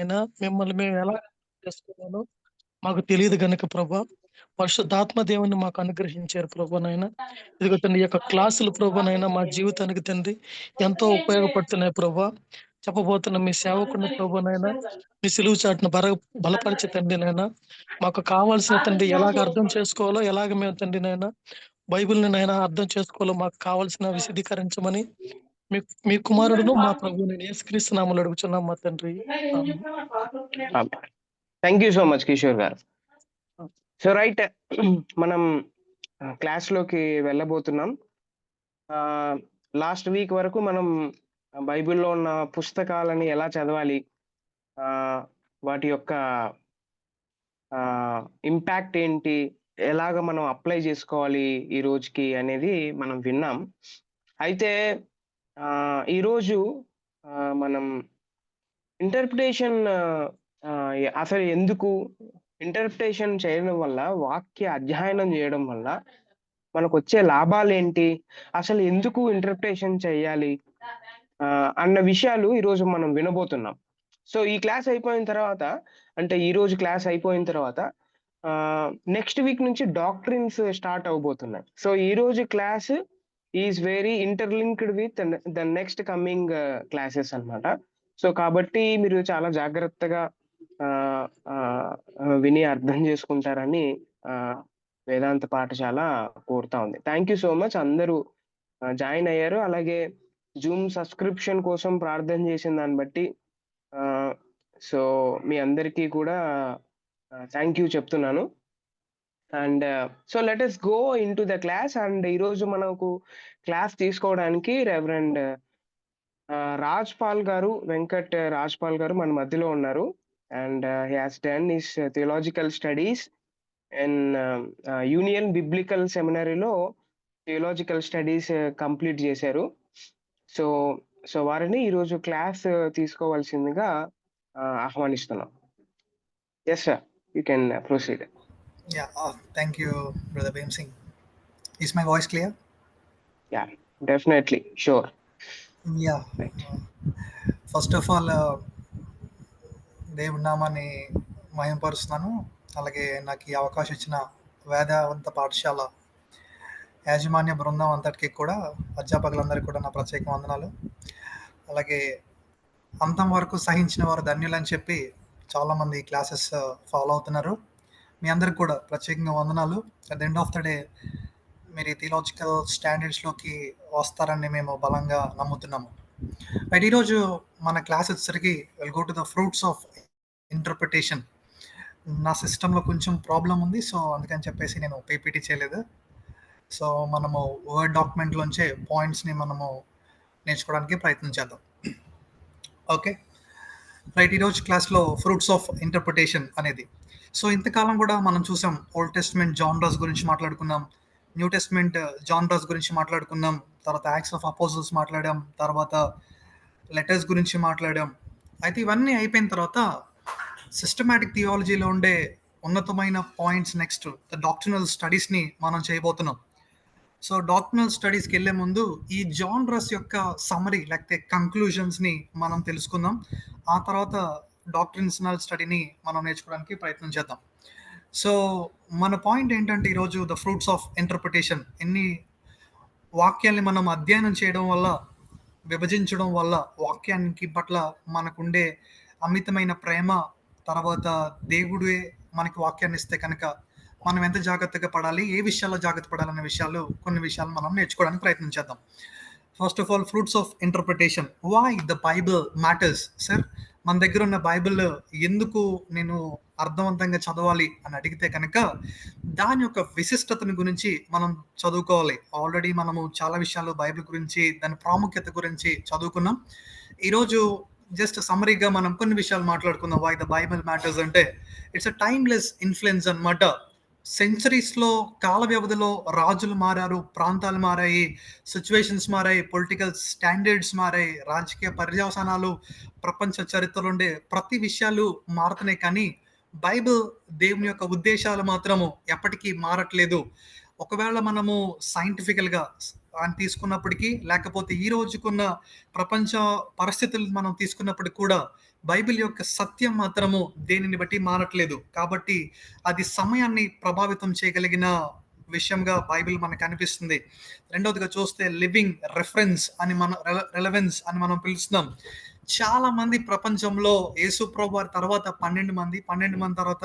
అయినా మిమ్మల్ని మేము ఎలా చేసుకోవాలో మాకు తెలియదు గనుక ప్రభా, పరిశుద్ధాత్మ దేవుని మాకు అనుగ్రహించారు ప్రభా నాయన. ఇదిగో తండ్రి, ఈ యొక్క క్లాసులు ప్రభా నాయన మా జీవితానికి తండ్రి ఎంతో ఉపయోగపడుతున్నాయి ప్రభా. చెప్పబోతున్న మీ సేవకుని ప్రభా నాయన, మీ సిలువు చాటును బలపరిచి తండ్రి నాయన, మాకు కావాల్సిన తండ్రి ఎలాగ అర్థం చేసుకోవాలో, ఎలాగ మేము తండ్రి నాయన బైబిల్ని నాయన అర్థం చేసుకోవాలో మాకు కావాల్సిన విశదీకరించమని మీ మీ కుమారుడును మా ప్రభువు నేను యేసుక్రీస్తు నామములో అడుగుచున్నాం మా తండ్రి. ఆమేన్. Thank you so much Kishore garu. So right, మనం క్లాస్లోకి వెళ్ళబోతున్నాం. లాస్ట్ వీక్ వరకు మనం బైబిల్లో ఉన్న పుస్తకాలని ఎలా చదవాలి, వాటి యొక్క ఇంపాక్ట్ ఏంటి, ఎలాగ మనం అప్లై చేసుకోవాలి ఈ రోజుకి అనేది మనం విన్నాం. అయితే ఈరోజు మనం ఇంటర్ప్రిటేషన్ అసలు ఎందుకు ఇంటర్ప్రిటేషన్ చేయడం వల్ల, వాక్య అధ్యయనం చేయడం వల్ల మనకు వచ్చే లాభాలు ఏంటి, అసలు ఎందుకు ఇంటర్ప్రిటేషన్ చేయాలి అన్న విషయాలు ఈరోజు మనం వినబోతున్నాం. సో ఈ క్లాస్ అయిపోయిన తర్వాత, అంటే ఈ రోజు క్లాస్ అయిపోయిన తర్వాత నెక్స్ట్ వీక్ నుంచి డాక్ట్రిన్స్ స్టార్ట్ అవబోతున్నాయి. సో ఈ రోజు class is very interlinked with the next coming classes అన్నమాట. సో కాబట్టి మీరు చాలా జాగ్రత్తగా విని అర్థం చేసుకుంటారని వేదాంత పాఠశాల కోరుతా ఉంది. థ్యాంక్ యూ సో మచ్, అందరూ జాయిన్ అయ్యారు. అలాగే జూమ్ సబ్స్క్రిప్షన్ కోసం ప్రార్థన చేసిన దాన్ని బట్టి సో మీ అందరికీ కూడా థ్యాంక్ యూ చెప్తున్నాను. And so let us go in to the class. And ఈరోజు మనకు క్లాస్ తీసుకోవడానికి రెవరెండ్ రాజ్ పాల్ గారు, వెంకట్ రాజ్ పాల్ గారు మన మధ్యలో ఉన్నారు. And he has done his theological studies in Union Biblical సెమినరీలో థియలాజికల్ స్టడీస్ కంప్లీట్ చేశారు. సో సో వారిని ఈరోజు క్లాస్ తీసుకోవాల్సిందిగా ఆహ్వానిస్తున్నాం. Yes sir, you can proceed. Thank you, Brother Bhim Singh. Is my voice clear? Yeah, definitely, sure. Yeah. Right. First of all, దేవుడి నామాన్ని మహిమపరుస్తున్నాను. అలాగే నాకు ఈ అవకాశం ఇచ్చిన వేదాంత పాఠశాల యాజమాన్య బృందం అంతటికి కూడా, అధ్యాపకులందరికీ కూడా నా ప్రత్యేక వందనాలు. అలాగే అంతం వరకు సహించిన వారు ధన్యులని చెప్పి చాలామంది క్లాసెస్ ఫాలో అవుతున్నారు. మీ అందరికి కూడా ప్రత్యేకంగా వందనాలు. At the end of the day మీరు ఈ థియలాజికల్ స్టాండర్డ్స్లోకి వస్తారని మేము బలంగా నమ్ముతున్నాము. బట్ ఈరోజు మన క్లాస్ వచ్చేసరికి will go to the fruits of interpretation. నా సిస్టంలో కొంచెం ప్రాబ్లం ఉంది, సో అందుకని చెప్పేసి నేను పీపీటీ చేయలేదు. సో మనము వర్డ్ డాక్యుమెంట్లోంచే పాయింట్స్ని మనము నేర్చుకోవడానికి ప్రయత్నం చేద్దాం. ఓకే రైట్, ఈరోజు క్లాస్లో ఫ్రూట్స్ ఆఫ్ ఇంటర్ప్రిటేషన్ అనేది. సో ఇంతకాలం కూడా మనం చూసాం, ఓల్డ్ టెస్ట్మెంట్ జాన్రాస్ గురించి మాట్లాడుకున్నాం, న్యూ టెస్ట్మెంట్ జాన్రాస్ గురించి మాట్లాడుకున్నాం, తర్వాత యాక్ట్స్ ఆఫ్ అపోజిల్స్ మాట్లాడాం, తర్వాత లెటర్స్ గురించి మాట్లాడాం. అయితే ఇవన్నీ అయిపోయిన తర్వాత సిస్టమాటిక్ థియాలజీలో ఉండే ఉన్నతమైన పాయింట్స్, నెక్స్ట్ ద డాక్ట్రినల్ స్టడీస్ని మనం చేయబోతున్నాం. సో డాక్ట్రినల్ స్టడీస్కి వెళ్ళే ముందు ఈ జాన్రాస్ యొక్క సమ్మరీ లేకపోతే కంక్లూజన్స్ని మనం తెలుసుకుందాం. ఆ తర్వాత డాక్ట్రినల్ స్టడీని మనం నేర్చుకోవడానికి ప్రయత్నం చేద్దాం. సో మన పాయింట్ ఏంటంటే ఈరోజు ద ఫ్రూట్స్ ఆఫ్ ఇంటర్ప్రిటేషన్. ఎన్ని వాక్యాల్ని మనం అధ్యయనం చేయడం వల్ల, విభజించడం వల్ల వాక్యానికి పట్ల మనకుండే అమితమైన ప్రేమ, తర్వాత దేవుడే మనకి వాక్యాన్ని ఇస్తే కనుక మనం ఎంత జాగ్రత్తగా పడాలి, ఏ విషయాల్లో జాగ్రత్త పడాలనే విషయాలు, కొన్ని విషయాలు మనం నేర్చుకోవడానికి ప్రయత్నం చేద్దాం. First of all, fruits of interpretation. Why the Bible matters. Sir, మన దగ్గర ఉన్న బైబిల్ ఎందుకు నేను అర్థవంతంగా చదవాలి అని అడిగితే కనుక దాని యొక్క విశిష్టతను గురించి మనం చదువుకోవాలి. ఆల్రెడీ మనము చాలా విషయాలు బైబిల్ గురించి, దాని ప్రాముఖ్యత గురించి చదువుకున్నాం. ఈరోజు జస్ట్ సమ్మరీగా మనం కొన్ని విషయాలు మాట్లాడుకుందాం. వై ద బైబిల్ మ్యాటర్స్ అంటే ఇట్స్ అ టైమ్లెస్ ఇన్ఫ్లుయెన్స్ అన్నమాట. సెంచరీస్లో, కాల వ్యవధిలో రాజులు మారారు, ప్రాంతాలు మారాయి, సిచ్యువేషన్స్ మారాయి, పొలిటికల్ స్టాండర్డ్స్ మారాయి, రాజకీయ పర్యవసానాలు, ప్రపంచ చరిత్రలో ఉండే ప్రతి విషయాలు మారుతున్నాయి. కానీ బైబిల్, దేవుని యొక్క ఉద్దేశాలు మాత్రము ఎప్పటికీ మారట్లేదు. ఒకవేళ మనము సైంటిఫికల్గా అని తీసుకున్నప్పటికీ, లేకపోతే ఈ రోజుకున్న ప్రపంచ పరిస్థితులు మనం తీసుకున్నప్పటికీ కూడా బైబిల్ యొక్క సత్యం మాత్రము దేనిని బట్టి మారట్లేదు. కాబట్టి అది సమయాన్ని ప్రభావితం చేయగలిగిన విషయంగా బైబిల్ మనకు అనిపిస్తుంది. రెండవదిగా చూస్తే లివింగ్ రెఫరెన్స్ అని మనం రెలవెన్స్ అని మనం పిలుస్తున్నాం. చాలా మంది ప్రపంచంలో యేసు ప్రభు వారి తర్వాత 12 మంది, 12 మంది తర్వాత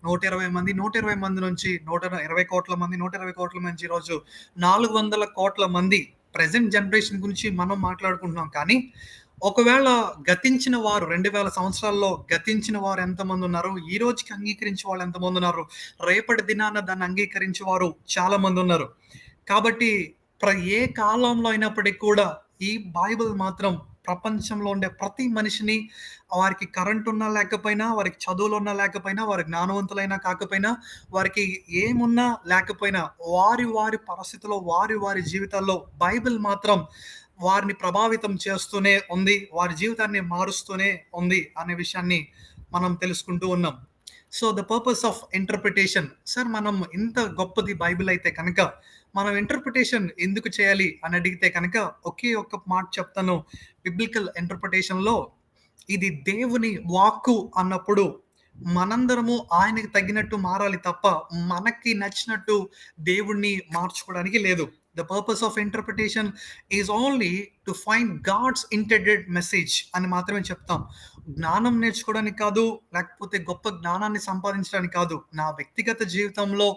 120 మంది, 120 మంది నుంచి 120 కోట్ల మంది, 120 కోట్ల నుంచి ఈరోజు 400 కోట్ల మంది ప్రెజెంట్ జనరేషన్ గురించి మనం మాట్లాడుకుంటున్నాం. కానీ ఒకవేళ గతించిన వారు 2000 సంవత్సరాల్లో గతించిన వారు ఎంతమంది ఉన్నారు, ఈ రోజుకి అంగీకరించే వాళ్ళు ఎంతమంది ఉన్నారు, రేపటి దినాన దాన్ని అంగీకరించే వారు చాలా మంది ఉన్నారు. కాబట్టి ఏ కాలంలో అయినప్పటికీ కూడా ఈ బైబిల్ మాత్రం ప్రపంచంలో ఉండే ప్రతి మనిషిని, వారికి కరెంట్ ఉన్నా లేకపోయినా, వారికి చదువులు ఉన్నా లేకపోయినా, వారి జ్ఞానవంతులైనా కాకపోయినా, వారికి ఏమున్నా లేకపోయినా, వారి వారి పరిస్థితుల్లో వారి వారి జీవితాల్లో బైబిల్ మాత్రం వారిని ప్రభావితం చేస్తూనే ఉంది, వారి జీవితాన్ని మారుస్తూనే ఉంది అనే విషయాన్ని మనం తెలుసుకుంటూ ఉన్నాం. So the purpose of interpretation, sir మనం ఇంత గొప్పది బైబిల్ అయితే కనుక మనం ఇంటర్ప్రిటేషన్ ఎందుకు చేయాలి అని అడిగితే కనుక ఒకే ఒక్క మాట చెప్తాను. బిబ్లికల్ ఇంటర్ప్రిటేషన్లో ఇది దేవుని వాక్కు అన్నప్పుడు మనందరము ఆయనకి తగినట్టు మారాలి తప్ప మనకి నచ్చినట్టు దేవుణ్ణి మార్చుకోవడానికి లేదు. The purpose of interpretation is only to find God's intended message అని మాత్రమే చెప్తాం. జ్ఞానం నేర్చుకోవడానికి కాదు, లేకపోతే గొప్ప జ్ఞానాన్ని సంపాదించడానికి కాదు. నా వ్యక్తిగత జీవితంలో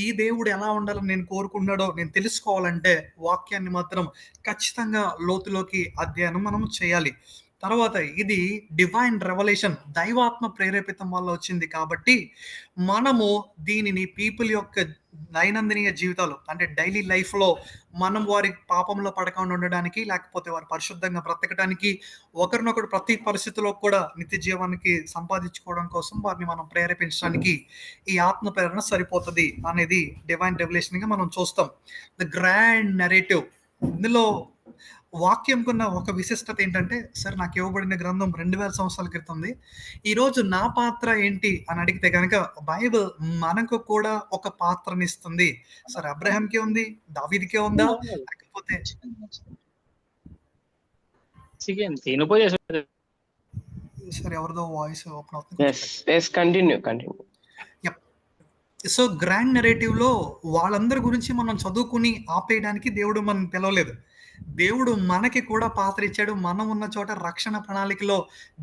ఈ దేవుడు ఎలా ఉండాలని నేను కోరుకున్నాడో నేను తెలుసుకోవాలంటే వాక్యాన్ని మాత్రం ఖచ్చితంగా లోతులోకి అధ్యయనం మనం చేయాలి. తర్వాత ఇది డివైన్ రెవల్యూషన్, దైవాత్మ ప్రేరేపితం వల్ల వచ్చింది కాబట్టి మనము దీనిని పీపుల్ యొక్క దైనందిన జీవితాలు అంటే డైలీ లైఫ్లో మనం వారి పాపంలో పడకుండా ఉండడానికి, లేకపోతే వారు పరిశుద్ధంగా బ్రతకడానికి, ఒకరినొకరు ప్రతి పరిస్థితిలో కూడా నిత్య జీవానికి సంపాదించుకోవడం కోసం వారిని మనం ప్రేరేపించడానికి ఈ ఆత్మ ప్రేరణ సరిపోతుంది అనేది డివైన్ రెవల్యూషన్గా మనం చూస్తాం. ద గ్రాండ్ నెరేటివ్, ఇందులో వాక్యంకున్న ఒక విశిష్టత ఏంటంటే, సార్ నాకు ఇవ్వబడిన గ్రంథం 2000 సంవత్సరాల క్రితంది, ఈరోజు నా పాత్ర ఏంటి అని అడిగితే కనుక బైబిల్ మనకు కూడా ఒక పాత్రనిస్తుంది. సార్ అబ్రహాంకి ఉంది, దావీదుకే ఉందా, లేకపోతే Chicken, sino podía ser. Sir ఎవరిదో వాయిస్ ఓపెన్ అవుతుంది. కంటిన్యూ. సో గ్రాండ్ నెరేటివ్లో వాళ్ళందరి గురించి మనం చదువుకుని ఆపేయడానికి దేవుడు మనం పిలవలేదు. దేవుడు మనకి కూడా పాత్ర ఇచ్చాడు. మనం ఉన్న చోట రక్షణ ప్రణాళికలో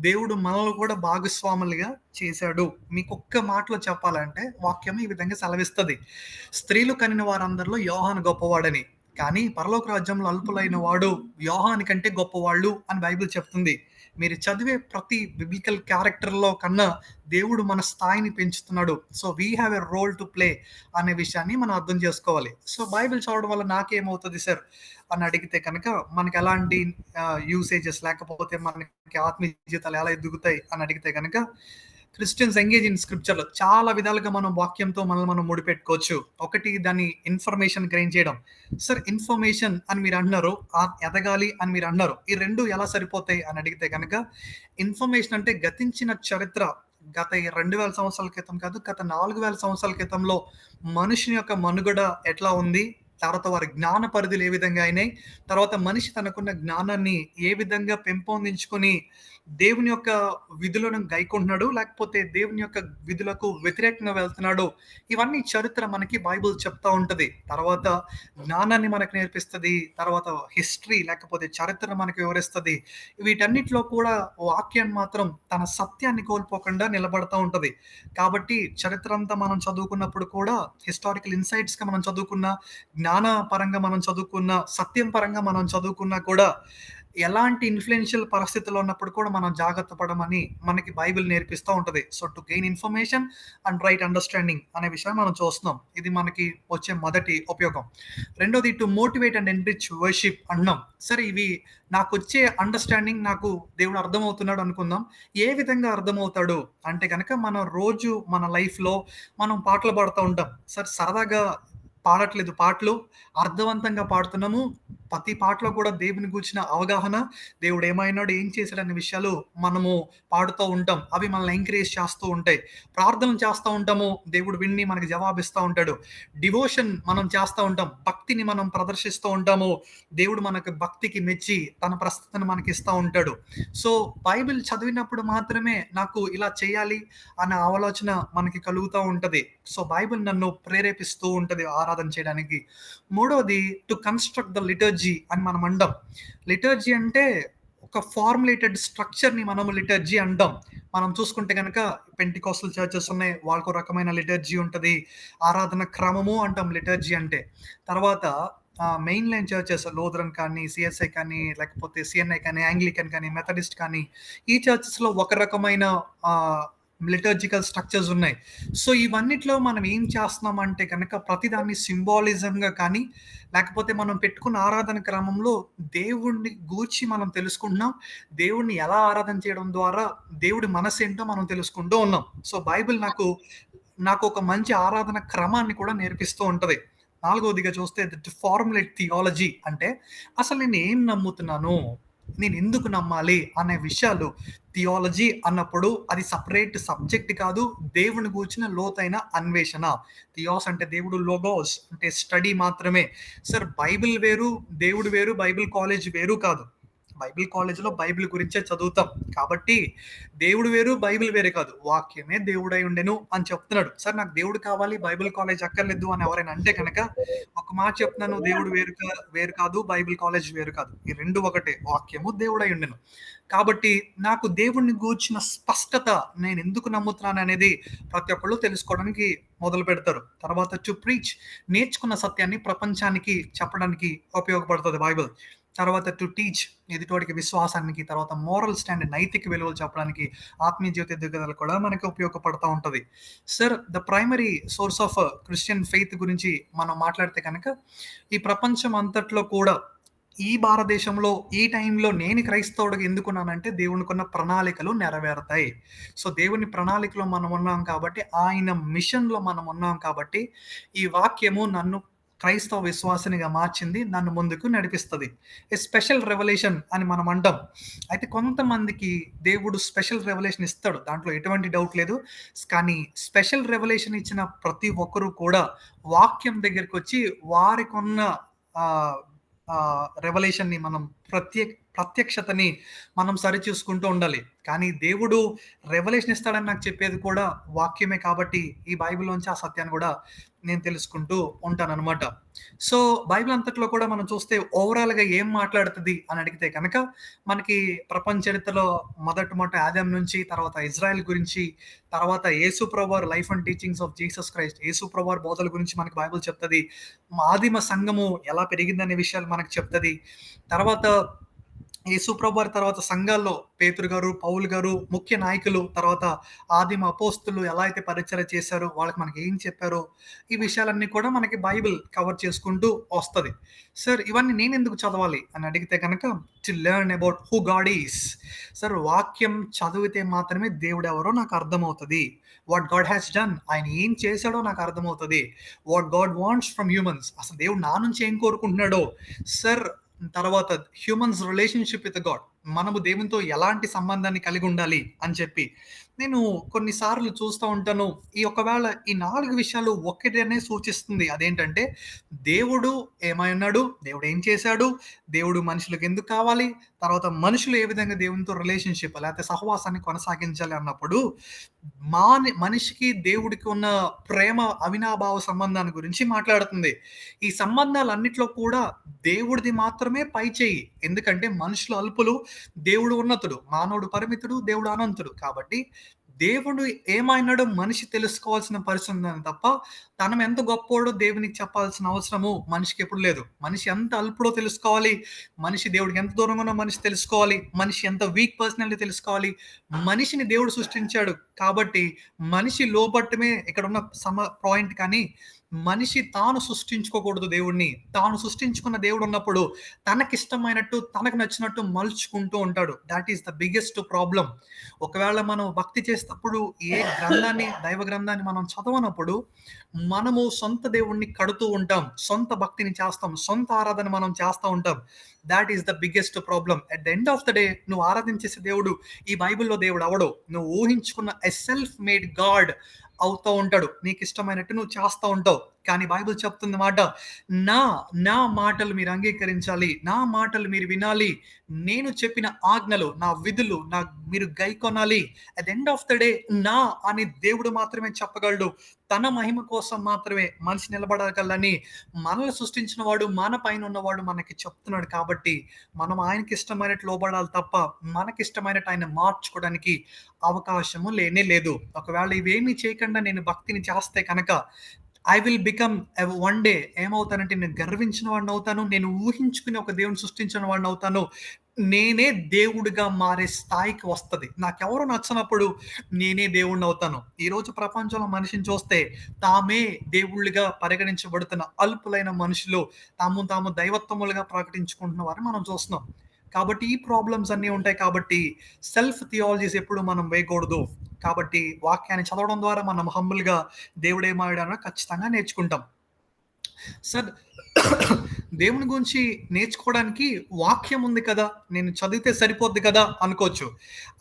దేవుడు మనల్ని కూడా భాగస్వాములుగా చేశాడు. మీకు ఒక్క మాటలో చెప్పాలంటే వాక్యం ఈ విధంగా సెలవిస్తుంది. స్త్రీలు కనిన వారందరిలో యోహాను గొప్పవాడని, కానీ పరలోక రాజ్యంలో అల్పులైన వాడు యోహాను కంటే గొప్పవాళ్ళు అని బైబిల్ చెప్తుంది. మీరు చదివే ప్రతి బిబ్లికల్ క్యారెక్టర్లో కన్నా దేవుడు మన స్థాయిని పెంచుతున్నాడు. So we have a role to play అనే విషయాన్ని మనం అర్థం చేసుకోవాలి. సో బైబిల్ చదవడం వల్ల నాకేమవుతుంది సార్ అని అడిగితే కనుక మనకి ఎలాంటి యూసేజెస్, లేకపోతే మనకి ఆత్మీయ జీవితాలు ఎలా ఎదుగుతాయి అని అడిగితే కనుక, క్రిస్టియన్స్ ఎంగేజ్ ఇన్ స్క్రిప్చర్లో చాలా విధాలుగా మనం వాక్యంతో మనల్ని మనం ముడిపెట్టుకోవచ్చు. ఒకటి, దాన్ని ఇన్ఫర్మేషన్ గ్రహించేయడం చేయడం. సార్ ఇన్ఫర్మేషన్ అని మీరు అంటున్నారు, ఎదగాలి అని మీరు అన్నారు, ఈ రెండు ఎలా సరిపోతాయి అని అడిగితే కనుక, ఇన్ఫర్మేషన్ అంటే గతించిన చరిత్ర, గత 2000 సంవత్సరాల క్రితం కాదు, గత 4000 సంవత్సరాల క్రితంలో మనుషుని యొక్క మనుగడ ఎట్లా ఉంది, తర్వాత వారి జ్ఞాన పరిధులు ఏ విధంగా అయినాయి, తర్వాత మనిషి తనకున్న జ్ఞానాన్ని ఏ విధంగా పెంపొందించుకొని దేవుని యొక్క విధులను గైకుంటున్నాడు, లేకపోతే దేవుని యొక్క విధులకు వ్యతిరేకంగా వెళ్తున్నాడు, ఇవన్నీ చరిత్ర మనకి బైబిల్ చెప్తా ఉంటది. తర్వాత జ్ఞానాన్ని మనకు నేర్పిస్తుంది, తర్వాత హిస్టరీ లేకపోతే చరిత్ర మనకు వివరిస్తుంది. వీటన్నిటిలో కూడా వాక్యాన్ని మాత్రం తన సత్యాన్ని కోల్పోకుండా నిలబడతా ఉంటది. కాబట్టి చరిత్ర అంతా మనం చదువుకున్నప్పుడు కూడా, హిస్టారికల్ ఇన్సైట్స్గా మనం చదువుకున్న, జ్ఞాన పరంగా మనం చదువుకున్న, సత్యం పరంగా మనం చదువుకున్నా కూడా ఎలాంటి ఇన్ఫ్లుయెన్షియల్ పరిస్థితుల్లో ఉన్నప్పుడు కూడా మనం జాగ్రత్త పడమని మనకి బైబిల్ నేర్పిస్తూ ఉంటుంది. So to gain information and right understanding అనే విషయాన్ని మనం చూస్తున్నాం. ఇది మనకి వచ్చే మొదటి ఉపయోగం. రెండోది, to motivate and enrich worship అన్నాం. సరే, ఇవి నాకు వచ్చే అండర్స్టాండింగ్, నాకు దేవుడు అర్థమవుతున్నాడు అనుకుందాం. ఏ విధంగా అర్థమవుతాడు అంటే కనుక, మనం రోజు మన లైఫ్లో మనం పాటలు పాడుతూ ఉంటాం. సార్ సరదాగా పాడట్లేదు పాటలు, అర్థవంతంగా పాడుతున్నాము. ప్రతి పాటలో కూడా దేవుని గూర్చిన అవగాహన, దేవుడు ఏమైనాడు, ఏం చేశాడనే విషయాలు మనము పాడుతూ ఉంటాం. అవి మనల్ని ఎంకరేజ్ చేస్తూ ఉంటాయి. ప్రార్థన చేస్తూ ఉంటాము, దేవుడు విన్ని మనకి జవాబిస్తూ ఉంటాడు. డివోషన్ మనం చేస్తూ ఉంటాం, భక్తిని మనం ప్రదర్శిస్తూ ఉంటాము. దేవుడు మనకు భక్తికి మెచ్చి తన ప్రస్తుతను మనకి ఇస్తూ ఉంటాడు. సో బైబిల్ చదివినప్పుడు మాత్రమే నాకు ఇలా చేయాలి అన్న ఆలోచన మనకి కలుగుతూ ఉంటుంది. సో బైబిల్ నన్ను ప్రేరేపిస్తూ ఉంటుంది ఆరాధన చేయడానికి. మూడవది, టు కన్స్ట్రక్ట్ ద లిటర్జీ అని మనం అంటాం. లిటర్జీ అంటే ఒక ఫార్ములేటెడ్ స్ట్రక్చర్ని మనము లిటర్జీ అంటాం. మనం చూసుకుంటే కనుక పెంటికోస్టల్ చర్చెస్ ఉన్నాయి, వాళ్ళకు రకమైన లిటర్జీ ఉంటుంది. ఆరాధన క్రమము అంటాం లిటర్జీ అంటే. తర్వాత మెయిన్ లైన్ చర్చెస్, లూథరన్ కానీ, సిఎస్ఐ కానీ, లేకపోతే సిఎన్ఐ కానీ, యాంగ్లికన్ కానీ, మెథడిస్ట్ కానీ, ఈ చర్చెస్లో ఒక రకమైన లిటర్జికల్ స్ట్రక్చర్స్ ఉన్నాయి. సో ఇవన్నిట్లో మనం ఏం చేస్తున్నాం అంటే కనుక ప్రతిదాన్ని సింబాలిజంగా కానీ, లేకపోతే మనం పెట్టుకున్న ఆరాధన క్రమంలో దేవుణ్ణి గూర్చి మనం తెలుసుకుంటున్నాం. దేవుణ్ణి ఎలా ఆరాధన చేయడం ద్వారా దేవుడి మనసు ఏంటో మనం తెలుసుకుంటూ ఉన్నాం. సో బైబిల్ నాకు ఒక మంచి ఆరాధన క్రమాన్ని కూడా నేర్పిస్తూ ఉంటది. నాలుగవదిగా చూస్తే ఫార్ములేట్ థియాలజీ అంటే అసలు నేను ఏం నమ్ముతున్నాను, నేను ఎందుకు నమ్మాలి అనే విషయాలు. థియాలజీ అన్నప్పుడు అది సపరేట్ సబ్జెక్ట్ కాదు, దేవుని గూర్చిన లోతైన అన్వేషణ. థియాస్ అంటే దేవుడు, లోగోస్ అంటే స్టడీ మాత్రమే. సార్ బైబిల్ వేరు, దేవుడు వేరు, బైబిల్ కాలేజ్ వేరు కాదు. బైబిల్ కాలేజ్లో బైబిల్ గురించే చదువుతాం కాబట్టి దేవుడు వేరు, బైబిల్ వేరే కాదు. వాక్యమే దేవుడై ఉండెను అని చెప్తున్నాడు. సార్ నాకు దేవుడు కావాలి, బైబిల్ కాలేజ్ అక్కర్లేదు అని ఎవరైనా అంటే కనుక ఒక మాట చెప్తున్నాను, దేవుడు వేరు కాదు, బైబిల్ కాలేజ్ వేరు కాదు. ఈ రెండు ఒకటే, వాక్యము దేవుడై ఉండెను. కాబట్టి నాకు దేవుణ్ణి గూర్చిన స్పష్టత, నేను ఎందుకు నమ్ముతున్నాను అనేది ప్రతి ఒక్కళ్ళు తెలుసుకోవడానికి మొదలు పెడతారు. తర్వాత టు ప్రీచ్, నేర్చుకున్న సత్యాన్ని ప్రపంచానికి చెప్పడానికి ఉపయోగపడుతుంది బైబిల్. తర్వాత టు టీచ్, ఎదుటోడికి విశ్వాసానికి. తర్వాత మోరల్ స్టాండ్, నైతిక విలువలు చెప్పడానికి, ఆత్మీయ జీవిత ఎదుగుదల కూడా మనకి ఉపయోగపడుతూ ఉంటుంది. Sir the primary source of Christian faith గురించి మనం మాట్లాడితే కనుక ఈ ప్రపంచం అంతట్లో కూడా ఈ భారతదేశంలో ఈ టైంలో నేను క్రైస్తవుడిగా ఎందుకున్నానంటే దేవునికున్న ప్రణాళికలు నెరవేరుతాయి. సో దేవుని ప్రణాళికలో మనం ఉన్నాం కాబట్టి, ఆయన మిషన్లో మనం ఉన్నాం కాబట్టి ఈ వాక్యము నన్ను క్రైస్తవ విశ్వాసినిగా మార్చింది, నన్ను ముందుకు నడిపిస్తుంది. ఏ స్పెషల్ రెవల్యూషన్ అని మనం అంటాం. అయితే కొంతమందికి దేవుడు స్పెషల్ రెవల్యూషన్ ఇస్తాడు, దాంట్లో ఎటువంటి డౌట్ లేదు. కానీ స్పెషల్ రెవల్యూషన్ ఇచ్చిన ప్రతి ఒక్కరూ కూడా వాక్యం దగ్గరికి వచ్చి వారికి ఉన్న రెవల్యూషన్ని మనం ప్రత్యక్షతని మనం సరిచూసుకుంటూ ఉండాలి. కానీ దేవుడు రెవల్యూషన్ ఇస్తాడని నాకు చెప్పేది కూడా వాక్యమే కాబట్టి ఈ బైబిల్లోంచి ఆ సత్యాన్ని కూడా నేను తెలుసుకుంటూ ఉంటానన్నమాట. సో బైబిల్ అంతట్లో కూడా మనం చూస్తే ఓవరాల్గా ఏం మాట్లాడుతుంది అని అడిగితే కనుక మనకి ప్రపంచ చరిత్రలో మొదట ఆదాం నుంచి, తర్వాత ఇజ్రాయెల్ గురించి, తర్వాత యేసు ప్రభువారి life and teachings of Jesus Christ, Yesu ప్రభువారి బోధల గురించి మనకి బైబిల్ చెప్తుంది. ఆదిమ సంఘము ఎలా పెరిగిందనే విషయాలు మనకు చెప్తుంది. తర్వాత యేసు ప్రభువారి తర్వాత సంఘాల్లో పేతురు గారు, పౌలు గారు ముఖ్య నాయకులు, తర్వాత ఆదిమ అపోస్తులు ఎలా అయితే పరిచర్య చేశారో, వాళ్ళకి మనకి ఏం చెప్పారో, ఈ విషయాలన్నీ కూడా మనకి బైబిల్ కవర్ చేసుకుంటూ వస్తుంది. సార్ ఇవన్నీ నేను ఎందుకు చదవాలి అని అడిగితే కనుక to learn about who God is. Sir వాక్యం చదివితే మాత్రమే దేవుడు ఎవరో నాకు అర్థమవుతుంది. వాట్ గాడ్ హ్యాస్ డన్, ఆయన ఏం చేశాడో నాకు అర్థమవుతుంది. What God wants from humans, అసలు దేవుడు నా నుంచి ఏం కోరుకుంటున్నాడో. సార్ తర్వాత హ్యూమన్స్ రిలేషన్షిప్ విత్ గాడ్, మనము దేవునితో ఎలాంటి సంబంధాన్ని కలిగి ఉండాలి అని చెప్పి నేను కొన్నిసార్లు చూస్తూ ఉంటాను. ఒకవేళ ఈ 4 విషయాలు ఒక్కటనే సూచిస్తుంది. అదేంటంటే దేవుడు ఏమై ఉన్నాడు, దేవుడు ఏం చేశాడు, దేవుడు మనుషులకు ఎందుకు కావాలి, తర్వాత మనుషులు ఏ విధంగా దేవునితో రిలేషన్షిప్ లేకపోతే సహవాసాన్ని కొనసాగించాలి అన్నప్పుడు మనిషికి దేవుడికి ఉన్న ప్రేమ అవినాభావ సంబంధాన్ని గురించి మాట్లాడుతుంది. ఈ సంబంధాలన్నిట్లో కూడా దేవుడిది మాత్రమే పై చేయి. ఎందుకంటే మనుషులు అల్పులు, దేవుడు ఉన్నతుడు, మానవుడు పరిమితుడు, దేవుడు అనంతుడు. కాబట్టి దేవుడు ఏమైనాడో మనిషి తెలుసుకోవాల్సిన పరిస్థితి ఉందని తప్ప తనం ఎంత గొప్పోడో దేవునికి చెప్పాల్సిన అవసరము మనిషికి ఎప్పుడు లేదు. మనిషి ఎంత అల్పుడో తెలుసుకోవాలి, మనిషి దేవుడికి ఎంత దూరంగా ఉన్నో మనిషి తెలుసుకోవాలి, మనిషి ఎంత వీక్ పర్సనాలిటీ తెలుసుకోవాలి. మనిషిని దేవుడు సృష్టించాడు కాబట్టి మనిషి లోపట్టమే ఇక్కడ ఉన్న పాయింట్. కానీ మనిషి తాను సృష్టించుకోకూడదు దేవుడిని. తాను సృష్టించుకున్న దేవుడు ఉన్నప్పుడు తనకిష్టమైనట్టు, తనకు నచ్చినట్టు మలుచుకుంటూ ఉంటాడు. Thought is the biggest problem. ఒకవేళ మనం భక్తి చేసేటప్పుడు ఏ గ్రంథాన్ని, దైవ గ్రంథాన్ని మనం చదవనప్పుడు మనము సొంత దేవుడిని కడుతూ ఉంటాం. సొంత భక్తిని చేస్తాం. సొంత ఆరాధన మనం చేస్తూ ఉంటాం. Thought is the biggest problem. At the end of the day నువ్వు ఆరాధించేసే దేవుడు ఈ బైబిల్‌లో దేవుడు అవడు. నువ్వు ఊహించుకున్న ఎ సెల్ఫ్ మేడ్ గాడ్ అవుతూ ఉంటాడు. నీకు ఇష్టమైనట్టు నువ్వు చేస్తూ ఉంటావు. కానీ బైబిల్ చెప్తుంది మాట, నా నా మాటలు మీరు అంగీకరించాలి. నా మాటలు మీరు వినాలి. నేను చెప్పిన ఆజ్ఞలు, నా విధులు మీరు గైకొనాలి. At the end of the day నా అని దేవుడు మాత్రమే చెప్పగలడు. తన మహిమ కోసం మాత్రమే మనిషి నిలబడగలని మనల్ని సృష్టించిన వాడు, మన పైన ఉన్నవాడు మనకి చెప్తున్నాడు. కాబట్టి మనం ఆయనకి ఇష్టమైనట్టు లోబడాలి తప్ప మనకిష్టమైనట్టు ఆయన మార్చుకోవడానికి అవకాశము లేనే లేదు. ఒకవేళ ఇవేమీ చేయకుండా నేను భక్తిని చేస్తే కనుక I will become one day ఏమవుతానంటే నేను గర్వించిన వాడిని అవుతాను. నేను ఊహించుకుని ఒక దేవుని సృష్టించిన వాడిని అవుతాను. నేనే దేవుడిగా మారే స్థాయికి వస్తది. నాకెవరు నచ్చనప్పుడు నేనే దేవుడిని అవుతాను. ఈరోజు ప్రపంచంలో మనిషిని చూస్తే తామే దేవుళ్ళుగా పరిగణించబడుతున్న అల్పులైన మనుషులు తాము దైవత్వములుగా ప్రకటించుకుంటున్న వారిని మనం చూస్తున్నాం. కాబట్టి ఈ ప్రాబ్లమ్స్ అన్నీ ఉంటాయి. కాబట్టి సెల్ఫ్ థియాలజీస్ ఎప్పుడు మనం వేయకూడదు. కాబట్టి వాక్యాన్ని చదవడం ద్వారా మనం హంబుల్‌గా దేవుడేమాడానో ఖచ్చితంగా నేర్చుకుంటాం. సార్ దేవుని గురించి నేర్చుకోవడానికి వాక్యం ఉంది కదా! నేను చదివితే సరిపోద్ది కదా అనుకోవచ్చు.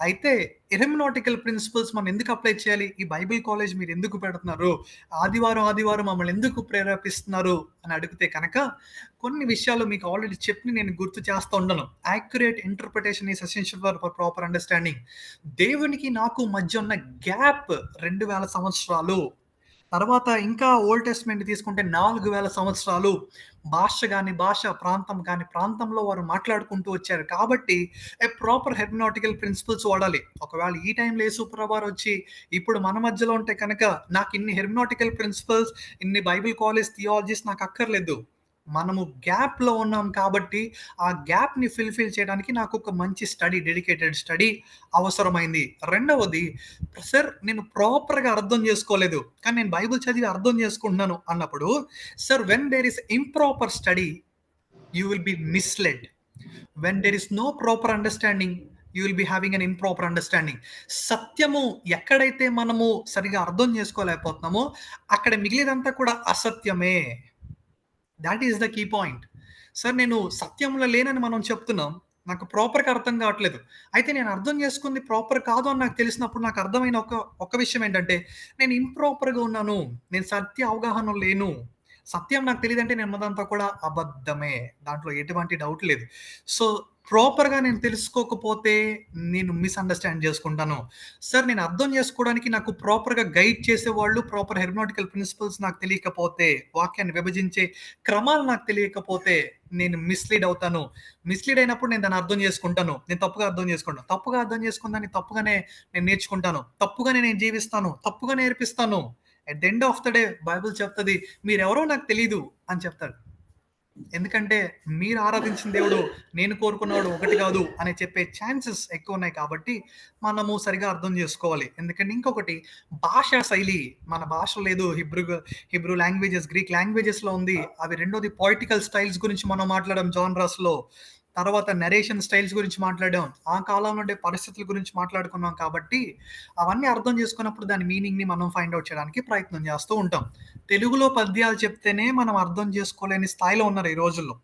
అయితే హెర్మెనోటికల్ ప్రిన్సిపల్స్ మనం ఎందుకు అప్లై చేయాలి? ఈ బైబిల్ కాలేజ్ మీరు ఎందుకు పెడుతున్నారు? ఆదివారం మమ్మల్ని ఎందుకు ప్రేరేపిస్తున్నారు అని అడిగితే కనుక కొన్ని విషయాలు మీకు ఆల్రెడీ చెప్పి నేను గుర్తు చేస్తూ ఉండను. Accurate interpretation is essential for proper understanding. దేవునికి నాకు మధ్య ఉన్న గ్యాప్ 2000 సంవత్సరాలు. తర్వాత ఇంకా ఓల్డ్ టెస్ట్‌మెంట్ తీసుకుంటే 4000 సంవత్సరాలు. భాష ప్రాంతం గాని ప్రాంతంలో వారు మాట్లాడుకుంటూ వచ్చారు. కాబట్టి ప్రాపర్ హెర్మెనోటికల్ ప్రిన్సిపల్స్ వాడాలి. ఒకవేళ ఈ టైంలో యేసుప్రభువారు వచ్చి ఇప్పుడు మన మధ్యలో ఉంటే కనుక నాకు ఇన్ని హెర్మెనోటికల్ ప్రిన్సిపల్స్, ఇన్ని బైబిల్ కాలేజ్ థియాలజీస్ నాకు అక్కర్లేదు. మనము గ్యాప్‌లో ఉన్నాం కాబట్టి ఆ గ్యాప్‌ని ఫుల్‌ఫిల్ చేయడానికి నాకు ఒక మంచి స్టడీ, డెడికేటెడ్ స్టడీ అవసరమైంది. రెండవది, సార్ నేను ప్రాపర్‌గా అర్థం చేసుకోలేదు. కానీ నేను బైబిల్ చదివి అర్థం చేసుకుంటున్నాను అన్నప్పుడు, sir when there is improper study you will be misled. When there is no proper understanding you will be having an improper understanding. సత్యము ఎక్కడైతే మనము సరిగ్గా అర్థం చేసుకోలేకపోతున్నామో అక్కడ మిగిలేదంతా కూడా అసత్యమే. Thought is the key point. Sir నేను సత్యంలో లేనని మనం చెప్తున్నాం. నాకు ప్రాపర్‌గా అర్థం కావట్లేదు. అయితే నేను అర్థం చేసుకుంది ప్రాపర్ కాదు అని నాకు తెలిసినప్పుడు నాకు అర్థమైన ఒక విషయం ఏంటంటే, నేను ఇంప్రాపర్‌గా ఉన్నాను. నేను సత్య అవగాహనలో లేను. సత్యం నాకు తెలీదంటే నేను ఉన్నదంతా కూడా అబద్ధమే. దాంట్లో ఎటువంటి డౌట్ లేదు. సో, ప్రాపర్‌గా నేను తెలుసుకోకపోతే నేను మిస్‌అండర్‌స్టాండ్ చేసుకుంటాను. సార్ నేను అర్థం చేసుకోవడానికి నాకు ప్రాపర్‌గా గైడ్ చేసేవాళ్ళు, ప్రాపర్ హెర్మెనోటికల్ ప్రిన్సిపల్స్ నాకు తెలియకపోతే, వాక్యాన్ని విభజించే క్రమాలు నాకు తెలియకపోతే నేను మిస్‌లీడ్ అవుతాను. మిస్‌లీడ్ అయినప్పుడు నేను దాన్ని అర్థం చేసుకుంటాను. నేను తప్పుగా అర్థం చేసుకుంటాను. తప్పుగా అర్థం చేసుకున్నదాన్ని తప్పుగానే నేను నేర్చుకుంటాను. తప్పుగానే నేను జీవిస్తాను. తప్పుగా నేర్పిస్తాను. At the end of the day Bible చెప్తది మీరెవరో నాకు తెలీదు అని చెప్తాడు. ఎందుకంటే మీరు ఆరాధించిన దేవుడు నేను కోరుకున్నవాడు ఒకటి కాదు అని చెప్పే ఛాన్సెస్ ఎక్కువ ఉన్నాయి. కాబట్టి మనము సరిగా అర్థం చేసుకోవాలి. ఎందుకంటే ఇంకొకటి భాషా శైలి మన భాషలో లేదు. హిబ్రూ లాంగ్వేజెస్, గ్రీక్ లాంగ్వేజెస్‌లో ఉంది. అవి రెండోది పొయిటికల్ స్టైల్స్ గురించి మనం మాట్లాడాం జానరాస్‌లో. తర్వాత నరేషన్ స్టైల్స్ గురించి మాట్లాడాం. ఆ కాలంలో ఉండే పరిస్థితుల గురించి మాట్లాడుకున్నాం. కాబట్టి అవన్నీ అర్థం చేసుకున్నప్పుడు దాని మీనింగ్‌ని మనం ఫైండ్ ఔట్ చేయడానికి ప్రయత్నం చేస్తూ ఉంటాం. తెలుగులో పద్యాలు చెప్తేనే మనం అర్థం చేసుకోలేని స్థాయిలో ఉన్నారు ఈ రోజుల్లో.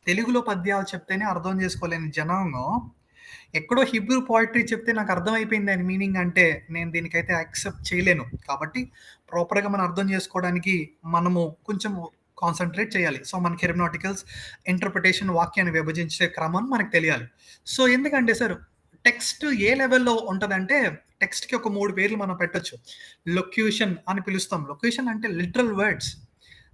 తెలుగులో పద్యాలు చెప్తేనే అర్థం చేసుకోలేని జనాంగం, ఎక్కడో హిబ్రూ పోయట్రీ చెప్తే నాకు అర్థమైపోయింది దాని మీనింగ్ అంటే, నేను దీనికైతే యాక్సెప్ట్ చేయలేను. కాబట్టి ప్రాపర్‌గా మనం అర్థం చేసుకోవడానికి మనము కొంచెం కాన్సంట్రేట్ చేయాలి. సో, మనకి హెర్మెనోటికల్స్ ఇంటర్ప్రిటేషన్ వాక్యాన్ని విభజించే క్రమం మనకు తెలియాలి. సో, ఎందుకంటే సార్ టెక్స్ట్ ఏ లెవెల్‌లో ఉంటదంటే, టెక్స్ట్‌కి ఒక 3 పేర్లు మనం పెట్టొచ్చు. లొక్యూషన్ అని పిలుస్తాం. లొక్యూషన్ అంటే లిటరల్ వర్డ్స్.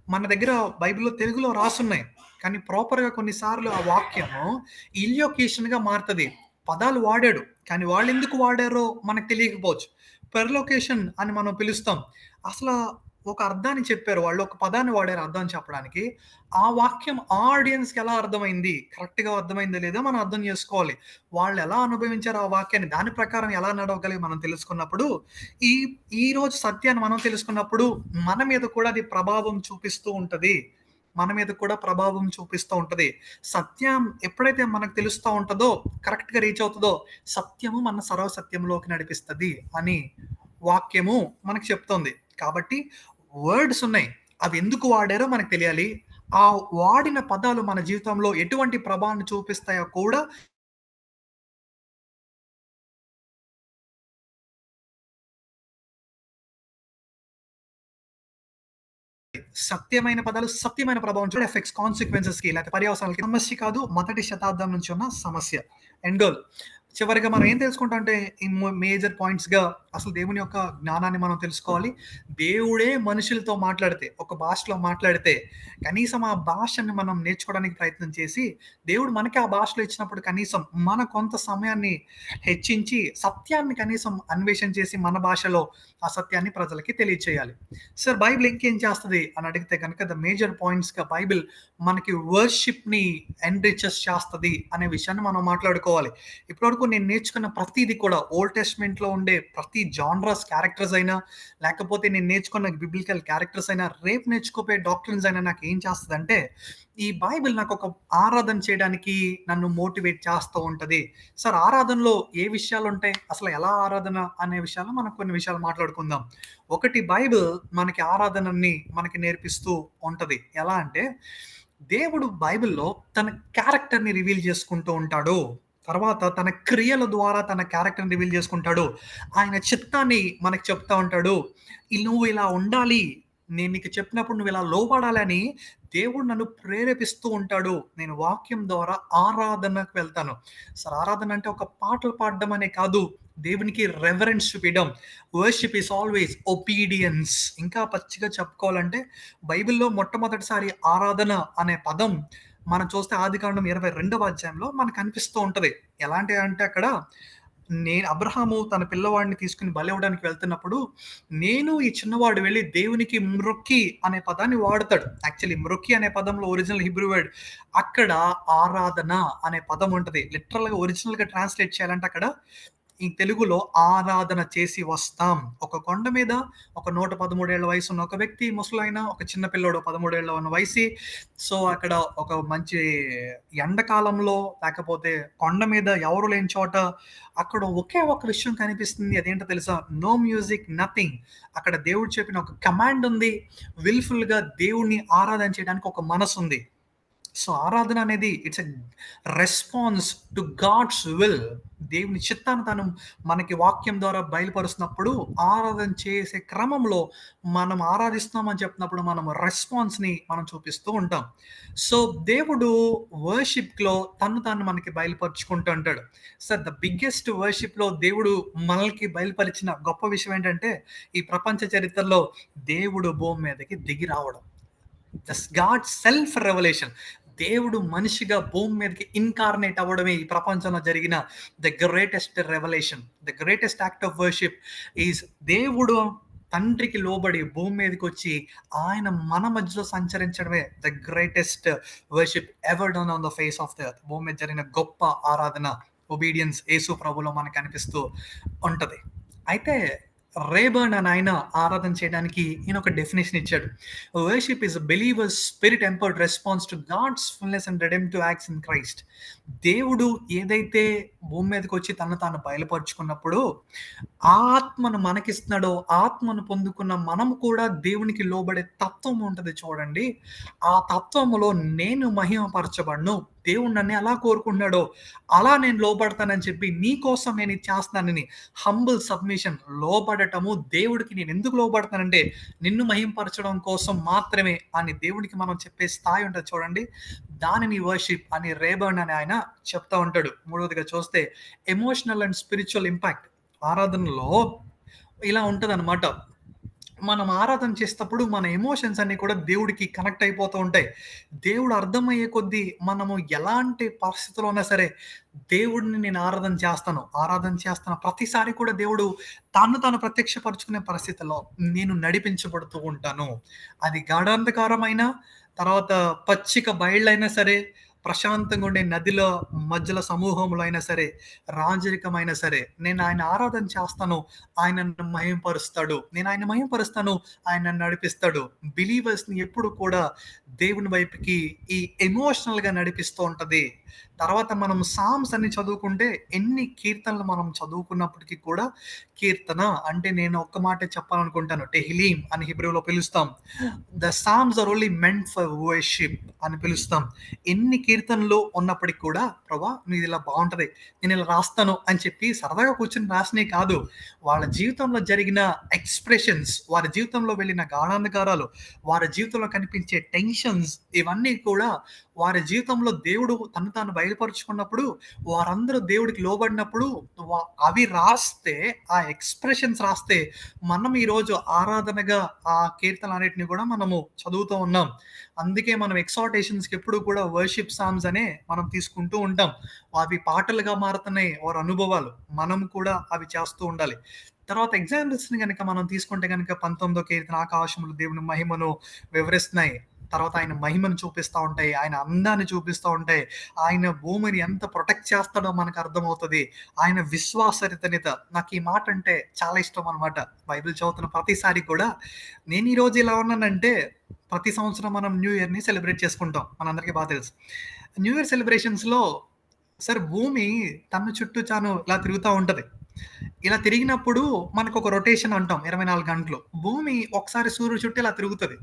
మన దగ్గర బైబిల్‌లో తెలుగులో రాసున్నాయి. కానీ ప్రాపర్‌గా కొన్నిసార్లు ఆ వాక్యము ఇల్యోకేషన్‌గా మారతది. పదాలు వాడాడు. కానీ వాళ్ళెందుకు వాడారో మనకు తెలియకపోవచ్చు. పెర్లొకేషన్ అని మనం పిలుస్తాం. అసల ఒక అర్థాన్ని చెప్పారు. వాళ్ళు ఒక పదాన్ని వాడారు అర్థం చెప్పడానికి. ఆ వాక్యం ఆడియన్స్‌కి ఎలా అర్థమైంది? కరెక్ట్‌గా అర్థమైందో లేదో మనం అర్థం చేసుకోవాలి. వాళ్ళు ఎలా అనుభవించారు ఆ వాక్యాన్ని, దాని ప్రకారం ఎలా నడవగలిగి మనం తెలుసుకున్నప్పుడు, ఈ ఈరోజు సత్యాన్ని మనం తెలుసుకున్నప్పుడు మన మీద కూడా అది ప్రభావం చూపిస్తూ ఉంటది. మన మీద కూడా ప్రభావం చూపిస్తూ ఉంటది. సత్యం ఎప్పుడైతే మనకు తెలుస్తా ఉంటదో, కరెక్ట్‌గా రీచ్ అవుతదో, సత్యము మన సర్వసత్యంలోకి నడిపిస్తది అని వాక్యము మనకు చెప్తోంది. కాబట్టి వర్డ్స్ ఉన్నాయి. అవి ఎందుకు వాడారో మనకు తెలియాలి. ఆ వాడిన పదాలు మన జీవితంలో ఎటువంటి ప్రభావాన్ని చూపిస్తాయో కూడా సత్యమైన పదాలు సత్యమైన ప్రభావం ఎఫెక్ట్స్ కాన్సిక్వెన్సెస్‌కి లేకపోతే పర్యవసానాలకి సమస్య కాదు. మొదటి శతాబ్దం నుంచి ఉన్న సమస్య. End goal. చివరిగా మనం ఏం తెలుసుకుంటాం అంటే ఈ మేజర్ పాయింట్స్‌గా అసలు దేవుని యొక్క జ్ఞానాన్ని మనం తెలుసుకోవాలి. దేవుడే మనుషులతో మాట్లాడితే, ఒక భాషలో మాట్లాడితే కనీసం ఆ భాషని మనం నేర్చుకోవడానికి ప్రయత్నం చేసి, దేవుడు మనకి ఆ భాషలో ఇచ్చినప్పుడు కనీసం మన కొంత సమయాన్ని హెచ్చించి సత్యాన్ని కనీసం అన్వేషణ చేసి మన భాషలో ఆ సత్యాన్ని ప్రజలకి తెలియచేయాలి. సార్ బైబిల్ ఇంకేం చేస్తది అని అడిగితే కనుక ద మేజర్ పాయింట్స్‌గా బైబిల్ మనకి వర్షిప్‌ని ఎన్రిచెస్ చేస్తది అనే విషయాన్ని మనం మాట్లాడుకోవాలి. ఇప్పటివరకు నేను నేర్చుకున్న ప్రతీది కూడా ఓల్డ్ టెస్ట్‌మెంట్‌లో ఉండే ప్రతి జానరస్ క్యారెక్టర్స్ అయినా, లేకపోతే నేను నేర్చుకున్న బిబ్లికల్ క్యారెక్టర్స్ అయినా, రేపు నేర్చుకోబోయే డాక్ట్రిన్స్ అయినా నాకు ఏం చేస్తదంటే, ఈ బైబిల్ నాకొక ఆరాధన చేయడానికి నన్ను మోటివేట్ చేస్తూ ఉంటది. సార్ ఆరాధనలో ఏ విషయాలుంటాయి? అసలు ఎలా ఆరాధన అనే విషయాల్లో మనం కొన్ని విషయాలు మాట్లాడుకుందాం. ఒకటి బైబిల్ మనకి ఆరాధనని మనకి నేర్పిస్తూ ఉంటది. ఎలా అంటే, దేవుడు బైబిల్‌లో తన క్యారెక్టర్‌ని రివీల్ చేసుకుంటూ ఉంటాడు. తర్వాత తన క్రియల ద్వారా తన క్యారెక్టర్‌ని రివీల్ చేసుకుంటాడు. ఆయన చిత్తాన్ని మనకు చెప్తా ఉంటాడు. నువ్వు ఇలా ఉండాలి. నేను నీకు చెప్పినప్పుడు నువ్వు ఇలా లోబడాలని దేవుడు నన్ను ప్రేరేపిస్తూ ఉంటాడు. నేను వాక్యం ద్వారా ఆరాధనకు వెళ్తాను. అసలు ఆరాధన అంటే ఒక పాటలు పాడడం అనే కాదు. దేవునికి రెవరెన్స్ చూపియడం. Worship is always obedience. ఇంకా పచ్చిగా చెప్పుకోవాలంటే బైబిల్‌లో మొట్టమొదటిసారి ఆరాధన అనే పదం మనం చూస్తే ఆదికాండం 22వ అధ్యాయంలో మనకు కనిపిస్తూ ఉంటది. ఎలాంటిదంటే అక్కడ అబ్రహాము తన పిల్లవాడిని తీసుకొని బలి ఇవ్వడానికి వెళ్తున్నప్పుడు, నేను ఈ చిన్నవాడు వెళ్లి దేవునికి మ్రొక్కి అనే పదాన్ని వాడతాడు. యాక్చువల్లీ మ్రొక్కి అనే పదంలో ఒరిజినల్ హిబ్రూ వర్డ్. అక్కడ ఆరాధన అనే పదం ఉంటది. లిటరల్‌గా ఒరిజినల్‌గా ట్రాన్స్‌లేట్ చేయాలంటే అక్కడ ఈ తెలుగులో ఆరాధన చేసి వస్తాం. ఒక కొండ మీద ఒక 113 ఏళ్ల వయసున్న ఒక వ్యక్తి ముసలాయన, ఒక చిన్న పిల్లోడు 13 ఏళ్ల ఉన్న వయసి. సో, అక్కడ ఒక మంచి ఎండాకాలంలో లేకపోతే కొండ మీద ఎవరు లేని చోట అక్కడ ఒకే ఒక విషయం కనిపిస్తుంది. అదేంటో తెలుసా? No music, nothing. అక్కడ దేవుడు చెప్పిన ఒక కమాండ్ ఉంది. విల్‌ఫుల్‌గా దేవుడిని ఆరాధన చేయడానికి ఒక మనసుంది. సో, ఆరాధన అనేది it's a response to God's will. దేవుని చిత్తాన్ని తను మనకి వాక్యం ద్వారా బయలుపరుస్తున్నప్పుడు, ఆరాధన చేసే క్రమంలో మనం ఆరాధిస్తున్నామని చెప్పినప్పుడు మనం రెస్పాన్స్‌ని మనం చూపిస్తూ ఉంటాం. సో, దేవుడు వర్షిప్‌లో తన్ను తాను మనకి బయలుపరుచుకుంటూ ఉంటాడు. సార్ ద బిగ్గెస్ట్ వర్షిప్‌లో దేవుడు మనకి బయలుపరిచిన గొప్ప విషయం ఏంటంటే, ఈ ప్రపంచ చరిత్రలో దేవుడు భూమి మీదకి దిగి రావడం. God self revelation. దేవుడు మనిషిగా భూమి మీదకి ఇన్కార్నేట్ అవ్వడమే ఈ ప్రపంచంలో జరిగిన the greatest revelation. The greatest act of worship is దేవుడు తండ్రికి లోబడి భూమి మీదకి వచ్చి ఆయన మన మధ్యలో సంచరించడమే the greatest worship ever done on the face of the earth. భూమి మీద జరిగిన గొప్ప ఆరాధన, ఒబీడియన్స్ యేసు ప్రభులో మనకు అనిపిస్తూ ఉంటది. అయితే రేబర్న్ అని ఆయన ఆరాధన చేయడానికి ఈయన ఒక డెఫినేషన్ ఇచ్చాడు. Worship is believers spirit empowered response to God's fullness and redemptive acts in Christ. దేవుడు ఏదైతే భూమి మీదకి వచ్చి తను తాను బయలుపరుచుకున్నప్పుడు ఆత్మను మనకిస్తున్నాడో, ఆత్మను పొందుకున్న మనం కూడా దేవునికి లోబడే తత్వం ఉంటది చూడండి. ఆ తత్వములో నేను మహిమపరచబడను. దేవుడు నన్ను ఎలా కోరుకుంటున్నాడో అలా నేను లోబడతానని చెప్పి నీ కోసం నేను ఇది చేస్తున్నానని హంబుల్ సబ్మిషన్, లోబడటము. దేవుడికి నేను ఎందుకు లోబడతానంటే నిన్ను మహింపరచడం కోసం మాత్రమే అని దేవుడికి మనం చెప్పే స్థాయి ఉంటుంది చూడండి. దానిని వర్షిప్ అని రేబర్న్ అని ఆయన చెప్తా ఉంటాడు. మూడవదిగా చూస్తే ఎమోషనల్ అండ్ స్పిరిచువల్ ఇంపాక్ట్. ఆరాధనలో ఇలా ఉంటదన్నమాట. మనం ఆరాధన చేసేటప్పుడు మన ఎమోషన్స్ అన్నీ కూడా దేవుడికి కనెక్ట్ అయిపోతూ ఉంటాయి. దేవుడు అర్థమయ్యే కొద్దీ మనము ఎలాంటి పరిస్థితిలో ఉన్నా సరే, దేవుడిని నేను ఆరాధన చేస్తాను. ఆరాధన చేస్తున్న ప్రతిసారి కూడా దేవుడు తన్ను తాను ప్రత్యక్షపరుచుకునే పరిస్థితిలో నేను నడిపించబడుతూ ఉంటాను. అది గాఢాంధకారమైన, తర్వాత పచ్చిక బయళ్ళైనా సరే, ప్రశాంతంగా ఉండే నదిలో మధ్యలో సమూహంలో అయినా సరే, రాజరికమైనా సరే, నేను ఆయన ఆరాధన చేస్తాను. ఆయన నన్ను మహిమపరుస్తాడు. నేను ఆయన మహిమపరుస్తాను. ఆయన నన్ను నడిపిస్తాడు. బిలీవర్స్‌ని ఎప్పుడు కూడా దేవుని వైపుకి ఈ ఎమోషనల్‌గా నడిపిస్తూ ఉంటది. తర్వాత మనం సామ్స్ అన్ని చదువుకుంటే ఎన్ని కీర్తనలు మనం చదువుకున్నప్పటికీ కూడా కీర్తన అంటే నేను ఒక్క మాటే చెప్పాలనుకుంటాను. టెహిలీం అని హీబ్రూలో పిలుస్తాం. The psalms are only meant for worship అని పిలుస్తాం. ఎన్ని కీర్తనలు ఉన్నప్పటికి కూడా ప్రభా నీది ఇలా బాగుంటది, నేను ఇలా రాస్తాను అని చెప్పి సరదాగా కూర్చొని రాసినవి కాదు. వాళ్ళ జీవితంలో జరిగిన ఎక్స్ప్రెషన్స్, వారి జీవితంలో వెళ్ళిన గాఢాంధకారాలు, వారి జీవితంలో కనిపించే టెన్షన్స్, ఇవన్నీ కూడా వారి జీవితంలో దేవుడు తను తాను బయలుపరుచుకున్నప్పుడు, వారందరూ దేవుడికి లోబడినప్పుడు అవి రాస్తే, ఆ ఎక్స్ప్రెషన్స్ రాస్తే మనం ఈరోజు ఆరాధనగా ఆ కీర్తనలన్నిటిని కూడా మనము చదువుతూ ఉన్నాం. అందుకే మనం ఎక్సార్టేషన్స్‌కి ఎప్పుడు కూడా వర్షిప్ సాంగ్స్ అనే మనం తీసుకుంటూ ఉంటాం. అవి పాటలుగా మారుతున్నాయి వారి అనుభవాలు. మనం కూడా అవి చేస్తూ ఉండాలి. తర్వాత ఎగ్జాంపుల్స్‌ని గనక మనం తీసుకుంటే గనక 19వ కీర్తన ఆకాశములు దేవుని మహిమను వివరిస్తున్నాయి. తర్వాత ఆయన మహిమను చూపిస్తా ఉంటాయి. ఆయన అందాన్ని చూపిస్తా ఉంటాయి. ఆయన భూమిని ఎంత ప్రొటెక్ట్ చేస్తాడో మనకు అర్థమవుతది. ఆయన విశ్వాసరితనిత. నాకు ఈ మాట అంటే చాలా ఇష్టం అన్నమాట. బైబిల్ చదువుతున్న ప్రతిసారి కూడా నేను ఈరోజు ఇలా ఉన్నానంటే ప్రతి సంవత్సరం మనం న్యూ ఇయర్‌ని సెలబ్రేట్ చేసుకుంటాం. మనందరికీ బాగా తెలుసు. న్యూ ఇయర్ సెలబ్రేషన్స్‌లో భూమి తన చుట్టూ తాను ఇలా తిరుగుతా ఉంటది. ఇలా తిరిగినప్పుడు మనకొక రొటేషన్ అంటాం 24 గంటలు. భూమి ఒకసారి సూర్యుడి చుట్టూ ఇలా తిరుగుతది.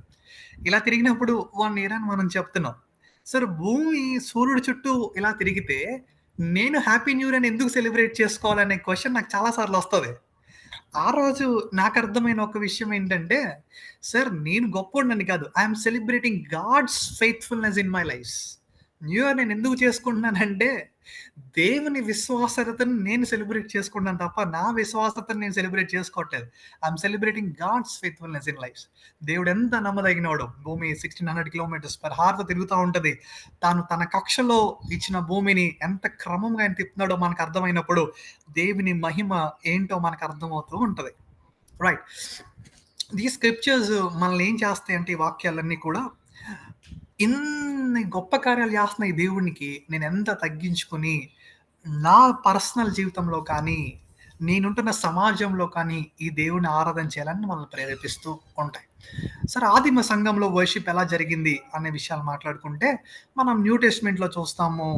ఇలా తిరిగినప్పుడు 1 ఇయర్ అని మనం చెప్తున్నాం. భూమి సూర్యుడి చుట్టూ ఇలా తిరిగితే నేను హ్యాపీ న్యూ ఇయర్ అని ఎందుకు సెలబ్రేట్ చేసుకోవాలనే క్వెషన్ నాకు చాలా సార్లు వస్తది. ఆ రోజు నాకర్థమైన ఒక విషయం ఏంటంటే, నేను గొప్పోడినని కాదు. I am celebrating God's faithfulness in my life. New year నేను ఎందుకు చేసుకుంటున్నానంటే, దేవుని విశ్వాస్యతను నేను సెలబ్రేట్ చేసుకుంటున్నాను తప్ప, నా విశ్వాసతను నేను సెలబ్రేట్ చేసుకోవట్లేదు. I am celebrating God's faithfulness in life. దేవుడు ఎంత నమ్మదగినోడు. భూమి 1600 కిలోమీటర్స్ పర్ హార్‌తో తిరుగుతా ఉంటది. తాను తన కక్షలో ఇచ్చిన భూమిని ఎంత క్రమంగా ఆయన తిప్పుతున్నాడో మనకు అర్థమైనప్పుడు, దేవుని మహిమ ఏంటో మనకు అర్థమవుతూ ఉంటది. రైట్. ఈ స్క్రిప్చర్స్ మనల్ని ఏం చేస్తాయంటే ఈ వాక్యాలన్నీ కూడా ఇన్ని గొప్ప కార్యాలు చేస్తున్న ఈ దేవునికి నేను ఎంత తగ్గించుకొని నా పర్సనల్ జీవితంలో కానీ, నేనుంటున్న సమాజంలో కానీ ఈ దేవుని ఆరాధన చేయాలని మనల్ని ప్రేరేపిస్తూ ఉంటాయి. ఆదిమ సంఘంలో వర్షిప్ ఎలా జరిగింది అనే విషయాలు మాట్లాడుకుంటే, మనం న్యూ టెస్ట్‌మెంట్‌లో చూస్తాము.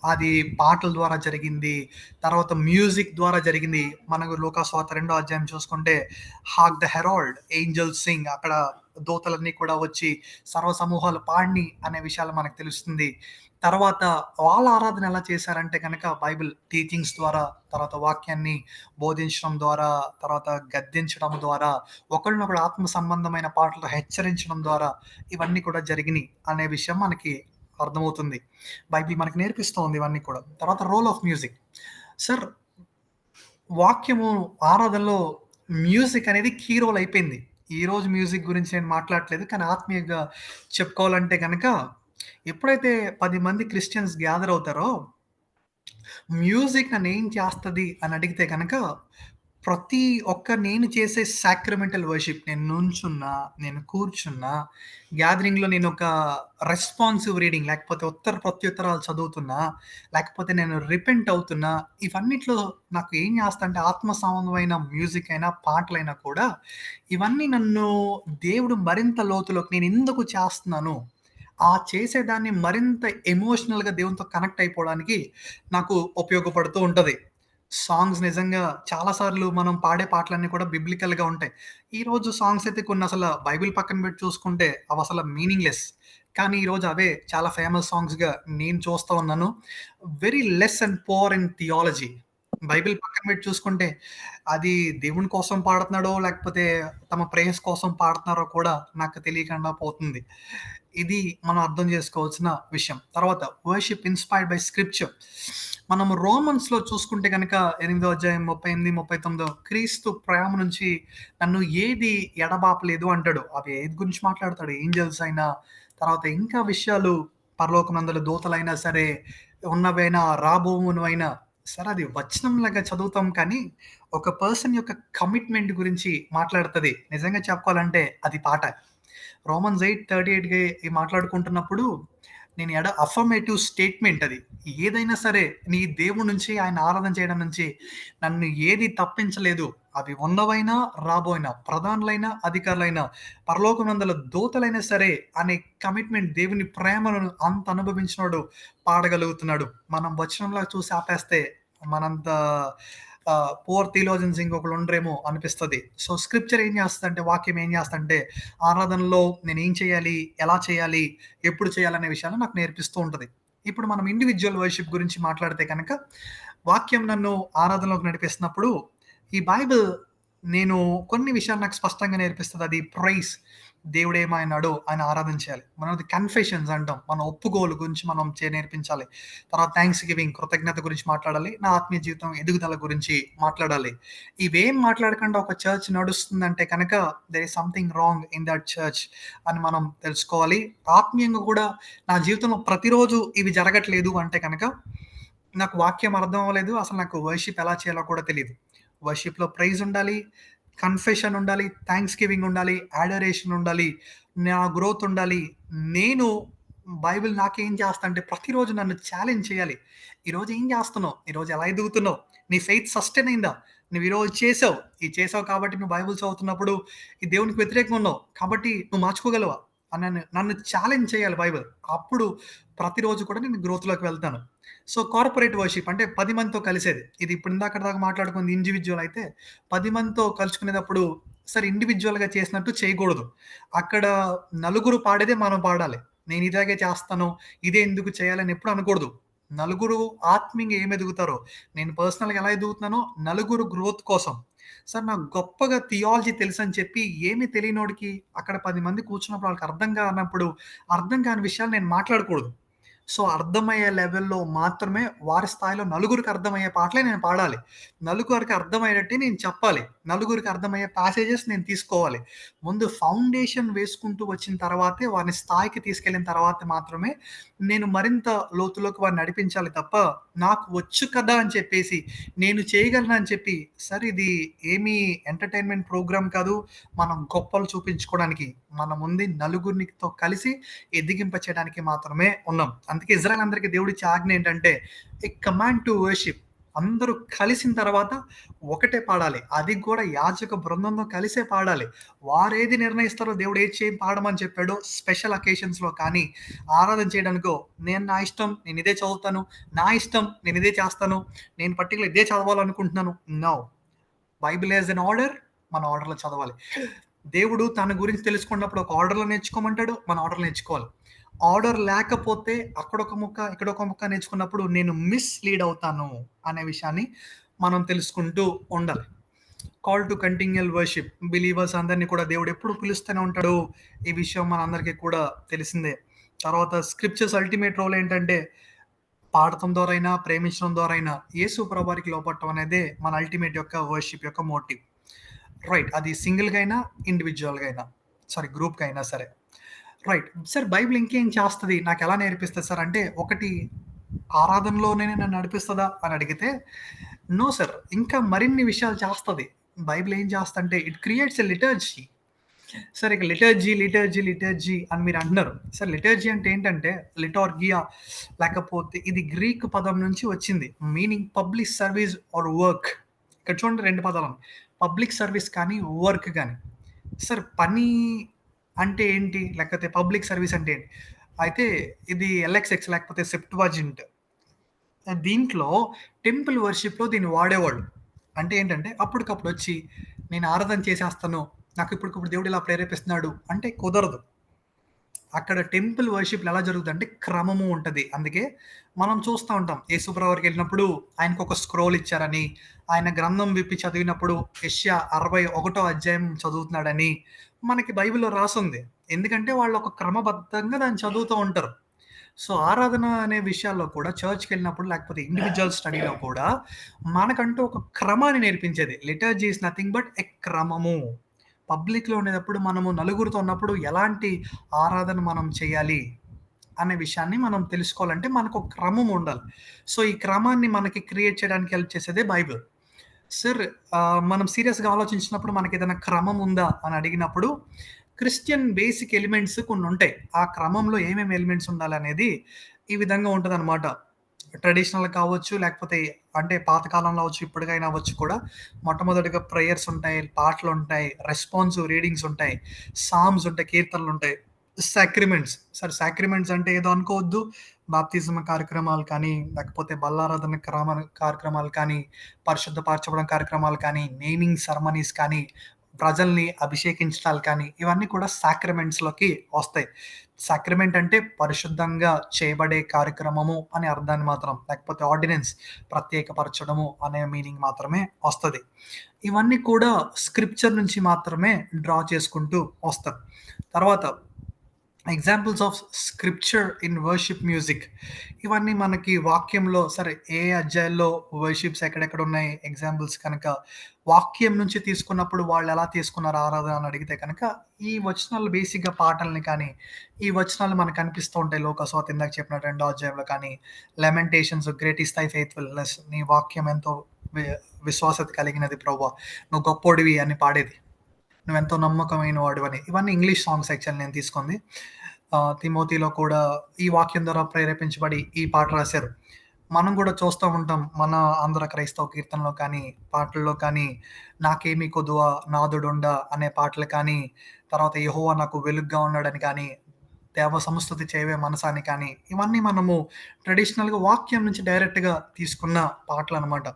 అది పాటల ద్వారా జరిగింది. తర్వాత మ్యూజిక్ ద్వారా జరిగింది. మనకు లూకాసువార్త 2వ అధ్యాయం చూసుకుంటే, hark the Herald, Angeles Singh, అక్కడ దూతలన్నీ కూడా వచ్చి సర్వ సమూహాలు పాడిని అనే విషయాలు మనకు తెలుస్తుంది. తర్వాత వాళ్ళ ఆరాధన ఎలా చేశారంటే గనక బైబిల్ టీచింగ్స్ ద్వారా, తర్వాత వాక్యాన్ని బోధించడం ద్వారా, తర్వాత గద్దించడం ద్వారా, ఒకళ్ళనొకడు ఆత్మ సంబంధమైన పాటలు హెచ్చరించడం ద్వారా ఇవన్నీ కూడా జరిగినాయి అనే విషయం మనకి అర్థమవుతుంది. బైబిల్ మనకు నేర్పిస్తూ ఉంది ఇవన్నీ కూడా. తర్వాత రోల్ ఆఫ్ మ్యూజిక్. సార్ వాక్యము ఆరాధనలో మ్యూజిక్ అనేది కీ రోల్ అయిపోయింది. ఈరోజు మ్యూజిక్ గురించి నేను మాట్లాడట్లేదు. కానీ ఆత్మీయంగా చెప్పుకోవాలంటే గనక ఎప్పుడైతే 10 మంది క్రిస్టియన్స్ గ్యాదర్ అవుతారో, మ్యూజిక్ నన్నేం చేస్తది అని అడిగితే గనక, ప్రతి ఒక్క నేను చేసే సాక్రమెంటల్ వర్షిప్, నేను నుంచున్నా, నేను కూర్చున్నా, గ్యాదరింగ్‌లో నేనొక రెస్పాన్సివ్ రీడింగ్ లేకపోతే ఉత్తర ప్రత్యుత్తరాలు చదువుతున్నా, లేకపోతే నేను రిపెంట్ అవుతున్నా, ఇవన్నిట్లో నాకు ఏం చేస్తంటే ఆత్మ సంబంధమైన మ్యూజిక్ అయినా, పాటలైనా కూడా ఇవన్నీ నన్ను దేవుడు మరింత లోతులోకి నేనెందుకు చేస్తున్నాను, ఆ చేసేదాన్ని మరింత ఎమోషనల్‌గా దేవునితో కనెక్ట్ అయిపోవడానికి నాకు ఉపయోగపడుతూ ఉంటది. సాంగ్స్ నిజంగా చాలా సార్లు మనం పాడే పాటలన్నీ కూడా బిబ్లికల్‌గా ఉంటాయి. ఈరోజు సాంగ్స్ అయితే కొన్ని అసల బైబిల్ పక్కన పెట్టి చూసుకుంటే అవసల మీనింగ్‌లెస్. కానీ ఈరోజు అవే చాలా ఫేమస్ సాంగ్స్‌గా నేను చూస్తా ఉన్నాను. Very less and poor in theology. Bible పక్కన పెట్టి చూసుకుంటే అది దేవుని కోసం పాడుతున్నాడో, లేకపోతే తమ ప్రేయస్ కోసం పాడుతున్నారో కూడా నాకు తెలియకుండా పోతుంది. ఇది మనం అర్థం చేసుకోవాల్సిన విషయం. తర్వాత వర్షిప్ ఇన్స్పైర్డ్ బై స్క్రిప్చర్. మనం రోమన్స్‌లో చూసుకుంటే గనక 8వ అధ్యాయం 38, 39 క్రీస్తు ప్రేమ నుంచి నన్ను ఏది ఎడబాపలేదు అంటాడు. అవి ఏది గురించి మాట్లాడతాడు? ఏంజెల్స్ అయినా, తర్వాత ఇంకా విషయాలు పరలోకమందుల దూతలైనా సరే, ఉన్నవైనా, రాబోవునవైనా సరే అది వచనంలాగా చదువుతాం కానీ, ఒక పర్సన్ యొక్క కమిట్మెంట్ గురించి మాట్లాడుతది. నిజంగా చెప్పాలంటే అది పాట. రోమన్స్ 8:38 మాట్లాడుకుంటున్నప్పుడు నేను అఫర్మేటివ్ స్టేట్మెంట్ అది. ఏదైనా సరే నీ దేవుడి నుంచి ఆయన ఆరాధన చేయడం నుంచి నన్ను ఏది తప్పించలేదు. అవి ఉన్నవైనా, రాబోయినా, ప్రధానులైనా, అధికారులైనా, పరలోకమందుల దూతలైనా సరే అనే కమిట్మెంట్ దేవుని ప్రేమను అంత అనుభవించినోడు పాడగలుగుతున్నాడు. మనం వచనంలా చూసి ఆపేస్తే మనంత పూర్ థియోలాజియన్స్ ఇంకొకళ్ళు ఉండరేమో అనిపిస్తది. సో స్క్రిప్చర్ ఏం చేస్తదంటే, వాక్యం ఏం చేస్తదంటే ఆరాధనలో నేనేం చేయాలి? ఎలా చేయాలి? ఎప్పుడు చేయాలనే విషయాలు నాకు నేర్పిస్తూ ఉంటది. ఇప్పుడు మనం ఇండివిడ్యువల్ వర్షిప్ గురించి మాట్లాడితే కనుక, వాక్యం నన్ను ఆరాధనలోకి నడిపిస్తున్నప్పుడు, ఈ బైబిల్ నేను కొన్ని విషయాలు నాకు స్పష్టంగా నేర్పిస్తది. అది ప్రైజ్. దేవుడేమన్నాడో ఆయన ఆరాధన చేయాలి. మనది కన్ఫెషన్స్ అంటాం. మన ఒప్పుకోలు గురించి మనం నేర్పించాలి. తర్వాత థాంక్స్ గివింగ్, కృతజ్ఞత గురించి మాట్లాడాలి. నా ఆత్మీయ జీవితం ఎదుగుదల గురించి మాట్లాడాలి. ఇవేం మాట్లాడకుండా ఒక చర్చ్ నడుస్తుందంటే కనుక there is something wrong in that church అని మనం తెలుసుకోవాలి. ఆత్మీయంగా కూడా నా జీవితంలో ప్రతిరోజు ఇవి జరగట్లేదు అంటే కనుక నాకు వాక్యం అర్థం అవ్వలేదు. అసలు నాకు వర్షిప్ ఎలా చేయాలో కూడా తెలీదు. వర్షిప్‌లో ప్రైజ్ ఉండాలి, కన్ఫెషన్ ఉండాలి, థాంక్స్ గివింగ్ ఉండాలి, యాడరేషన్ ఉండాలి, నా గ్రోత్ ఉండాలి. నేను బైబిల్ నాకేం చేస్తా అంటే ప్రతిరోజు నన్ను ఛాలెంజ్ చేయాలి. ఈరోజు ఏం చేస్తున్నావు? ఈరోజు ఎలా ఎదుగుతున్నావు? నీ ఫెయిత్ సస్టైన్ అయిందా? నువ్వు ఈరోజు చేసావు. ఇది చేసావు కాబట్టి నువ్వు బైబిల్ చదువుతున్నప్పుడు ఈ దేవునికి వ్యతిరేకంగా ఉన్నావు. కాబట్టి నువ్వు మార్చుకోగలవా? అని నన్ను ఛాలెంజ్ చేయాలి బైబిల్. అప్పుడు ప్రతిరోజు కూడా నేను గ్రోత్‌లోకి వెళ్తాను. సో కార్పొరేట్ వర్షిప్ అంటే 10 మందితో కలిసేది. ఇది ఇప్పుడు ఇందాకటి దాకా మాట్లాడుకుంది ఇండివిడ్యువల్ అయితే 10 మందితో కలుసుకునేటప్పుడు సరే ఇండివిడ్యువల్‌గా చేసినట్టు చేయకూడదు. అక్కడ నలుగురు పాడేదే మనం పాడాలి. నేను ఇలాగే చేస్తాను, ఇదే ఎందుకు చేయాలని ఎప్పుడు అనకూడదు. నలుగురు ఆత్మీయంగా ఏమి ఎదుగుతారో, నేను పర్సనల్‌గా ఎలా ఎదుగుతున్నానో నలుగురు గ్రోత్ కోసం. సార్ నాకు గొప్పగా థియాలజీ తెలుసని చెప్పి ఏమీ తెలియనోడికి అక్కడ 10 మంది కూర్చున్నప్పుడు వాళ్ళకి అర్థం కానప్పుడు, అర్థం కాని విషయాలు నేను మాట్లాడకూడదు. సో, అర్థమయ్యే లెవెల్‌లో మాత్రమే వారి స్థాయిలో నలుగురికి అర్థమయ్యే పాటలే నేను పాడాలి. నలుగురికి అర్థమయ్యేటట్టే నేను చెప్పాలి. నలుగురికి అర్థమయ్యే ప్యాసేజెస్ నేను తీసుకోవాలి. ముందు ఫౌండేషన్ వేసుకుంటూ వచ్చిన తర్వాతే వారిని స్థాయికి తీసుకెళ్ళిన తర్వాత మాత్రమే నేను మరింత లోతులోకి వారిని నడిపించాలి తప్ప, నాకు వచ్చు కదా అని చెప్పేసి, నేను చేయగలను అని చెప్పి, సార్ ఇది ఏమీ ఎంటర్‌టైన్‌మెంట్ ప్రోగ్రామ్ కాదు. మనం గొప్పలు చూపించుకోవడానికి, మన ముందు నలుగురినితో కలిసి ఎదిగింప చేయడానికి మాత్రమే ఉన్నాం. అందుకే ఇజ్రాయెల్ అందరికి దేవుడిచ్చే ఆజ్ఞ ఏంటంటే, ఏ కమాండ్ టు వర్షిప్. అందరూ కలిసిన తర్వాత ఒకటే పాడాలి. అది కూడా యాజక బృందంతో కలిసే పాడాలి. వారేది నిర్ణయిస్తారో దేవుడు ఏది పాడమని చెప్పాడో స్పెషల్ అకేషన్స్‌లో కానీ, ఆరాధన చేయడానికో నేను నా ఇష్టం నేను ఇదే చదువుతాను. నా ఇష్టం నేను ఇదే చేస్తాను. నేను పర్టిక్యులర్ ఇదే చదవాలనుకుంటున్నాను. No. Bible as an order. మన ఆర్డర్‌లో చదవాలి. దేవుడు తన గురించి తెలుసుకున్నప్పుడు ఒక ఆర్డర్‌లో నేర్చుకోమంటాడు. మన ఆర్డర్‌లో నేర్చుకోవాలి. ఆర్డర్ లేకపోతే అక్కడొక ముక్క, ఇక్కడొక ముక్క నేర్చుకున్నప్పుడు నేను మిస్‌లీడ్ అవుతాను అనే విషయాన్ని మనం తెలుసుకుంటూ ఉండాలి. Call to continual worship. Believers అందరిని కూడా దేవుడు ఎప్పుడు పిలుస్తూనే ఉంటాడు. ఈ విషయం మనందరికీ కూడా తెలిసిందే. తర్వాత స్క్రిప్చర్స్ అల్టిమేట్ రోల్ ఏంటంటే పాడటం ద్వారా అయినా, ప్రేమించడం ద్వారా అయినా యేసు ప్రభువారికి లోబడటం అనేదే మన అల్టిమేట్ యొక్క వర్షిప్ యొక్క మోటివ్. రైట్. అది సింగిల్‌గా అయినా, ఇండివిడ్యువల్‌గా అయినా. సారీ గ్రూప్‌గా అయినా సరే. రైట్. సార్ బైబిల్ ఇంకేం చేస్తది? నాకెలా నేర్పిస్తది సార్ అంటే, ఒకటి ఆరాధనలోనే నన్ను నడిపిస్తదా అని అడిగితే, నో సార్. ఇంకా మరిన్ని విషయాలు చేస్తది. బైబిల్ ఏం చేస్తదంటే, it creates a liturgy. Sir ఇక లిటర్జీ అని మీరు అంటున్నారు. సార్ లిటర్జీ అంటే ఏంటంటే, లిటార్గియా లేకపోతే ఇది గ్రీక్ పదం నుంచి వచ్చింది. Meaning public service or work. ఇక్కడ చూడండి 2 పదాలు. పబ్లిక్ సర్వీస్ కానీ, వర్క్ గాని. సార్ పని అంటే ఏంటి? లేకపోతే పబ్లిక్ సర్వీస్ అంటే ఏంటి? అయితే ఇది ఎల్ఎక్స్ఎక్స్ లేకపోతే సెప్ట్వాజింట్. దీంట్లో టెంపుల్ వర్షిప్‌లో దీన్ని వాడేవాళ్ళు. అంటే ఏంటంటే అప్పటికప్పుడు వచ్చి నేను ఆరాధన చేసేస్తాను. నాకు ఇప్పటికిప్పుడు దేవుడు ఇలా ప్రేరేపిస్తున్నాడు అంటే కుదరదు. అక్కడ టెంపుల్ వర్షిప్‌లో ఎలా జరుగుతుందంటే క్రమము ఉంటది. అందుకే మనం చూస్తా ఉంటాం. యేసుప్రభు వారికెళ్ళినప్పుడు ఆయనకొక స్క్రోల్ ఇచ్చారని, ఆయన గ్రంథం విప్పి చదివినప్పుడు యెషయా 61 అధ్యాయం చదువుతున్నాడని మనకి బైబిల్‌లో రాసుంది. ఎందుకంటే వాళ్ళు ఒక క్రమబద్ధంగా దాన్ని చదువుతూ ఉంటారు. సో, ఆరాధన అనే విషయాల్లో కూడా చర్చ్‌కెళ్ళినప్పుడు లేకపోతే ఇండివిడ్యువల్ స్టడీలో కూడా మనకంటూ ఒక క్రమాన్ని నేర్పించేది. Liturgy is nothing but a క్రమము. పబ్లిక్‌లో ఉండేటప్పుడు మనము నలుగురితో ఉన్నప్పుడు ఎలాంటి ఆరాధన మనం చేయాలి అనే విషయాన్ని మనం తెలుసుకోవాలంటే మనకొక క్రమం ఉండాలి. సో, ఈ క్రమాన్ని మనకి క్రియేట్ చేయడానికి హెల్ప్ చేసేదే బైబిల్. సార్ మనం సీరియస్‌గా ఆలోచించినప్పుడు మనకేదైనా క్రమం ఉందా అని అడిగినప్పుడు క్రిస్టియన్ బేసిక్ ఎలిమెంట్స్ కొన్నుంటాయి. ఆ క్రమంలో ఏమేమి ఎలిమెంట్స్ ఉండాలనేది ఈ విధంగా ఉంటదనమాట. ట్రెడిషనల్ కావచ్చు, లేకపోతే అంటే పాత కాలంలో అవ్వచ్చు, ఇప్పటికైనా అవ్వచ్చు కూడా. మొట్టమొదటిగా ప్రేయర్స్ ఉంటాయి, పాటలుంటాయి, రెస్పాన్సివ్ రీడింగ్స్ ఉంటాయి, సామ్స్ ఉంటాయి, కీర్తనలుంటాయి. సాక్రిమెంట్స్. సరే సాక్రిమెంట్స్ అంటే ఏదో అనుకోవద్దు. బాప్తిజం కార్యక్రమాలు కానీ, లేకపోతే బల్లారాధన కార్యక్రమాలు కానీ, పరిశుద్ధపరచబడం కార్యక్రమాలు కానీ, నేమింగ్ సెరమనీస్ కానీ, ప్రజల్ని అభిషేకించటాలు కానీ, ఇవన్నీ కూడా సాక్రమెంట్స్‌లోకి వస్తాయి. సాక్రమెంట్ అంటే పరిశుద్ధంగా చేయబడే కార్యక్రమము అనే అర్థాన్ని మాత్రం, లేకపోతే ఆర్డినెన్స్ ప్రత్యేకపరచడము అనే మీనింగ్ మాత్రమే వస్తది. ఇవన్నీ కూడా స్క్రిప్చర్ నుంచి మాత్రమే డ్రా చేసుకుంటూ వస్తాం. తర్వాత examples of scripture in worship music. ఇవన్నీ మనకి వాక్యంలో సరే ఏ అధ్యాయంలో వర్షిప్స్ ఎక్కడెక్కడ ఉన్నాయి ఎగ్జాంపుల్స్ కనుక వాక్యం నుంచి తీసుకున్నప్పుడు వాళ్ళు ఎలా తీసుకున్నారు ఆరాధన అని అడిగితే కనుక ఈ వచనాలు బేసిక్గా పాటల్ని కానీ ఈ వచనాలు మనకు కనిపిస్తూ ఉంటాయి. లోకస్వాత ఇందాక చెప్పిన 2వ అధ్యాయంలో కానీ, లెమెంటేషన్స్ గ్రేట్ ఇస్ దై ఫెయిత్ఫుల్నెస్, నీ వాక్యం ఎంతో విశ్వాసత కలిగినది ప్రభువా, నువ్వు గొప్పోడివి అని పాడేది, నువ్వెంతో నమ్మకమైన వాడివని. ఇవన్నీ ఇంగ్లీష్ సాంగ్స్ యాక్చువల్లీ నేను తీసుకుంది. తిమోతిలో కూడా ఈ వాక్యం ద్వారా ప్రేరేపించబడి ఈ పాట రాశారు. మనం కూడా చూస్తూ ఉంటాం మన ఆంధ్ర క్రైస్తవ కీర్తనలో కానీ, పాటల్లో కానీ, నాకేమి కొదువ నాదుడుండ అనే పాటలు కానీ, తర్వాత యెహోవా నాకు వెలుగ్గా ఉన్నాడని కానీ, దేవ సంస్తుతి చేయవే మనసాని కానీ, ఇవన్నీ మనము ట్రెడిషనల్‌గా వాక్యం నుంచి డైరెక్ట్‌గా తీసుకున్న పాటలనమాట.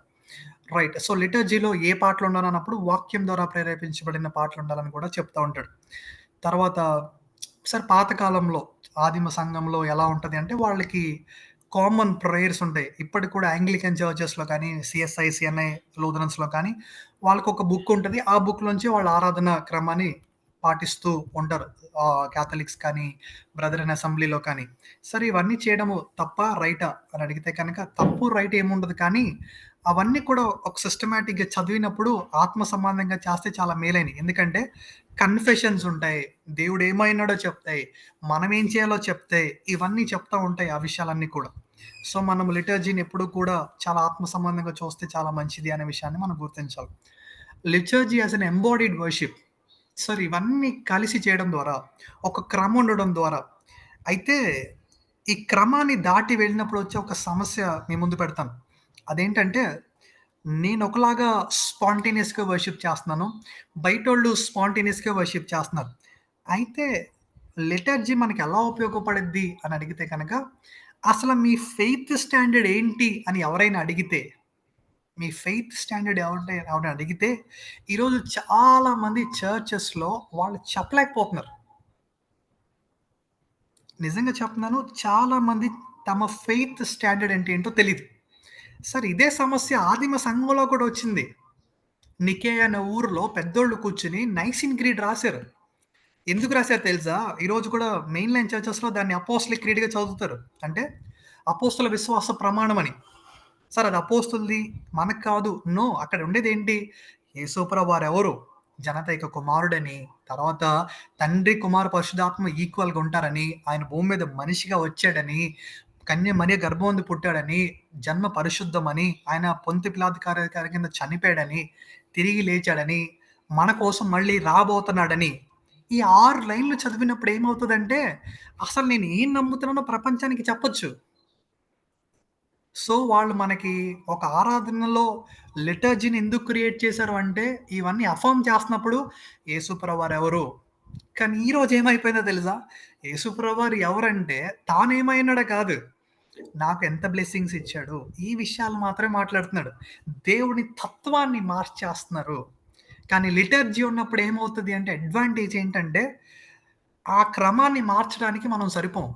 రైట్. సో, లిటర్జీలో ఏ పాటలుండాలన్నప్పుడు వాక్యం ద్వారా ప్రేరేపించబడిన పాటలుండాలని కూడా చెప్తా ఉంటాడు. తర్వాత సరే పాత కాలంలో ఆదిమ సంఘంలో ఎలా ఉంటది అంటే వాళ్ళకి కామన్ ప్రేయర్స్ ఉంటాయి. ఇప్పటికి కూడా యాంగ్లికన్ చర్చెస్‌లో కానీ, సీఎస్ఐ, సీఎన్ఐ లూథరన్స్‌లో కానీ వాళ్ళకొక బుక్ ఉంటది. ఆ బుక్‌లోంచి వాళ్ళ ఆరాధన క్రమాన్ని పాటిస్తూ ఉంటారు. కాథలిక్స్ కానీ, బ్రదరన్ అసెంబ్లీలో కానీ. సరే ఇవన్నీ చేయడము తప్పా? రైటా? అని అడిగితే కనుక తప్పు, రైట్ ఏముండదు కానీ అవన్నీ కూడా ఒక సిస్టమాటిక్‌గా చదివినప్పుడు ఆత్మ సంబంధంగా చేస్తే చాలా మేలైనయి. ఎందుకంటే కన్ఫెషన్స్ ఉంటాయి. దేవుడు ఏమైనాడో చెప్తాయి. మనం ఏం చేయాలో చెప్తాయి. ఇవన్నీ చెప్తా ఉంటాయి ఆ విషయాలన్నీ కూడా. సో, మనం లిటర్జీని ఎప్పుడూ కూడా చాలా ఆత్మ సంబంధంగా చూస్తే చాలా మంచిది అనే విషయాన్ని మనం గుర్తించాలి. Liturgy as an embodied worship. Sir ఇవన్నీ కలిసి చేయడం ద్వారా, ఒక క్రమం ఉండడం ద్వారా అయితే ఈ క్రమాన్ని దాటి వెళ్ళినప్పుడు వచ్చే ఒక సమస్య మీ ముందు పెడతాను. అదేంటంటే నేనొకలాగా స్పాంటేనియస్‌గా వర్షిప్ చేస్తున్నాను. బయటోళ్ళు స్పాంటేనియస్‌గా వర్షిప్ చేస్తున్నారు. అయితే లిటర్జీ మనకెలా ఉపయోగపడిద్ది అని అడిగితే కనుక, అసలు మీ ఫెయిత్ స్టాండర్డ్ ఏంటి అని ఎవరైనా అడిగితే, మీ ఫెయిత్ స్టాండర్డ్ ఎవరైనా అడిగితే, ఈరోజు చాలామంది చర్చెస్‌లో వాళ్ళు చెప్పలేకపోతున్నారు. నిజంగా చెప్తున్నాను. చాలామంది తమ ఫెయిత్ స్టాండర్డ్ అంటే ఏంటో తెలీదు. సరే ఇదే సమస్య ఆదిమ సంఘంలో కూడా వచ్చింది. నికేయ అనే ఊరిలో పెద్దోళ్ళు కూర్చొని నైసిన్ క్రీడ్ రాశారు. ఎందుకు రాశారో తెలుసా? ఈరోజు కూడా మెయిన్ లైన్ చర్చెస్‌లో దాన్ని అపోస్టలిక్ క్రీడ్‌గా చదువుతారు. అంటే అపోస్తల విశ్వాస ప్రమాణం అని. సార్ అది అపోస్తులది మనకు కాదు. నో, అక్కడ ఉండేదేంటి? యేసుప్రభు వారెవరు? జనతైక కుమారుడని, తర్వాత తండ్రి, కుమార, పరిశుద్ధాత్మ ఈక్వల్‌గా ఉంటారని, ఆయన భూమి మీద మనిషిగా వచ్చాడని, కన్య మరియ గర్భంది పుట్టాడని, జన్మ పరిశుద్ధమని, ఆయన పొంతి పిలాతు గారి కింద చనిపోయాడని, తిరిగి లేచాడని, మన కోసం మళ్ళీ రాబోతున్నాడని. ఈ 6 లైన్‌లు చదివినప్పుడు ఏమవుతదంటే, అసలు నేను ఏం నమ్ముతున్నానో ప్రపంచానికి చెప్పొచ్చు. సో, వాళ్ళు మనకి ఒక ఆరాధనలో లిటర్జీని ఎందుకు క్రియేట్ చేశారు అంటే, ఇవన్నీ అఫర్మ్ చేస్తున్నప్పుడు యేసుప్రభువారెవరు? కానీ ఈరోజు ఏమైపోయిందో తెలుసా? యేసుప్రభువారు ఎవరంటే తానేమైనాడో కాదు. నాకు ఎంత బ్లెస్సింగ్స్ ఇచ్చాడు. ఈ విషయాలు మాత్రమే మాట్లాడుతున్నాడు. దేవుని తత్వాన్ని మార్చేస్తున్నారు. కానీ లిటర్జీ ఉన్నప్పుడు ఏమవుతది అంటే అడ్వాంటేజ్ ఏంటంటే, ఆ క్రమాన్ని మార్చడానికి మనం సరిపోం.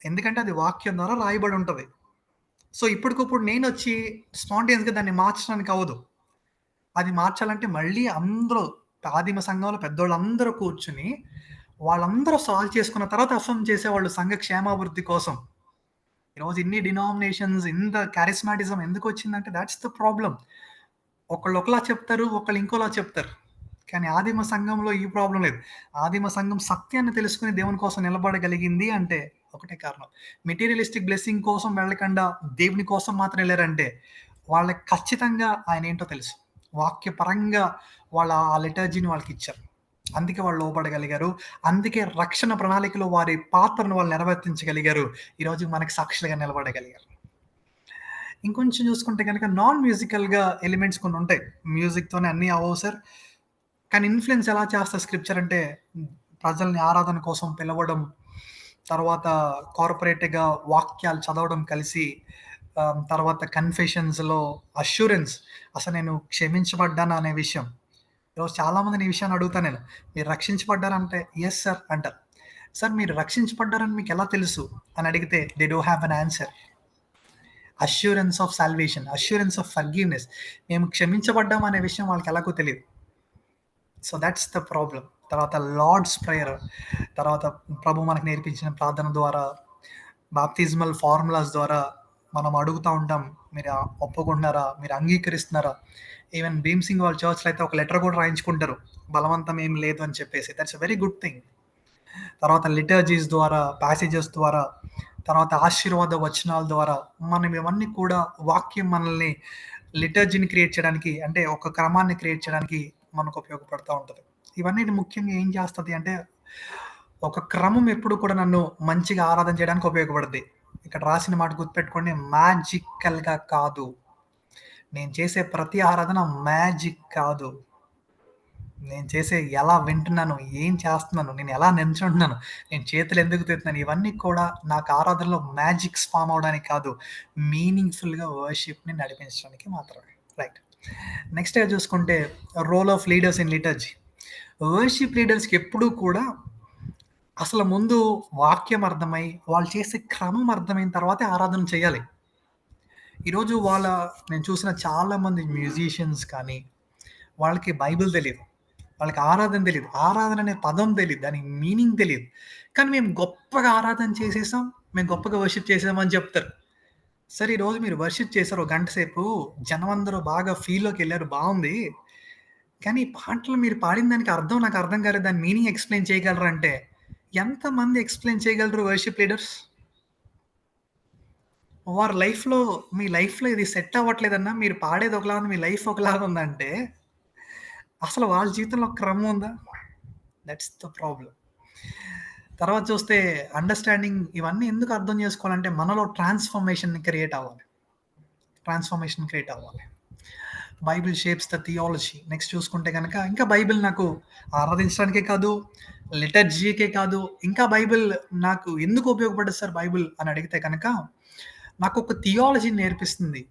ఎందుకంటే అది వాక్యం ద్వారా రాయబడి ఉంటది. సో, ఇప్పటికిప్పుడు నేనొచ్చి స్పాంటేనియస్‌గా దాన్ని మార్చడానికి అవ్వదు. అది మార్చాలంటే మళ్ళీ అందరూ ఆదిమ సంఘంలో పెద్దోళ్ళందరూ కూర్చొని వాళ్ళందరూ సాల్వ్ చేసుకున్న తర్వాత అఫర్మ్ చేసేవాళ్ళు సంఘ క్షేమాభివృద్ధి కోసం. ఈరోజు ఇన్ని డినామినేషన్స్, ఇంత క్యారిస్మాటిజం ఎందుకు వచ్చిందంటే దాట్స్ ద ప్రాబ్లమ్. ఒకళ్ళు ఒకలా చెప్తారు, ఒకళ్ళు ఇంకోలా చెప్తారు. కానీ ఆదిమ సంఘంలో ఈ ప్రాబ్లం లేదు. ఆదిమ సంఘం సత్యాన్ని తెలుసుకుని దేవుని కోసం నిలబడగలిగింది అంటే ఒకటే కారణం. మెటీరియలిస్టిక్ బ్లెస్సింగ్ కోసం వెళ్ళకుండా దేవుని కోసం మాత్రం వెళ్ళారంటే వాళ్ళకి ఖచ్చితంగా ఆయన ఏంటో తెలుసు. వాక్యపరంగా వాళ్ళ ఆ లిటర్జీని వాళ్ళకి ఇచ్చారు. అందుకే వాళ్ళు లోపడగలిగారు. అందుకే రక్షణ ప్రణాళికలో వారి పాత్రను వాళ్ళు నెరవేర్తించగలిగారు. ఈరోజు మనకి సాక్షులుగా నిలబడగలిగారు. ఇంకొంచెం చూసుకుంటే కనుక నాన్ మ్యూజికల్గా ఎలిమెంట్స్ కొన్ని ఉంటాయి. మ్యూజిక్తోనే అన్నీ అవ్వవు సార్. కానీ ఇన్ఫ్లుయెన్స్ ఎలా చేస్తారు స్క్రిప్చర్ అంటే ప్రజల్ని ఆరాధన కోసం పిలవడం, తర్వాత కార్పొరేట్గా వాక్యాలు చదవడం కలిసి, తర్వాత కన్ఫెషన్స్లో అష్యూరెన్స్, అసలు నేను క్షమించబడ్డాను అనే విషయం. ఈరోజు చాలామందిని ఈ విషయాన్ని అడుగుతాను నేను, మీరు రక్షించబడ్డారంటే ఎస్ సార్ అంటారు. సార్ మీరు రక్షించబడ్డారని మీకు ఎలా తెలుసు అని అడిగితే they don't have an answer. Assurance of salvation, assurance of forgiveness, మేము క్షమించబడ్డాం అనే విషయం వాళ్ళకి ఎలాగో తెలియదు. So that's the problem. తర్వాత లార్డ్స్ ప్రేయర్, తర్వాత ప్రభు మనకు నేర్పించిన ప్రార్థన ద్వారా, బాప్తిజమల్ ఫార్ములాస్ ద్వారా మనం అడుగుతూ ఉంటాం, మీరు ఒప్పుకుంటున్నారా, మీరు అంగీకరిస్తున్నారా. ఈవెన్ భీమ్ సింగ్ వాళ్ళ చర్చ్లో అయితే ఒక లెటర్ కూడా రాయించుకుంటారు, బలవంతం ఏం లేదు అని చెప్పేసి. That's a very good thing. తర్వాత లిటర్జీస్ ద్వారా, ప్యాసేజెస్ ద్వారా, తర్వాత ఆశీర్వాద వచనాల ద్వారా మనం ఇవన్నీ కూడా వాక్యం మనల్ని లిటర్జీని క్రియేట్ చేయడానికి, అంటే ఒక క్రమాన్ని క్రియేట్ చేయడానికి మనకు ఉపయోగపడుతూ ఉంటుంది. ఇవన్నీ ముఖ్యంగా ఏం చేస్తుంది అంటే ఒక క్రమం ఎప్పుడు కూడా నన్ను మంచిగా ఆరాధన చేయడానికి ఉపయోగపడుతుంది. ఇక్కడ రాసిన మాట గుర్తుపెట్టుకోండి, మ్యాజికల్గా కాదు. నేను చేసే ప్రతి ఆరాధన మ్యాజిక్ కాదు. నేను చేసే ఎలా వింటున్నాను, ఏం చేస్తున్నాను, నేను ఎలా నిల్చుంటున్నాను, నేను చేతులు ఎందుకు తెస్తున్నాను, ఇవన్నీ కూడా నాకు ఆరాధనలో మ్యాజిక్స్ ఫామ్ అవడానికి కాదు, మీనింగ్ఫుల్గా వర్షిప్ని నడిపించడానికి మాత్రమే. రైట్. నెక్స్ట్ చూసుకుంటే role of leaders in liturgy. Worship లీడర్స్కి ఎప్పుడూ కూడా అసలు ముందు వాక్యం అర్థమై వాళ్ళు చేసే క్రమం అర్థమైన తర్వాతే ఆరాధన చేయాలి. ఈరోజు నేను చూసిన చాలామంది మ్యూజిషియన్స్ కానీ వాళ్ళకి బైబిల్ తెలియదు, వాళ్ళకి ఆరాధన తెలియదు, ఆరాధన అనే పదం తెలియదు, దానికి మీనింగ్ తెలియదు. కానీ మేము గొప్పగా ఆరాధన చేసేసాం, మేము గొప్పగా వర్షిప్ చేసామని చెప్తారు. సరే ఈరోజు మీరు వర్షిప్ చేశారు ఒక గంట సేపు, జనం అందరూ బాగా ఫీల్లోకి వెళ్ళారు, బాగుంది. కానీ పాటలు మీరు పాడిన దానికి అర్థం నాకు అర్థం కాలేదు, దాని మీనింగ్ ఎక్స్ప్లెయిన్ చేయగలరు అంటే ఎంతమంది ఎక్స్ప్లెయిన్ చేయగలరు వర్షిప్ లీడర్స్? వారి లైఫ్లో, మీ లైఫ్లో ఇది సెట్ అవ్వట్లేదన్నా, మీరు పాడేది ఒకలాగా మీ లైఫ్ ఒకలాగా ఉందంటే అసలు వాళ్ళ జీవితంలో క్రమం ఉందా? That's the problem. తర్వాత చూస్తే అండర్స్టాండింగ్, ఇవన్నీ ఎందుకు అర్థం చేసుకోవాలంటే మనలో ట్రాన్స్ఫర్మేషన్ క్రియేట్ అవ్వాలి. Bible shapes the theology. Next చూసుకుంటే కనుక ఇంకా బైబిల్ నాకు ఆరాధించడానికే కాదు, లిటర్జీకే కాదు, ఇంకా బైబిల్ నాకు ఎందుకు ఉపయోగపడదు సార్ బైబిల్ అని అడిగితే కనుక నాకు ఒక థియాలజీ నేర్పిస్తుంది.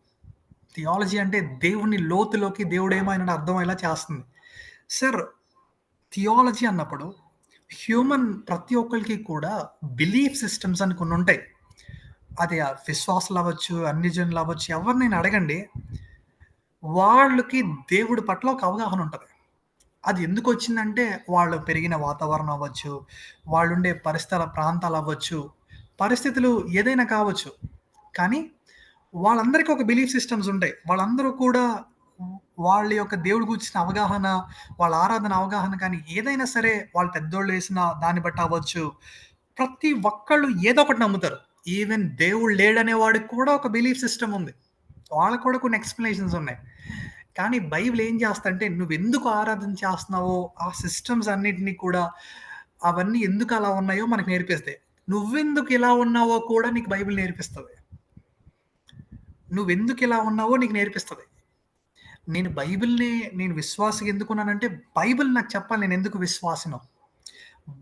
థియాలజీ అంటే దేవుని లోతులోకి దేవుడేమో ఆయన అర్థమయ్యేలా చేస్తుంది. సార్ థియాలజీ అన్నప్పుడు హ్యూమన్ ప్రతి ఒక్కరికి కూడా బిలీఫ్ సిస్టమ్స్ అని కొన్ని ఉంటాయి. అది విశ్వాసాలు అవ్వచ్చు, అన్ని జనులు అవ్వచ్చు, ఎవరినైనా అడగండి, వాళ్ళకి దేవుడి పట్ల ఒక అవగాహన ఉంటుంది. అది ఎందుకు వచ్చిందంటే వాళ్ళు పెరిగిన వాతావరణం అవ్వచ్చు, వాళ్ళు ఉండే ప్రాంతాలు అవ్వచ్చు, పరిస్థితులు ఏదైనా కావచ్చు. కానీ వాళ్ళందరికీ ఒక బిలీఫ్ సిస్టమ్స్ ఉంటాయి. వాళ్ళందరూ కూడా వాళ్ళ యొక్క దేవుడి గురించిన అవగాహన, వాళ్ళ ఆరాధన అవగాహన కానీ ఏదైనా సరే, వాళ్ళు పెద్దోళ్ళు వేసిన దాన్ని బట్టి అవ్వచ్చు, ప్రతి ఒక్కళ్ళు ఏదో ఒకటి నమ్ముతారు. ఈవెన్ దేవుడు లేడనే వాడికి కూడా ఒక బిలీఫ్ సిస్టమ్ ఉంది, వాళ్ళకు కూడా కొన్ని ఎక్స్ప్లెనేషన్స్ ఉన్నాయి. కానీ బైబిల్ ఏం చేస్తంటే నువ్వెందుకు ఆరాధన చేస్తున్నావో ఆ సిస్టమ్స్ అన్నిటినీ కూడా, అవన్నీ ఎందుకు అలా ఉన్నాయో మనకు నేర్పిస్తాయి. నువ్వెందుకు ఇలా ఉన్నావో కూడా నీకు బైబిల్ నేర్పిస్తుంది. నువ్వెందుకు ఇలా ఉన్నావో నీకు నేర్పిస్తుంది. నేను విశ్వాసిగా ఎందుకున్నానంటే బైబిల్ నాకు చెప్పాలి నేను ఎందుకు విశ్వాసినో.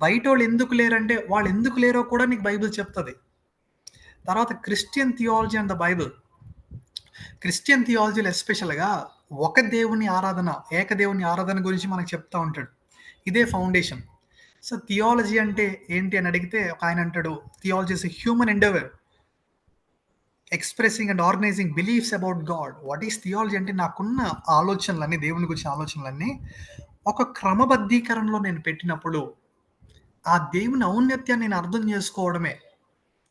బయట వాళ్ళు ఎందుకు లేరంటే వాళ్ళు ఎందుకు లేరో కూడా నీకు బైబిల్ చెప్తుంది. తర్వాత Christian theology and the Bible. Christian థియాలజీలో ఎస్పెషల్గా ఒక దేవుని ఆరాధన, ఏకదేవుని ఆరాధన గురించి మనకు చెప్తా ఉంటాడు. ఇదే ఫౌండేషన్. సో థియాలజీ అంటే ఏంటి అని అడిగితే ఒక ఆయన అంటాడు, theology is a human endeavour expressing and organising beliefs about God. What is theology అంటే నాకున్న ఆలోచనలన్నీ, దేవుని గురించిన ఆలోచనలన్నీ ఒక క్రమబద్ధీకరణలో నేను పెట్టినప్పుడు ఆ దేవుని ఔన్నత్యాన్ని నేను అర్థం చేసుకోవడమే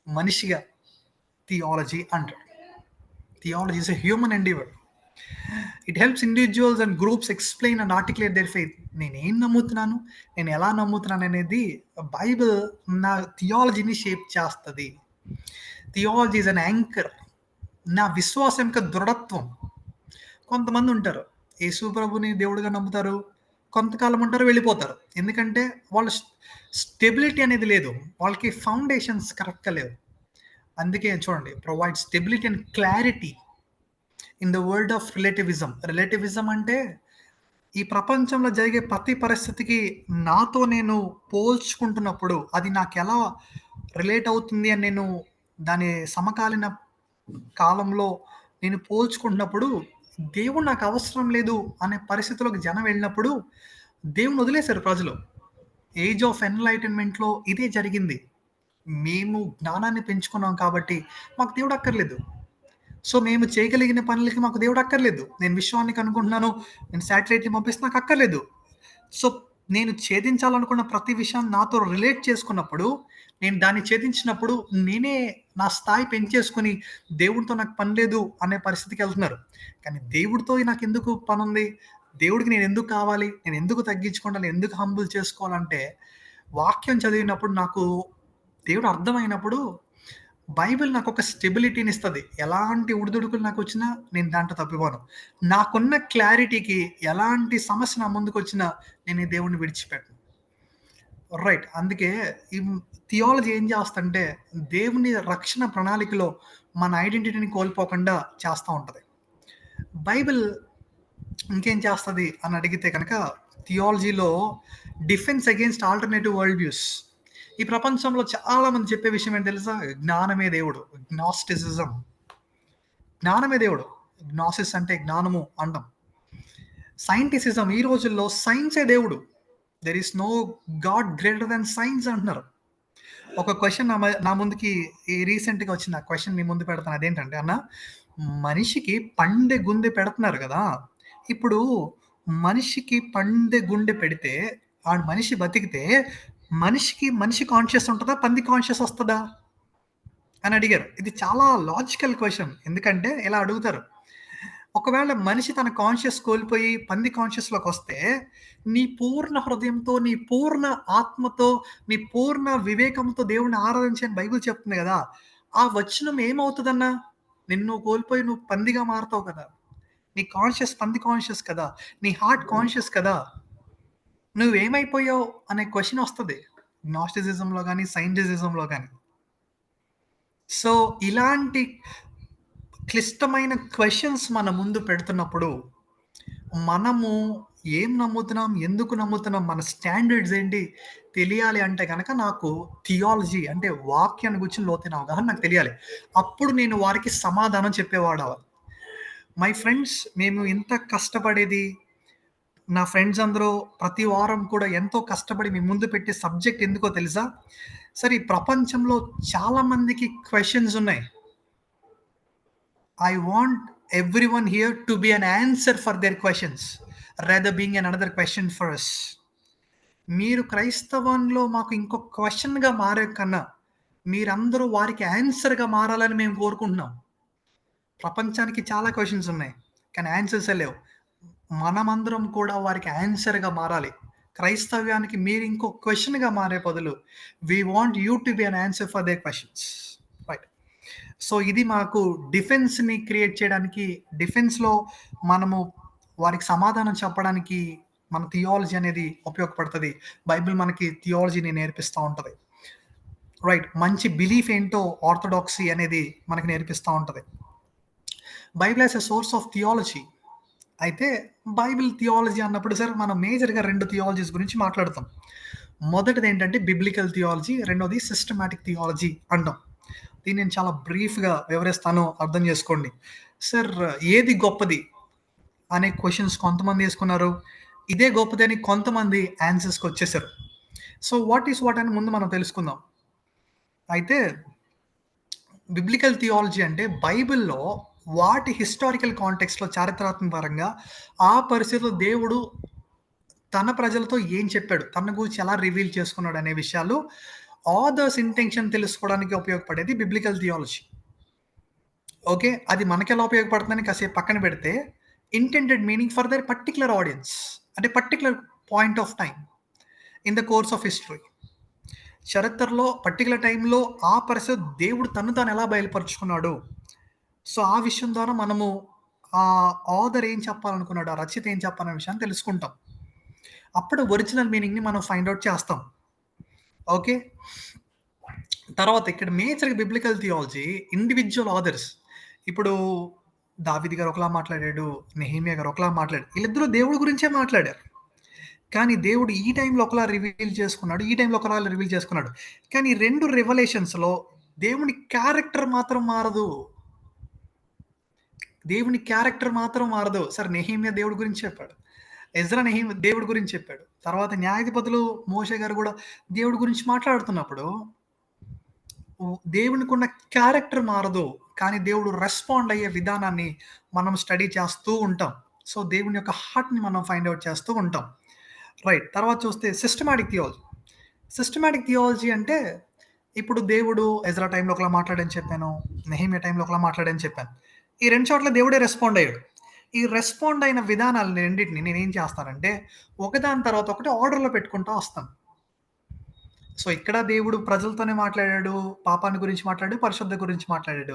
మనిషిగా థియాలజీ అంటాడు. Theology is a human Endeavour. It helps individuals and groups explain and articulate their faith. నేనేం నమ్ముతున్నాను, నేను ఎలా నమ్ముతున్నాను అనేది బైబిల్ నా థియాలజీని షేప్ చేస్తుంది. థియాలజీ ఇస్ అన్ యాంకర్, నా విశ్వాసం యొక్క దృఢత్వం. కొంతమంది ఉంటారు యేసు ప్రభుని దేవుడిగా నమ్ముతారు, కొంతకాలం ఉంటారు, వెళ్ళిపోతారు. ఎందుకంటే వాళ్ళ స్టెబిలిటీ అనేది లేదు, వాళ్ళకి ఫౌండేషన్స్ కరెక్ట్గా లేవు. అందుకే చూడండి, provide stability and clarity in the world of relativism. Relativism అంటే ఈ ప్రపంచంలో జరిగే ప్రతి పరిస్థితికి నాతో నేను పోల్చుకుంటున్నప్పుడు అది నాకు ఎలా రిలేట్ అవుతుంది అని నేను దాని సమకాలీన కాలంలో నేను పోల్చుకుంటున్నప్పుడు దేవుడు నాకు అవసరం లేదు అనే పరిస్థితిలోకి జనం వెళ్ళినప్పుడు దేవుని వదిలేశారు ప్రజలు. ఏజ్ ఆఫ్ ఎన్లైటన్మెంట్లో ఇదే జరిగింది. మేము జ్ఞానాన్ని పెంచుకున్నాం కాబట్టి మాకు దేవుడు అక్కర్లేదు. సో మేము చేయగలిగిన పనులకి మాకు దేవుడు అక్కర్లేదు. నేను విశ్వానికి అనుకుంటున్నాను, నేను శాటిలైట్ని పంపిస్తే నాకు అక్కర్లేదు. సో నేను ఛేదించాలనుకున్న ప్రతి విషయాన్ని నాతో రిలేట్ చేసుకున్నప్పుడు, నేను దాన్ని ఛేదించినప్పుడు నేనే నా స్థాయి పెంచేసుకుని దేవుడితో నాకు పని లేదు అనే పరిస్థితికి వెళ్తున్నారు. కానీ దేవుడితో నాకు ఎందుకు పని ఉంది, దేవుడికి నేను ఎందుకు కావాలి, నేను ఎందుకు తగ్గించుకోవాలి, ఎందుకు హంబుల్ చేసుకోవాలంటే వాక్యం చదివినప్పుడు నాకు దేవుడు అర్థమైనప్పుడు బైబిల్ నాకు ఒక స్టెబిలిటీని ఇస్తుంది. ఎలాంటి ఉడిదుడుకులు నాకు వచ్చినా నేను దాంట్లో తప్పిపోను. నాకున్న క్లారిటీకి ఎలాంటి సమస్య నా ముందుకు వచ్చినా నేను ఈ దేవుడిని విడిచిపెట్టను. రైట్. అందుకే ఈ థియాలజీ ఏం చేస్తుంటే దేవుని రక్షణ ప్రణాళికలో మన ఐడెంటిటీని కోల్పోకుండా చేస్తూ ఉంటుంది. బైబిల్ ఇంకేం చేస్తుంది అని అడిగితే కనుక థియాలజీలో defence against alternative world views. ఈ ప్రపంచంలో చాలా మంది చెప్పే విషయం ఏంటి తెలుసా? జ్ఞానమే దేవుడు, గ్నాస్టిసిజం. జ్ఞానమే దేవుడు, గ్నాసిస్ అంటే జ్ఞానము అంటాం. సైంటిసిజం, ఈ రోజుల్లో సైన్సే దేవుడు, there is no God greater than science అంటున్నారు. ఒక క్వశ్చన్ నా ముందుకి రీసెంట్గా వచ్చిన క్వశ్చన్ మీ ముందు పెడతాను. అదేంటంటే, అన్న మనిషికి పండె గుండె పెడుతున్నారు కదా, ఇప్పుడు మనిషికి పండె గుండె పెడితే ఆ మనిషి బతికితే మనిషి కాన్షియస్ ఉంటుందా, పంది కాన్షియస్ వస్తుందా అని అడిగారు. ఇది చాలా లాజికల్ క్వశ్చన్. ఎందుకంటే ఇలా అడుగుతారు, ఒకవేళ మనిషి తన కాన్షియస్ కోల్పోయి పంది కాన్షియస్లోకి వస్తే నీ పూర్ణ హృదయంతో, నీ పూర్ణ ఆత్మతో, నీ పూర్ణ వివేకంతో దేవుణ్ణి ఆరాధించని బైబిల్ చెప్తుంది కదా, ఆ వచనం ఏమవుతుందన్నా? నిన్ను కోల్పోయి నువ్వు పందిగా మారుతావు కదా, నీ కాన్షియస్ పంది కాన్షియస్ కదా, నీ హార్ట్ కాన్షియస్ కదా, నువ్వేమైపోయావు అనే క్వశ్చన్ వస్తుంది గ్నాస్టిసిజంలో కానీ సైంటిసిజంలో కానీ. సో ఇలాంటి క్లిష్టమైన క్వశ్చన్స్ మన ముందు పెడుతున్నప్పుడు మనము ఏం నమ్ముతున్నాం, ఎందుకు నమ్ముతున్నాం, మన స్టాండర్డ్స్ ఏంటి తెలియాలి అంటే కనుక నాకు థియాలజీ అంటే వాక్యాన్ని గురించి లోతైన అవగాహన నాకు తెలియాలి. అప్పుడు నేను వారికి సమాధానం చెప్పేవాడు. మై ఫ్రెండ్స్, మేము ఇంత కష్టపడేది, నా ఫ్రెండ్స్ అందరూ ప్రతి వారం కూడా ఎంతో కష్టపడి మీ ముందు పెట్టే సబ్జెక్ట్ ఎందుకో తెలుసా? సరే, ఈ ప్రపంచంలో చాలా మందికి క్వశ్చన్స్ ఉన్నాయి. I want everyone here to be an answer for their questions rather being another question for us. మీరు క్రైస్తవంలో మాకు ఇంకొక క్వశ్చన్గా మారే కన్నా మీరందరూ వారికి ఆన్సర్గా మారాలని మేము కోరుకుంటున్నాం. ప్రపంచానికి చాలా క్వశ్చన్స్ ఉన్నాయి కానీ ఆన్సర్సే లేవు. మనమందరం కూడా వారికి ఆన్సర్గా మారాలి. క్రైస్తవ్యానికి మీరు ఇంకో క్వశ్చన్గా మారే బదులు we want you to be an answer for their questions. Right. So ఇది మాకు డిఫెన్స్ని క్రియేట్ చేయడానికి, డిఫెన్స్లో మనము వారికి సమాధానం చెప్పడానికి మన థియాలజీ అనేది ఉపయోగపడుతుంది. బైబిల్ మనకి థియాలజీని నేర్పిస్తూ ఉంటుంది. రైట్. మంచి బిలీఫ్ ఏంటో ఆర్థోడాక్సీ అనేది మనకి నేర్పిస్తూ ఉంటుంది. Bible as a source of theology. అయితే బైబిల్ థియాలజీ అన్నప్పుడు సార్ మనం మేజర్గా 2 థియాలజీస్ గురించి మాట్లాడతాం. మొదటిది ఏంటంటే బిబ్లికల్ థియాలజీ, రెండోది సిస్టమాటిక్ థియాలజీ అంటాం. దీన్ని నేను చాలా బ్రీఫ్గా వివరిస్తాను, అర్థం చేసుకోండి. సార్ ఏది గొప్పది అనే క్వశ్చన్స్ కొంతమంది వేసుకున్నారు, ఇదే గొప్పది అని కొంతమంది ఆన్సర్స్కి వచ్చేసారు. సో వాట్ ఈస్ వాట్ అని ముందు మనం తెలుసుకుందాం. అయితే బిబ్లికల్ థియాలజీ అంటే బైబిల్లో వాటి హిస్టారికల్ కాంటెక్స్ట్లో చారిత్రాత్మక పరంగా ఆ పరిస్థితిలో దేవుడు తన ప్రజలతో ఏం చెప్పాడు, తన గురించి ఎలా రివీల్ చేసుకున్నాడు అనే విషయాలు ఆథర్స్ ఇంటెన్షన్ తెలుసుకోవడానికి ఉపయోగపడేది బిబ్లికల్ థియాలజీ. ఓకే. అది మనకెలా ఉపయోగపడుతుందని కాసేపు పక్కన పెడితే, intended meaning for their particular audience, అంటే particular point of time in the course of history. చరిత్రలో పర్టిక్యులర్ టైంలో ఆ పరిస్థితి దేవుడు తను తాను ఎలా బయలుపరుచుకున్నాడు. సో ఆ విషయం ద్వారా మనము ఆ ఆథర్ ఏం చెప్పాలనుకున్నాడు, ఆ రచయిత ఏం చెప్పాలనే విషయాన్ని తెలుసుకుంటాం. అప్పుడు ఒరిజినల్ మీనింగ్ని మనం ఫైండ్ అవుట్ చేస్తాం. ఓకే. తర్వాత ఇక్కడ మేజర్గా బిబ్లికల్ థియాలజీ ఇండివిజువల్ ఆథర్స్. ఇప్పుడు దావీదు గారు ఒకలా మాట్లాడాడు, నెహెమియా గారు ఒకలా మాట్లాడారు. వీళ్ళిద్దరూ దేవుడి గురించే మాట్లాడారు. కానీ దేవుడు ఈ టైంలో ఒకలా రివీల్ చేసుకున్నాడు, ఈ టైంలో ఒకలా రివీల్ చేసుకున్నాడు. కానీ 2 రివలేషన్స్‌లో దేవుని క్యారెక్టర్ మాత్రం మారదు. దేవుని క్యారెక్టర్ మాత్రం మారదు. సరే, నెహెమియా దేవుడి గురించి చెప్పాడు. ఎజ్రా దేవుడి గురించి చెప్పాడు. తర్వాత న్యాయాధిపతులు మోషే గారు కూడా దేవుడి గురించి మాట్లాడుతున్నప్పుడు దేవునికున్న క్యారెక్టర్ మారదు. కానీ దేవుడు రెస్పాండ్ అయ్యే విధానాన్ని మనం స్టడీ చేస్తూ ఉంటాం. సో దేవుని యొక్క హార్ట్‌ని మనం ఫైండ్ ఔట్ చేస్తూ ఉంటాం. రైట్. తర్వాత చూస్తే సిస్టమాటిక్ థియాలజీ. సిస్టమాటిక్ థియాలజీ అంటే ఇప్పుడు దేవుడు ఎజ్రా టైంలో ఒకలా మాట్లాడని చెప్పాను, నెహెమియా టైంలో ఒకలా మాట్లాడని చెప్పాను. ఈ 2 చోట్ల దేవుడే రెస్పాండ్ అయ్యాడు. ఈ రెస్పాండ్ అయిన విధానాలను రెండిటిని నేనేం చేస్తానంటే ఒకదాని తర్వాత ఒకటి ఆర్డర్‌లో పెట్టుకుంటూ వస్తాను. సో ఇక్కడ దేవుడు ప్రజలతోనే మాట్లాడాడు, పాపాన్ని గురించి మాట్లాడాడు, పరిశుద్ధ గురించి మాట్లాడాడు.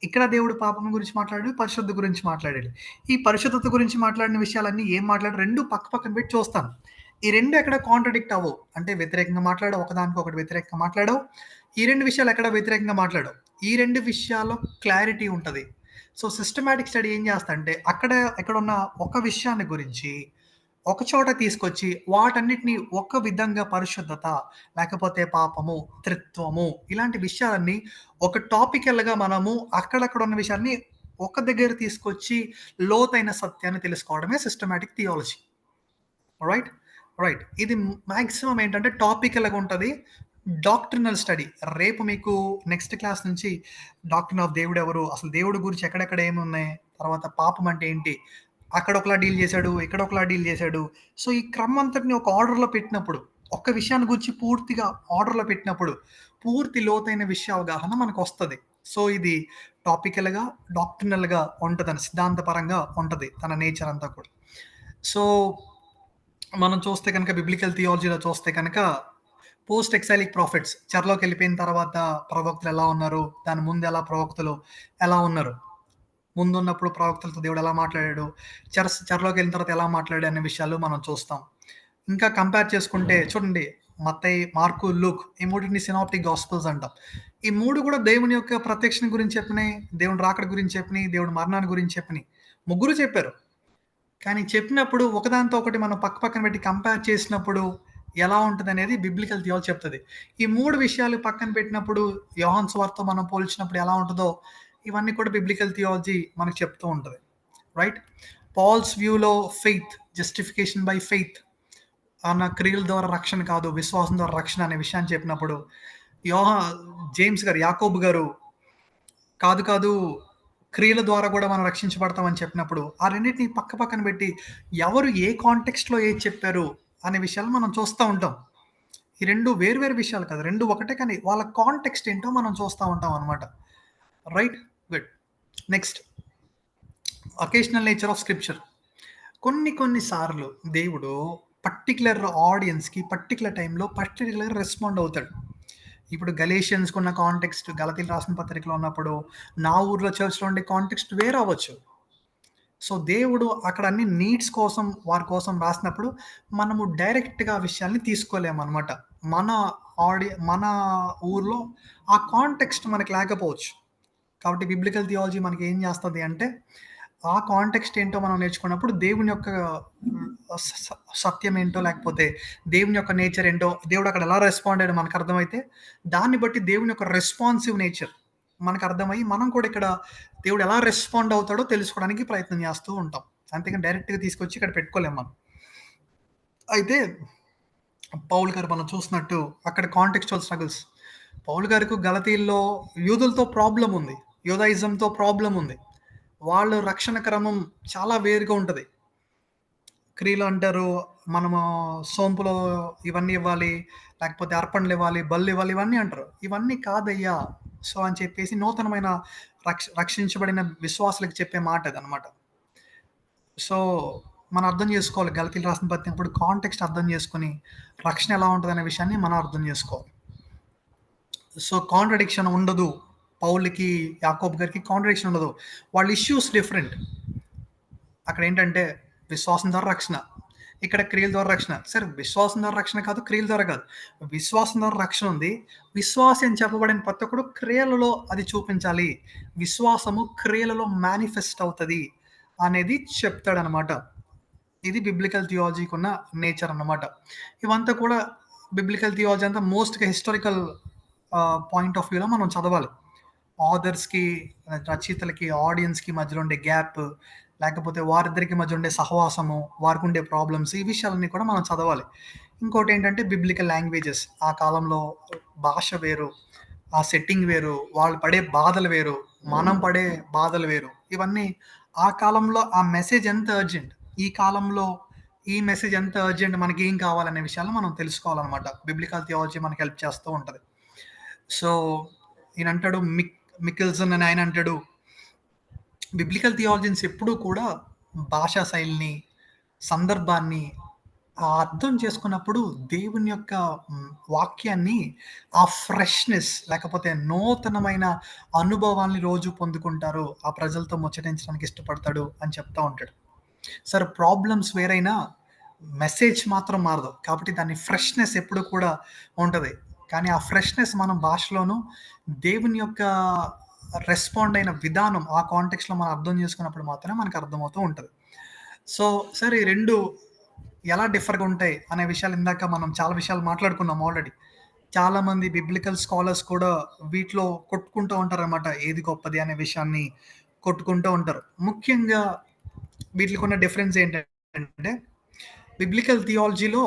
ఇక్కడ దేవుడు పాపం గురించి మాట్లాడాడు, పరిశుద్ధ గురించి మాట్లాడాడు. ఈ పరిశుద్ధత గురించి మాట్లాడిన విషయాలన్నీ ఏం మాట్లాడారు 2 పక్క పక్కన పెట్టి చూస్తాను. ఈ 2 ఎక్కడ కాంట్రడిక్ట్ అవ్వవు. అంటే వ్యతిరేకంగా మాట్లాడవు, ఒకదానికొకటి వ్యతిరేకంగా మాట్లాడవు. ఈ 2 విషయాలు ఎక్కడ వ్యతిరేకంగా మాట్లాడవు. ఈ 2 విషయాల్లో క్లారిటీ ఉంటది. సో సిస్టమాటిక్ స్టడీ ఏం చేస్తా అంటే అక్కడ ఎక్కడున్న ఒక విషయాన్ని గురించి ఒక చోట తీసుకొచ్చి వాటన్నిటిని ఒక విధంగా పరిశుద్ధత, లేకపోతే పాపము, త్రిత్వము ఇలాంటి విషయాలన్నీ ఒక టాపికల్‌గా మనము అక్కడక్కడ ఉన్న విషయాన్ని ఒక దగ్గర తీసుకొచ్చి లోతైన సత్యాన్ని తెలుసుకోవడమే సిస్టమాటిక్ థియాలజీ. రైట్? రైట్. ఇది మాక్సిమం ఏంటంటే టాపికల్‌గా ఉంటది. Doctrinal study. రేపు మీకు నెక్స్ట్ క్లాస్ నుంచి డాక్ట్రిన్ ఆఫ్ దేవుడెవరు, అసలు దేవుడి గురించి ఎక్కడెక్కడ ఏమున్నాయి, తర్వాత పాపం అంటే ఏంటి, అక్కడ ఒకలా డీల్ చేశాడు, ఇక్కడ ఒకలా డీల్ చేశాడు. సో ఈ క్రమం అంతటిని ఒక ఆర్డర్‌లో పెట్టినప్పుడు, ఒక్క విషయాన్ని గురించి పూర్తిగా ఆర్డర్‌లో పెట్టినప్పుడు, పూర్తి లోతైన విషయ అవగాహన మనకొస్తది. సో ఇది టాపికల్‌గా, డాక్ట్రినల్‌గా ఉంటదని, సిద్ధాంతపరంగా ఉంటది తన నేచర్ అంతా కూడా. సో మనం చూస్తే కనుక బిబ్లికల్ థియాలజీలో చూస్తే కనుక పోస్ట్ ఎక్సైలిక్ ప్రాఫిట్స్, చెరలోకి వెళ్ళిపోయిన తర్వాత ప్రవక్తలు ఎలా ఉన్నారు, దాని ముందు ఎలా ప్రవక్తలు ఎలా ఉన్నారు, ముందున్నప్పుడు ప్రవక్తలతో దేవుడు ఎలా మాట్లాడాడు, చెరలోకి వెళ్ళిన తర్వాత ఎలా మాట్లాడాడు అనే విషయాలు మనం చూస్తాం. ఇంకా కంపేర్ చేసుకుంటే చూడండి, మత్తయి, మార్కు, లూక్ ఈ మూడింటిని సినాప్టిక్ గాస్పెల్స్ అంటాం. ఈ 3 కూడా దేవుని యొక్క ప్రత్యక్షణ గురించి చెప్పినాయి, దేవుని రాకడ గురించి చెప్పినాయి, దేవుడి మరణాన్ని గురించి చెప్పినాయి. ముగ్గురు చెప్పారు. కానీ చెప్పినప్పుడు ఒకదానితో ఒకటి మనం పక్క పక్కన పెట్టి కంపేర్ చేసినప్పుడు ఎలా ఉంటదనేది బిబ్లికల్ థియాలజీ చెప్తది. ఈ 3 విషయాలు పక్కన పెట్టినప్పుడు యోహాను సువార్తతో మనం పోల్చినప్పుడు ఎలా ఉంటదో ఇవన్నీ కూడా బిబ్లికల్ థియాలజీ మనకు చెప్తూ ఉంటది. రైట్? పాల్స్ వ్యూలో ఫెయిత్, జస్టిఫికేషన్ బై ఫెయిత్ అన్న క్రియల ద్వారా రక్షణ కాదు, విశ్వాసం ద్వారా రక్షణ అనే విషయాన్ని చెప్పినప్పుడు జేమ్స్ గారు, యాకోబు గారు కాదు క్రియల ద్వారా కూడా మనం రక్షించబడతామని చెప్పినప్పుడు ఆ రెండింటిని పక్క పక్కన పెట్టి ఎవరు ఏ కాంటెక్స్ట్‌లో ఏది చెప్పారు అనే విషయాలు మనం చూస్తూ ఉంటాం. ఈ 2 వేరు విషయాలు కాదు. 2 ఒకటే, కానీ వాళ్ళ కాంటెక్స్ట్ ఏంటో మనం చూస్తూ ఉంటాం అనమాట. Right? Good. Next, occasional nature of scripture. కొన్ని సార్లు దేవుడు పర్టిక్యులర్ ఆడియన్స్‌కి పర్టిక్యులర్ టైంలో పర్టిక్యులర్ రెస్పాండ్ అవుతాడు. ఇప్పుడు గలేషియన్స్‌కి ఉన్న కాంటెక్స్ట్, గలతీయులు రాసిన పత్రికలో ఉన్నప్పుడు నా ఊర్లో చర్చ్‌లో ఉండే కాంటెక్స్ట్ వేరే అవ్వచ్చు. సో దేవుడు అక్కడ అన్ని నీడ్స్ కోసం, వారి కోసం రాసినప్పుడు మనము డైరెక్ట్‌గా ఆ విషయాల్ని తీసుకోలేమనమాట. మన ఊర్లో ఆ కాంటెక్స్ట్ మనకు లేకపోవచ్చు. కాబట్టి బిబ్లికల్ థియాలజీ మనకి ఏం చేస్తది అంటే ఆ కాంటెక్స్ట్ ఏంటో మనం నేర్చుకున్నప్పుడు దేవుని యొక్క సత్యం ఏంటో, లేకపోతే దేవుని యొక్క నేచర్ ఏంటో, దేవుడు అక్కడ ఎలా రెస్పాండ్ అయ్యాడో మనకు అర్థమైతే దాన్ని బట్టి దేవుని యొక్క రెస్పాన్సివ్ నేచర్ మనకు అర్థమయ్యి మనం కూడా ఇక్కడ దేవుడు ఎలా రెస్పాండ్ అవుతాడో తెలుసుకోవడానికి ప్రయత్నం చేస్తూ ఉంటాం. అంతేగాని డైరెక్ట్‌గా తీసుకొచ్చి ఇక్కడ పెట్టుకోలేం మనం. అయితే పౌలు గారు మనం చూసినట్టు అక్కడ కాంటెక్స్చువల్ స్ట్రగుల్స్. పౌలు గారికి గలతీల్లో యూదులతో ప్రాబ్లమ్ ఉంది, యూదాయిజంతో ప్రాబ్లమ్ ఉంది. వాళ్ళు రక్షణ క్రమం చాలా వేరుగా ఉంటది. క్రియలు అంటారు, మనము సోంపులో ఇవన్నీ ఇవ్వాలి, లేకపోతే అర్పణలు ఇవ్వాలి, బలులు ఇవ్వాలి, ఇవన్నీ అంటారు. ఇవన్నీ కాదయ్యా సో అని చెప్పేసి నూతనమైన రక్షించబడిన విశ్వాసులకు చెప్పే మాట అదనమాట. సో మనం అర్థం చేసుకోవాలి, గలతీలు రాసిన పత్రికప్పుడు కాంటెక్స్ట్ అర్థం చేసుకుని రక్షణ ఎలా ఉంటుంది అనే విషయాన్ని మనం అర్థం చేసుకోవాలి. సో కాంట్రడిక్షన్ ఉండదు, పౌలుకి యాకోబు గారికి కాంట్రడిక్షన్ ఉండదు. వాళ్ళ ఇష్యూస్ డిఫరెంట్. అక్కడ ఏంటంటే విశ్వాసం ద్వారా రక్షణ, ఇక్కడ క్రియల ద్వారా రక్షణ. సరే విశ్వాసం ద్వారా రక్షణ కాదు, క్రియల ద్వారా కాదు. విశ్వాసం ద్వారా రక్షణ ఉంది. విశ్వాసం చెప్పబడిన ప్రతి ఒక్కడు క్రియలలో అది చూపించాలి. విశ్వాసము క్రియలలో మేనిఫెస్ట్ అవుతుంది అనేది చెప్తాడనమాట. ఇది బిబ్లికల్ థియాలజీకి ఉన్న నేచర్ అన్నమాట. ఇవంతా కూడా బిబ్లికల్ థియాలజీ అంతా మోస్ట్గా హిస్టారికల్ పాయింట్ ఆఫ్ వ్యూలో మనం చదవాలి. ఆథర్స్కి, రచయితలకి, ఆడియన్స్కి మధ్యలో ఉండే గ్యాప్, లేకపోతే వారిద్దరికి మధ్య ఉండే సహవాసము, వారికి ఉండే ప్రాబ్లమ్స్, ఈ విషయాలన్నీ కూడా మనం చదవాలి. ఇంకోటి ఏంటంటే బిబ్లికల్ లాంగ్వేజెస్. ఆ కాలంలో భాష వేరు, ఆ సెట్టింగ్ వేరు, వాళ్ళు పడే బాధలు వేరు, మనం పడే బాధలు వేరు. ఇవన్నీ ఆ కాలంలో ఆ మెసేజ్ ఎంత అర్జెంట్, ఈ కాలంలో ఈ మెసేజ్ ఎంత అర్జెంట్, మనకి ఏం కావాలనే విషయాలు మనం తెలుసుకోవాలన్నమాట. బిబ్లికల్ థియాలజీ మనకి హెల్ప్ చేస్తూ ఉంటుంది. సో ఈయన అంటాడు, మికెల్సన్ అని ఆయన అంటాడు, బిబ్లికల్ థియాలజీన్స్ ఎప్పుడూ కూడా భాషా శైలిని, సందర్భాన్ని అర్థం చేసుకున్నప్పుడు దేవుని యొక్క వాక్యాన్ని ఆ ఫ్రెష్నెస్ లేకపోతే నూతనమైన అనుభవాల్ని రోజు పొందుకుంటారు, ఆ ప్రజలతో ముచ్చటించడానికి ఇష్టపడతాడు అని చెప్తా ఉంటాడు. సరే ప్రాబ్లమ్స్ వేరైనా మెసేజ్ మాత్రం మారదు, కాబట్టి దాని ఫ్రెష్నెస్ ఎప్పుడు కూడా ఉంటుంది. కానీ ఆ ఫ్రెష్నెస్ మనం భాషలోనూ దేవుని యొక్క రెస్పాండ్ అయిన విధానం ఆ కాంటెక్స్లో మనం అర్థం చేసుకున్నప్పుడు మాత్రమే మనకు అర్థమవుతూ ఉంటుంది. సో సరే ఈ రెండు ఎలా డిఫర్గా ఉంటాయి అనే విషయాలు ఇందాక మనం చాలా విషయాలు మాట్లాడుకున్నాం ఆల్రెడీ. చాలామంది బిబ్లికల్ స్కాలర్స్ కూడా వీటిలో కొట్టుకుంటూ ఉంటారు అన్నమాట, ఏది గొప్పది అనే విషయాన్ని కొట్టుకుంటూ ఉంటారు. ముఖ్యంగా వీటికి ఉన్న డిఫరెన్స్ ఏంటంటే బిబ్లికల్ థియాలజీలో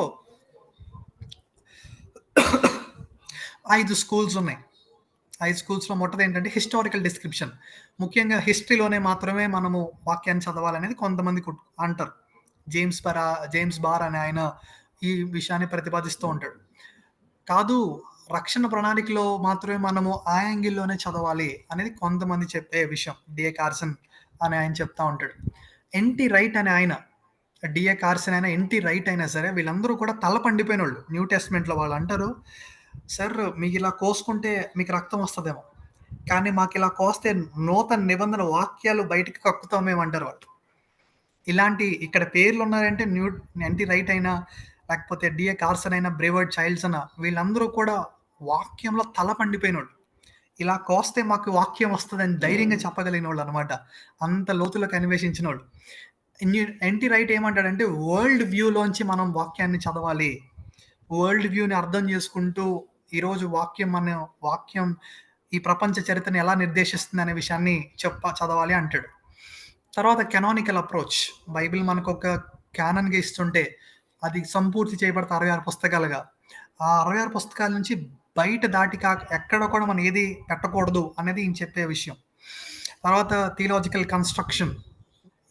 5 స్కూల్స్ ఉన్నాయి. 5 స్కూల్స్లో మొట్టది ఏంటంటే హిస్టారికల్ డిస్క్రిప్షన్. ముఖ్యంగా హిస్టరీలోనే మాత్రమే మనము వాక్యాన్ని చదవాలనేది కొంతమంది అంటారు. జేమ్స్ బార్ అనే ఆయన ఈ విషయాన్ని ప్రతిపాదిస్తూ ఉంటాడు. కాదు, రక్షణ ప్రణాళికలో మాత్రమే మనము ఆ యాంగిల్లోనే చదవాలి అనేది కొంతమంది చెప్పే విషయం. డిఏ కార్సన్ అని ఆయన చెప్తా ఉంటాడు. ఎన్టీ రైట్ అనే ఆయన, డిఏ కార్సన్ అయినా ఎన్టీ రైట్ అయినా సరే వీళ్ళందరూ కూడా తల పండిపోయిన వాళ్ళు. న్యూ టెస్ట్మెంట్లో వాళ్ళు అంటారు, సార్ మీకు ఇలా కోసుకుంటే మీకు రక్తం వస్తుందేమో, కానీ మాకు ఇలా కోస్తే నూతన నిబంధన వాక్యాలు బయటికి కక్కుతామేమంటారు వాళ్ళు. ఇలాంటి ఇక్కడ పేర్లు ఉన్నారంటే ఎన్టీ రైట్ అయినా లేకపోతే డిఏ కార్సన్ అయినా బ్రేవర్డ్ చైల్డ్స్ అయినా వీళ్ళందరూ కూడా వాక్యంలో తల పండిపోయిన వాళ్ళు. ఇలా కోస్తే మాకు వాక్యం వస్తుందని ధైర్యంగా చెప్పగలిగిన వాళ్ళు అనమాట, అంత లోతులోకి అన్వేషించిన వాళ్ళు. ఎన్టీ రైట్ ఏమంటాడంటే వరల్డ్ వ్యూలోంచి మనం వాక్యాన్ని చదవాలి, వరల్డ్ వ్యూని అర్థం చేసుకుంటూ ఈరోజు వాక్యం ఈ ప్రపంచ చరిత్రని ఎలా నిర్దేశిస్తుంది అనే విషయాన్ని చదవాలి అంటాడు. తర్వాత కెనానికల్ అప్రోచ్. బైబిల్ మనకు ఒక క్యానన్గా ఇస్తుంటే అది సంపూర్తి చేయబడితే 66 పుస్తకాలుగా. ఆ 66 పుస్తకాల నుంచి బయట దాటి ఎక్కడ కూడా మనం ఏది పెట్టకూడదు అనేది ఈయన చెప్పే విషయం. తర్వాత థియలాజికల్ కన్స్ట్రక్షన్.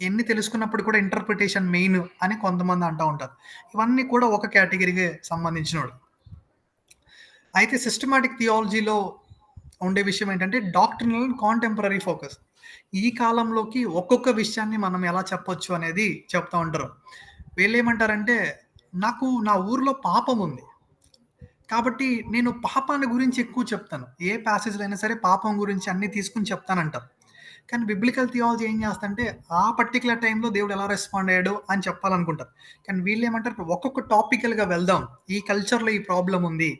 ఎన్ని తెలుసుకున్నప్పుడు కూడా ఇంటర్ప్రిటేషన్ మెయిన్ అని కొంతమంది అంటూ ఉంటారు. ఇవన్నీ కూడా ఒక కేటగిరీకి సంబంధించినవాడు. అయితే సిస్టమాటిక్ థియాలజీలో ఉండే విషయం ఏంటంటే డాక్ట్రినల్ అండ్ కాంటెంపరీ ఫోకస్. ఈ కాలంలోకి ఒక్కొక్క విషయాన్ని మనం ఎలా చెప్పొచ్చు అనేది చెప్తా ఉంటారు. వీళ్ళు ఏమంటారంటే, నాకు నా ఊర్లో పాపం ఉంది కాబట్టి నేను పాపాన్ని గురించి ఎక్కువ చెప్తాను, ఏ ప్యాసేజ్లో అయినా సరే పాపం గురించి అన్ని తీసుకుని చెప్తానంటారు. కానీ బిబ్లికల్ థియాలజీ ఏం చేస్తుంటే ఆ పర్టికులర్ టైంలో దేవుడు ఎలా రెస్పాండ్ అయ్యాడు అని చెప్పాలనుకుంటారు. కానీ వీళ్ళు ఏమంటారు, ఒక్కొక్క టాపికల్గా వెళ్దాం, ఈ కల్చర్లో ఈ ప్రాబ్లం ఉంది,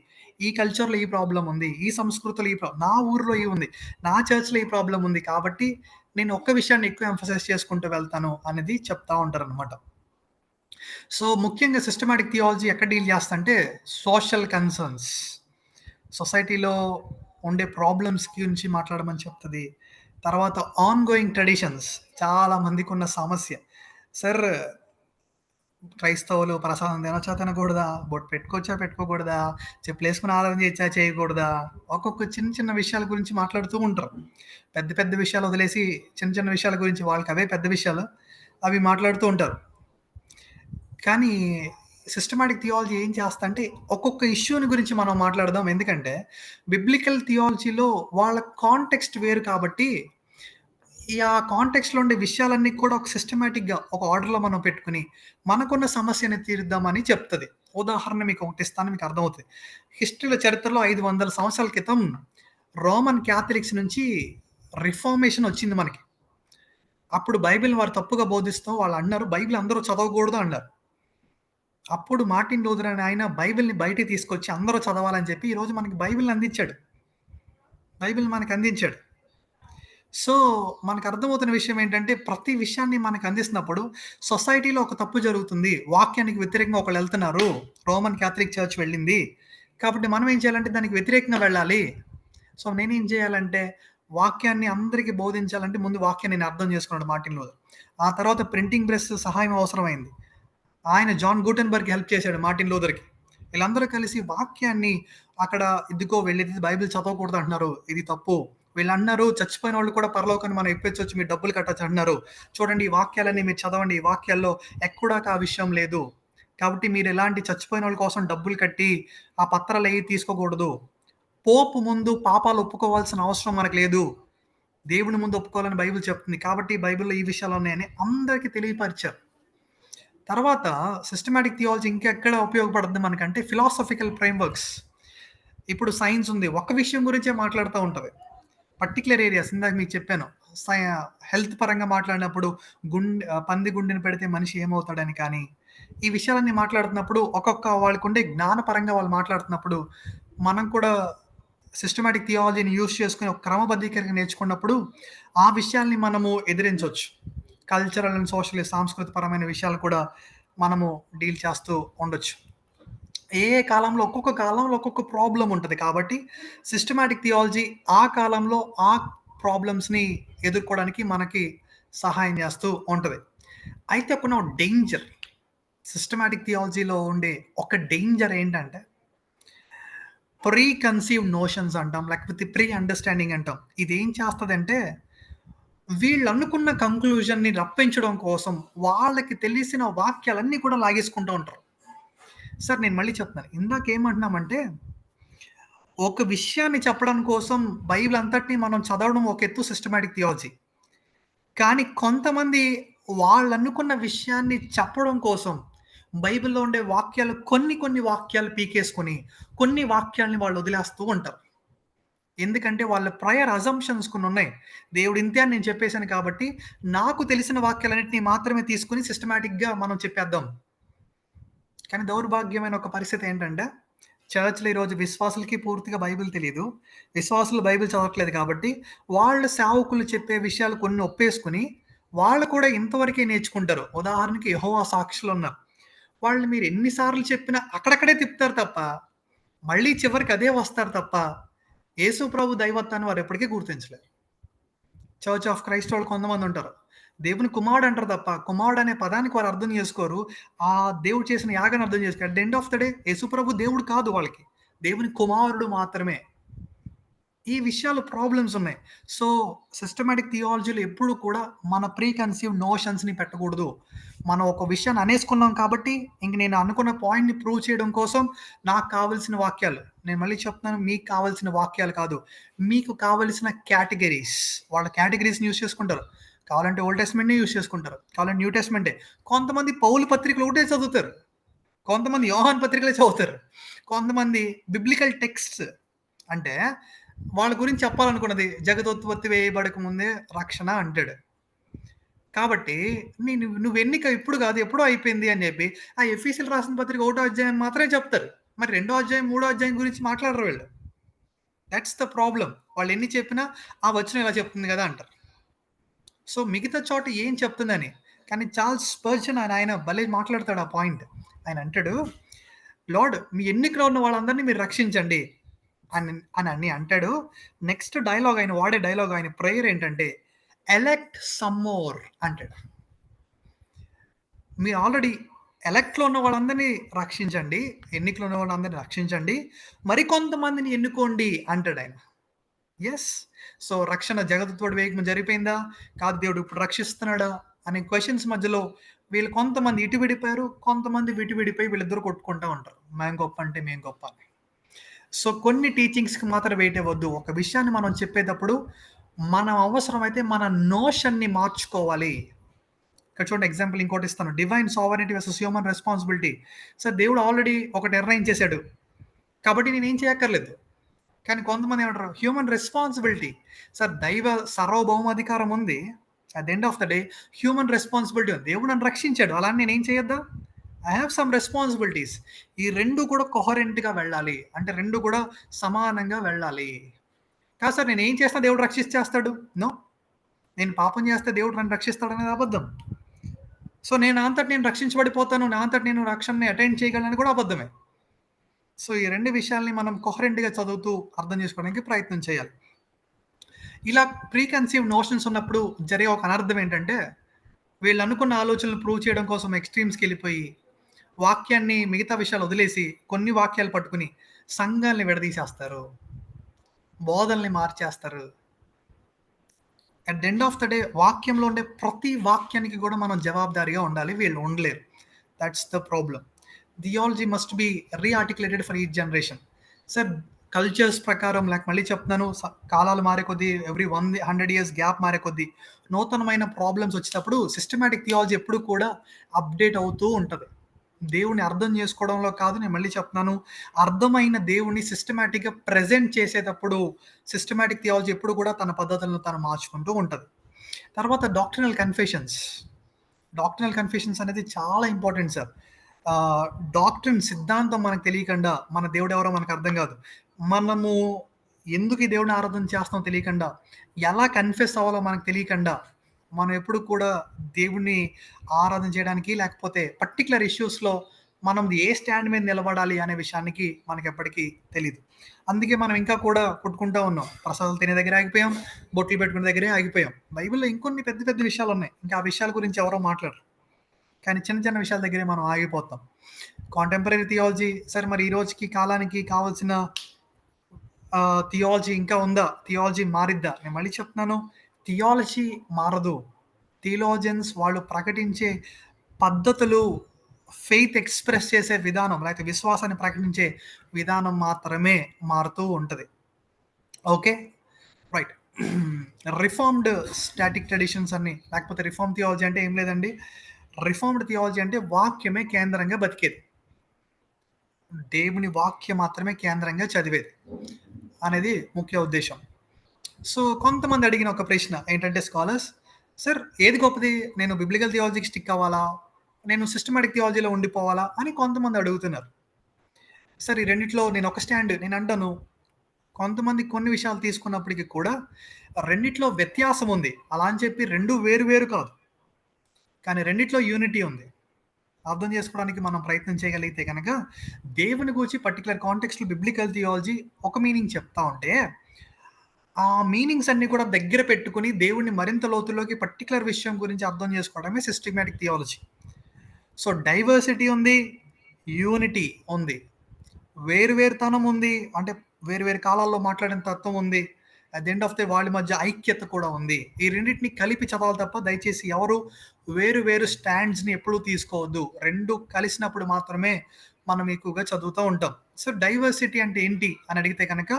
ఈ కల్చర్లో ఈ ప్రాబ్లం ఉంది, ఈ సంస్కృతిలో నా ఊర్లో ఈ ఉంది, నా చర్చ్లో ఈ ప్రాబ్లం ఉంది, కాబట్టి నేను ఒక్క విషయాన్ని ఎక్కువ ఎంఫసైజ్ చేసుకుంటూ వెళ్తాను అనేది చెప్తా ఉంటారు అనమాట. సో ముఖ్యంగా సిస్టమాటిక్ థియాలజీ ఎక్కడ డీల్ చేస్తుంటే సోషల్ కన్సర్న్స్, సొసైటీలో ఉండే ప్రాబ్లమ్స్ గురించి మాట్లాడమని చెప్తుంది. తర్వాత ఆన్ గోయింగ్ ట్రెడిషన్స్, చాలా మందికి ఉన్న సమస్య, సార్ క్రైస్తవులు ప్రసాదం తినొచ్చా తినకూడదా, బొట్టు పెట్టుకోవచ్చా పెట్టుకోకూడదా, చెప్పులు వేసుకుని ఆరాధన చేయొచ్చా చేయకూడదా, ఒక్కొక్క చిన్న చిన్న విషయాల గురించి మాట్లాడుతూ ఉంటారు. పెద్ద పెద్ద విషయాలు వదిలేసి చిన్న చిన్న విషయాల గురించి, వాళ్ళకి అవే పెద్ద విషయాలు, అవి మాట్లాడుతూ ఉంటారు. కానీ సిస్టమాటిక్ థియాలజీ ఏం చేస్తా అంటే ఒక్కొక్క ఇష్యూని గురించి మనం మాట్లాడదాం. ఎందుకంటే బిబ్లికల్ థియాలజీలో వాళ్ళ కాంటెక్స్ట్ వేరు కాబట్టి ఆ కాంటెక్స్‌లో ఉండే విషయాలన్నీ కూడా ఒక సిస్టమాటిక్‌గా ఒక ఆర్డర్‌లో మనం పెట్టుకొని మనకున్న సమస్యని తీరుద్దామని చెప్తది. ఉదాహరణ మీకు ఒకటిస్తాను, మీకు అర్థమవుతది. హిస్టరీలో చరిత్రలో 500 సంవత్సరాల క్రితం రోమన్ క్యాథలిక్స్ నుంచి రిఫార్మేషన్ వచ్చింది మనకి. అప్పుడు బైబిల్‌ని వారు తప్పుగా బోధిస్తూ వాళ్ళు అన్నారు, బైబిల్ అందరూ చదవకూడదు అన్నారు. అప్పుడు మార్టిన్ లూథర్ అనే ఆయన బైబిల్‌ని బయటికి తీసుకొచ్చి అందరూ చదవాలని చెప్పి ఈరోజు మనకి బైబిల్‌ని అందించాడు. బైబిల్‌ని మనకు అందించాడు. సో, మనకు అర్థమవుతున్న విషయం ఏంటంటే ప్రతి విషయాన్ని మనకు అందిస్తున్నప్పుడు సొసైటీలో ఒక తప్పు జరుగుతుంది. వాక్యానికి వ్యతిరేకంగా ఒకళ్ళు ఎళ్తున్నారు. రోమన్ క్యాథలిక్ చర్చ్ వెళ్ళింది. కాబట్టి మనం ఏం చేయాలంటే దానికి వ్యతిరేకంగా వెళ్ళాలి. సో, నేనేం చేయాలంటే వాక్యాన్ని అందరికి బోధించాలంటే ముందు వాక్యాన్ని నేను అర్థం చేసుకున్నాడు మార్టిన్ లూథర్. ఆ తర్వాత ప్రింటింగ్ ప్రెస్ సహాయం అవసరమైంది. ఆయన జాన్ గూటెన్బర్గ్ హెల్ప్ చేశాడు మార్టిన్ లూథర్‌కి. వీళ్ళందరూ కలిసి వాక్యాన్ని అక్కడ ఇదిగో వెళ్ళేది బైబిల్ చదవకూడదు అంటున్నారు. ఇది తప్పు. వీళ్ళన్నారు చచ్చిపోయిన వాళ్ళు కూడా పరలోకాన్ని మనం ఎక్కించొచ్చు, మీరు డబ్బులు కట్టొచ్చు అంటున్నారు. చూడండి ఈ వాక్యాలన్నీ మీరు చదవండి. ఈ వాక్యాల్లో ఎక్కడా ఆ విషయం లేదు. కాబట్టి మీరు ఎలాంటి చచ్చిపోయిన వాళ్ళ కోసం డబ్బులు కట్టి ఆ పత్రాలయి తీసుకోకూడదు. పోపు ముందు పాపాలు ఒప్పుకోవాల్సిన అవసరం మనకు లేదు. దేవుని ముందు ఒప్పుకోవాలని బైబిల్ చెప్తుంది. కాబట్టి బైబిల్‌లో ఈ విషయాలు ఉన్నాయని అందరికీ తెలియపరిచారు. తర్వాత సిస్టమాటిక్ థియాలజీ ఇంకెక్కడ ఉపయోగపడుతుంది మనకంటే ఫిలాసఫికల్ ఫ్రేమ్‌వర్క్స్. ఇప్పుడు సైన్స్ ఉంది. ఒక్క విషయం గురించే మాట్లాడుతూ ఉంటది. పర్టిక్యులర్ ఏరియాస్ ఇందాక మీకు చెప్పాను. సై హెల్త్ పరంగా మాట్లాడినప్పుడు పంది గుండెని పెడితే మనిషి ఏమవుతాడని కానీ, ఈ విషయాలన్నీ మాట్లాడుతున్నప్పుడు ఒక్కొక్క వాళ్ళకుండే జ్ఞానపరంగా వాళ్ళు మాట్లాడుతున్నప్పుడు, మనం కూడా సిస్టమాటిక్ థియాలజీని యూజ్ చేసుకొని ఒక క్రమబద్ధీకరణగా నేర్చుకున్నప్పుడు, ఆ విషయాల్ని మనము ఎదిరించొచ్చు. కల్చరల్ అండ్ సోషల్ సాంస్కృతికపరమైన విషయాలు కూడా మనము డీల్ చేస్తూ ఉండొచ్చు. కాలంలో ఒక్కొక్క ప్రాబ్లమ్ ఉంటది. కాబట్టి సిస్టమాటిక్ థియాలజీ ఆ కాలంలో ఆ ప్రాబ్లమ్స్‌ని ఎదుర్కోవడానికి మనకి సహాయం చేస్తూ ఉంటది. అయితే ఒక డేంజర్ సిస్టమాటిక్ థియాలజీలో ఉండే ఒక డేంజర్ ఏంటంటే ప్రీ కన్సీవ్డ్ నోషన్స్ అంటాం. లేకపోతే ప్రీ అండర్‌స్టాండింగ్ అంటాం. ఇదేం చేస్తదంటే వీళ్ళనుకున్న కంక్లూజన్‌ని రప్పించడం కోసం వాళ్ళకి తెలిసిన వాక్యాలన్నీ కూడా లాగేసుకుంటూ ఉంటారు. సార్ నేను మళ్ళీ చెప్తున్నాను. ఇందాక ఏమంటున్నామంటే ఒక విషయాన్ని చెప్పడం కోసం బైబిల్ అంతటిని మనం చదవడం ఒక ఎత్తు సిస్టమాటిక్ థియాలజీ. కానీ కొంతమంది వాళ్ళనుకున్న విషయాన్ని చెప్పడం కోసం బైబిల్‌లో ఉండే వాక్యాలు కొన్ని వాక్యాలు పీకేసుకొని కొన్ని వాక్యాల్ని వాళ్ళు వదిలేస్తూ ఉంటారు. ఎందుకంటే వాళ్ళ ప్రయర్ అజంప్షన్స్ కొన్నున్నాయి. దేవుడు ఇంతే అని నేను చెప్పేసాను కాబట్టి నాకు తెలిసిన వాక్యాలన్నిటిని మాత్రమే తీసుకొని సిస్టమాటిక్‌గా మనం చెప్పేద్దాం. కానీ దౌర్భాగ్యమైన ఒక పరిస్థితి ఏంటంటే చర్చ్‌లో ఈరోజు విశ్వాసులకి పూర్తిగా బైబిల్ తెలీదు. విశ్వాసులు బైబిల్ చదవట్లేదు కాబట్టి, వాళ్ళ సేవకులు చెప్పే విషయాలు కొన్ని ఒప్పేసుకొని, వాళ్ళు కూడా ఇంతవరకే నేర్చుకుంటారు. ఉదాహరణకి యెహోవా సాక్షులున్నారు. వాళ్ళు మీరు ఎన్ని సార్లు చెప్పినా అక్కడక్కడే తిప్పుతారు తప్ప, మళ్ళీ చివరికి అదే వస్తారు తప్ప, యేసు ప్రభు దైవత్వాన్ని వారు ఎప్పటికీ గుర్తించలేరు. చర్చ్ ఆఫ్ క్రైస్ట్ వాళ్ళు కొంతమందుంటారు. దేవుని కుమారుడు అంటారు తప్ప, కుమారుడు అనే పదానికి వారు అర్థం చేసుకోరు. ఆ దేవుడు చేసిన యాగాన్ని అర్థం చేసుకోరు. At the end of the day యేసుప్రభు దేవుడు కాదు వాళ్ళకి. దేవుని కుమారుడు మాత్రమే. ఈ విషయాలు ప్రాబ్లమ్స్ ఉన్నాయి. సో, సిస్టమాటిక్ థియాలజీలో ఎప్పుడు కూడా మన ప్రీ కన్సీవ్డ్ నోషన్స్‌ని పెట్టకూడదు. మనం ఒక విషయాన్ని అనేసుకున్నాం కాబట్టి, ఇంక నేను అనుకున్న పాయింట్‌ని ప్రూవ్ చేయడం కోసం నాకు కావాల్సిన వాక్యాలు. నేను మళ్ళీ చెప్తున్నాను, మీకు కావాల్సిన వాక్యాలు కాదు. మీకు కావాల్సిన కేటగరీస్. వాళ్ళ కేటగరీస్‌ని యూజ్ చేసుకుంటారు. కావాలంటే ఓల్డ్ టెస్ట్‌మెంట్‌నే యూజ్ చేసుకుంటారు. కావాలంటే న్యూ టెస్ట్‌మెంటే. కొంతమంది పౌలు పత్రికలు ఒకటే చదువుతారు. కొంతమంది యోహాను పత్రికలే చదువుతారు. కొంతమంది బిబ్లికల్ టెక్స్ట్స్ అంటే వాళ్ళ గురించి చెప్పాలనుకున్నది జగదోత్పత్తి వేయబడక ముందే రక్షణ అంటాడు. కాబట్టి నువ్వు ఎన్నిక ఇప్పుడు కాదు ఎప్పుడో అయిపోయింది అని చెప్పి ఆ ఎఫీసీయులు రాసిన పత్రిక 1 అధ్యాయం మాత్రమే చెప్తారు. మరి 2 అధ్యాయం, 3 అధ్యాయం గురించి మాట్లాడరు వీళ్ళు. That's the problem. వాళ్ళు ఎన్ని చెప్పినా ఆ వచనం ఇలా చెప్తుంది కదా అంటారు. సో, మిగతా చోట ఏం చెప్తుందని. కానీ చార్ల్స్ స్పర్జన్ ఆయన భలే మాట్లాడతాడు ఆ పాయింట్. ఆయన అంటాడు, లార్డ్ మీ ఎన్నికలో ఉన్న వాళ్ళందరినీ మీరు రక్షించండి అని అంటాడు. నెక్స్ట్ డైలాగ్ ఆయన వాడే డైలాగ్ ఆయన ప్రేయర్ ఏంటంటే ఎలెక్ట్ సమ్ మోర్ అంటాడు. మీరు ఆల్రెడీ ఎలెక్ట్‌లో ఉన్న వాళ్ళందరినీ రక్షించండి. ఎన్నికలో ఉన్న వాళ్ళందరినీ రక్షించండి. మరికొంతమందిని ఎన్నుకోండి అంటాడాయన. యెస్. సో, రక్షణ జగత్తుతోటి వేగం జరిగిపోయిందా? కాదు దేవుడు ఇప్పుడు రక్షిస్తున్నాడా? అనే క్వెషన్స్ మధ్యలో వీళ్ళు కొంతమంది ఇటు విడిపోయారు, కొంతమంది విడిపోయి వీళ్ళిద్దరు కొట్టుకుంటా ఉంటారు. మేము గొప్ప అంటే మేము గొప్ప అని. సో కొన్ని టీచింగ్స్‌కి మాత్రం వెయిట్ ఇవ్వద్దు. ఒక విషయాన్ని మనం చెప్పేటప్పుడు మనం అవసరమైతే మన నోషన్‌ని మార్చుకోవాలి. ఇక్కడ చూడండి ఎగ్జాంపుల్ ఇంకోటి ఇస్తాను. Divine sovereignty versus human responsibility. Sir దేవుడు ఆల్రెడీ ఒకటి నిర్ణయించేసాడు. కాబట్టి నేనేం చేయక్కర్లేదు. కానీ కొంతమంది ఏమంటారు హ్యూమన్ రెస్పాన్సిబిలిటీ. సార్ దైవ సార్వభౌమాధికారం ఉంది. At the end of the day human responsibility ఉంది. దేవుడు నన్ను రక్షించాడు. అలా అని నేనేం చేయొద్దా? I have some responsibilities. ఈ 2 కూడా కొహరెంట్‌గా వెళ్ళాలి. అంటే 2 కూడా సమానంగా వెళ్ళాలి. కాదు సార్ నేనేం చేసినా దేవుడు రక్షించేస్తాడు. నో. నేను పాపం చేస్తే దేవుడు నన్ను రక్షిస్తాడనేది అబద్ధం. సో నా అంతట నేను రక్షించబడిపోతాను, నా అంతట నేను రక్షణని అటెండ్ చేయగలను కూడా అబద్ధమే. సో ఈ 2 విషయాల్ని మనం కొహరెంట్‌గా చదువుతూ అర్థం చేసుకోవడానికి ప్రయత్నం చేయాలి. ఇలా ప్రీ కన్సీవ్ నోషన్స్ ఉన్నప్పుడు జరిగే ఒక అనర్థం ఏంటంటే, వీళ్ళు అనుకున్న ఆలోచనలు ప్రూవ్ చేయడం కోసం ఎక్స్‌ట్రీమ్స్‌కి వెళ్ళిపోయి, వాక్యాన్ని మిగతా విషయాలు వదిలేసి, కొన్ని వాక్యాలు పట్టుకుని సంఘాల్ని విడదీసేస్తారు. బోధనల్ని మార్చేస్తారు. At the end of the day వాక్యంలో ఉండే ప్రతి వాక్యానికి కూడా మనం జవాబుదారీగా ఉండాలి. వీళ్ళు ఉండలేరు. That's the problem. Theology must be rearticulated for each generation. Sir cultures ప్రకారం మళ్ళీ చెప్తున్నాను, కాలాలు మారే కొద్దీ ఎవ్రీ 100 ఇయర్స్ గ్యాప్ మారే కొద్దీ నూతనమైన ప్రాబ్లమ్స్ వచ్చేటప్పుడు సిస్టమాటిక్ థియాలజీ ఎప్పుడు కూడా అప్డేట్ అవుతూ ఉంటుంది. దేవుని అర్థం చేసుకోవడంలో కాదు, నేను మళ్ళీ చెప్తున్నాను, అర్థమైన దేవుని సిస్టమాటిక్గా ప్రజెంట్ చేసేటప్పుడు సిస్టమాటిక్ థియాలజీ ఎప్పుడు కూడా తన పద్ధతులను తను మార్చుకుంటూ ఉంటుంది. తర్వాత డాక్ట్రినల్ కన్ఫెషన్స్ అనేది చాలా ఇంపార్టెంట్ సార్. డాక్ట్రిన్ సిద్ధాంతం మనకు తెలియకుండా మన దేవుడు ఎవరో మనకు అర్థం కాదు. మనము ఎందుకు ఈ దేవుడిని ఆరాధన చేస్తామో తెలియకుండా, ఎలా కన్ఫెస్ అవ్వాలో మనకు తెలియకుండా, మనం ఎప్పుడు కూడా దేవుణ్ణి ఆరాధన చేయడానికి లేకపోతే పర్టికులర్ ఇష్యూస్లో మనం ఏ స్టాండ్ మీద నిలబడాలి అనే విషయానికి మనకి ఎప్పటికీ తెలియదు. అందుకే మనం ఇంకా కూడా కొట్టుకుంటూ ఉన్నాం. ప్రసాదాలు తినే దగ్గర ఆగిపోయాం, బొట్లు పెట్టుకునే దగ్గరే ఆగిపోయాం. బైబిల్లో ఇంకొన్ని పెద్ద పెద్ద విషయాలు ఉన్నాయి. ఇంకా ఆ విషయాల గురించి ఎవరో మాట్లాడరు. కానీ చిన్న చిన్న విషయాల దగ్గరే మనం ఆగిపోతాం. కాంటెంపరీ థియాలజీ సార్ మరి ఈ రోజుకి కాలానికి కావాల్సిన థియాలజీ ఇంకా ఉందా? థియాలజీ మారిద్దా? నేను మళ్ళీ చెప్తున్నాను, థియాలజీ మారదు. థియాలజియన్స్ వాళ్ళు ప్రకటించే పద్ధతులు, ఫెయిత్ ఎక్స్ప్రెస్ చేసే విధానం, లేకపోతే విశ్వాసాన్ని ప్రకటించే విధానం మాత్రమే మారుతూ ఉంటుంది. Okay, right. Reformed static traditions అన్ని, లేకపోతే రిఫార్మ్ థియాలజీ అంటే ఏం లేదండి. రిఫార్మ్డ్ థియాలజీ అంటే వాక్యమే కేంద్రంగా బతికేది, దేవుని వాక్యం మాత్రమే కేంద్రంగా చదివేది అనేది ముఖ్య ఉద్దేశం. సో కొంతమంది అడిగిన ఒక ప్రశ్న ఏంటంటే స్కాలర్స్, సార్ ఏది గొప్పది, నేను బిబ్లికల్ థియాలజీకి స్టిక్ అవ్వాలా, నేను సిస్టమాటిక్ థియాలజీలో ఉండిపోవాలా అని కొంతమంది అడుగుతున్నారు. సార్ ఈ రెండిట్లో నేను ఒక స్టాండ్ నేను అంటాను. కొంతమంది కొన్ని విషయాలు తీసుకున్నప్పటికీ కూడా రెండిట్లో వ్యత్యాసం ఉంది. అలా అని చెప్పి రెండు వేరు వేరు కాదు, కానీ రెండిట్లో యూనిటీ ఉంది. అర్థం చేసుకోవడానికి మనం ప్రయత్నం చేయగలిగితే కనుక దేవుని గురించి పర్టికులర్ కాంటెక్స్ట్లో బిబ్లికల్ థియాలజీ ఒక మీనింగ్ చెప్తా ఉంటే, ఆ మీనింగ్స్ అన్ని కూడా దగ్గర పెట్టుకుని దేవుణ్ణి మరింత లోతులోకి పర్టికులర్ విషయం గురించి అర్థం చేసుకోవడమే సిస్టమాటిక్ థియాలజీ. సో డైవర్సిటీ ఉంది, యూనిటీ ఉంది, వేరువేరుతనం ఉంది, అంటే వేరు కాలాల్లో మాట్లాడిన తత్వం ఉంది. At the end of the వాళ్ళ మధ్య ఐక్యత కూడా ఉంది. ఈ రెండింటిని కలిపి చదవాలి తప్ప దయచేసి ఎవరు వేరు స్టాండ్స్ని ఎప్పుడూ తీసుకోవద్దు. రెండు కలిసినప్పుడు మాత్రమే మనం ఎక్కువగా చదువుతూ ఉంటాం. సో డైవర్సిటీ అంటే ఏంటి అని అడిగితే కనుక,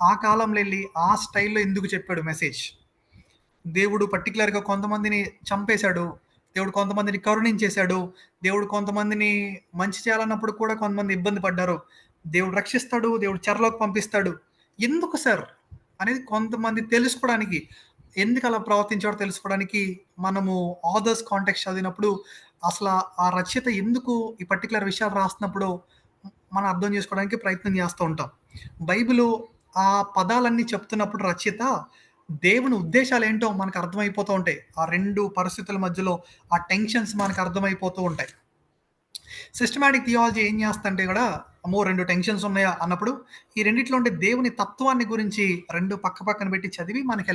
ఆ కాలంలో వెళ్ళి ఆ స్టైల్లో ఎందుకు చెప్పాడు మెసేజ్. దేవుడు పర్టికులర్గా కొంతమందిని చంపేశాడు, దేవుడు కొంతమందిని కరుణించేశాడు, దేవుడు కొంతమందిని మంచి చేయాలన్నప్పుడు కూడా కొంతమంది ఇబ్బంది పడ్డారు, దేవుడు రక్షిస్తాడు, దేవుడు చెరలోకి పంపిస్తాడు. ఎందుకు సార్ అనేది కొంతమంది తెలుసుకోవడానికి, ఎందుకు అలా ప్రవర్తించాడో తెలుసుకోవడానికి మనము ఆథర్స్ కాంటెక్స్ట్ చదివినప్పుడు అసలు ఆ రచయిత ఎందుకు ఈ పర్టికులర్ విషయాలు రాస్తున్నప్పుడు మనం అర్థం చేసుకోవడానికి ప్రయత్నం చేస్తూ ఉంటాం. బైబిల్ ఆ పదాలన్నీ చెప్తున్నప్పుడు రచయిత దేవుని ఉద్దేశాలు ఏంటో మనకు అర్థమైపోతూ ఉంటాయి. ఆ రెండు పరిస్థితుల మధ్యలో ఆ టెన్షన్స్ మనకు అర్థమైపోతూ ఉంటాయి. సిస్టమాటిక్ థియాలజీ ఏం చేస్తుంటే కూడా అమ్మో రెండు టెన్షన్స్ ఉన్నాయా అన్నప్పుడు ఈ రెండిట్లో ఉండే దేవుని తత్వాన్ని గురించి రెండు పక్కన పెట్టి చదివి మనకి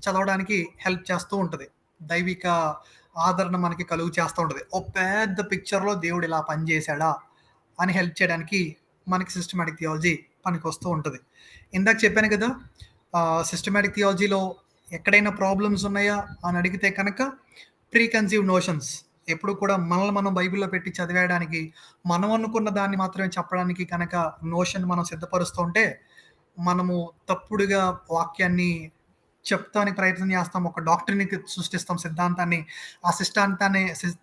చదవడానికి హెల్ప్ చేస్తూ ఉంటుంది. దైవిక ఆదరణ మనకి కలుగు చేస్తూ ఉంటుంది. ఓ పెద్ద పిక్చర్లో దేవుడు ఇలా పనిచేశాడా అని హెల్ప్ చేయడానికి మనకి సిస్టమాటిక్ థియాలజీ పనికి వస్తూ ఉంటుంది. ఇందాక చెప్పాను కదా, సిస్టమాటిక్ థియాలజీలో ఎక్కడైనా ప్రాబ్లమ్స్ ఉన్నాయా అని అడిగితే కనుక ప్రీ కన్సీవ్ నోషన్స్, ఎప్పుడు కూడా మనల్ని మనం బైబిల్‌లో పెట్టి చదివేయడానికి, మనం అనుకున్న దాన్ని మాత్రమే చెప్పడానికి కనుక నోషన్ మనం సిద్ధపరుస్తూ ఉంటే, మనము తప్పుడుగా వాక్యాన్ని చెప్తానికి ప్రయత్నం చేస్తాం. ఒక డాక్ట్రిన్‌ని సృష్టిస్తాం సిద్ధాంతాన్ని. ఆ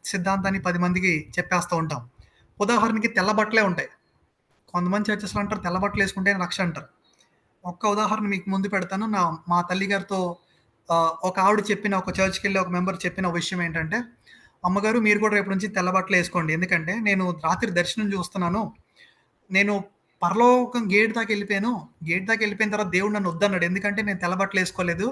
సిద్ధాంతాన్ని 10 మందికి చెప్పేస్తూ ఉంటాం. ఉదాహరణకి తెల్ల బట్టలే ఉంటాయి. కొంతమంది చర్చెస్‌లో అంటారు తెల్ల బట్టలేసుకుంటేనే రక్ష అంటారు. ఒక్క ఉదాహరణ మీకు ముందు పెడతాను. మా తల్లిగారితో ఒక ఆవిడ చెప్పిన ఒక చర్చ్‌కెళ్ళి ఒక మెంబర్ చెప్పిన విషయం ఏంటంటే, "అమ్మగారు మీరు కూడా రేపటి నుంచి తెల్ల బట్టలేసుకోండి. ఎందుకంటే నేను రాత్రి దర్శనం చూస్తున్నాను. నేను పరలోకం గేట్ దాకా ఎళ్ళిపోయాను. గేట్ దాకా ఎళ్ళిపోయిన తర్వాత దేవుడు నన్ను వద్దన్నాడు. ఎందుకంటే నేను తెల్ల బట్టలేసుకోలేదు.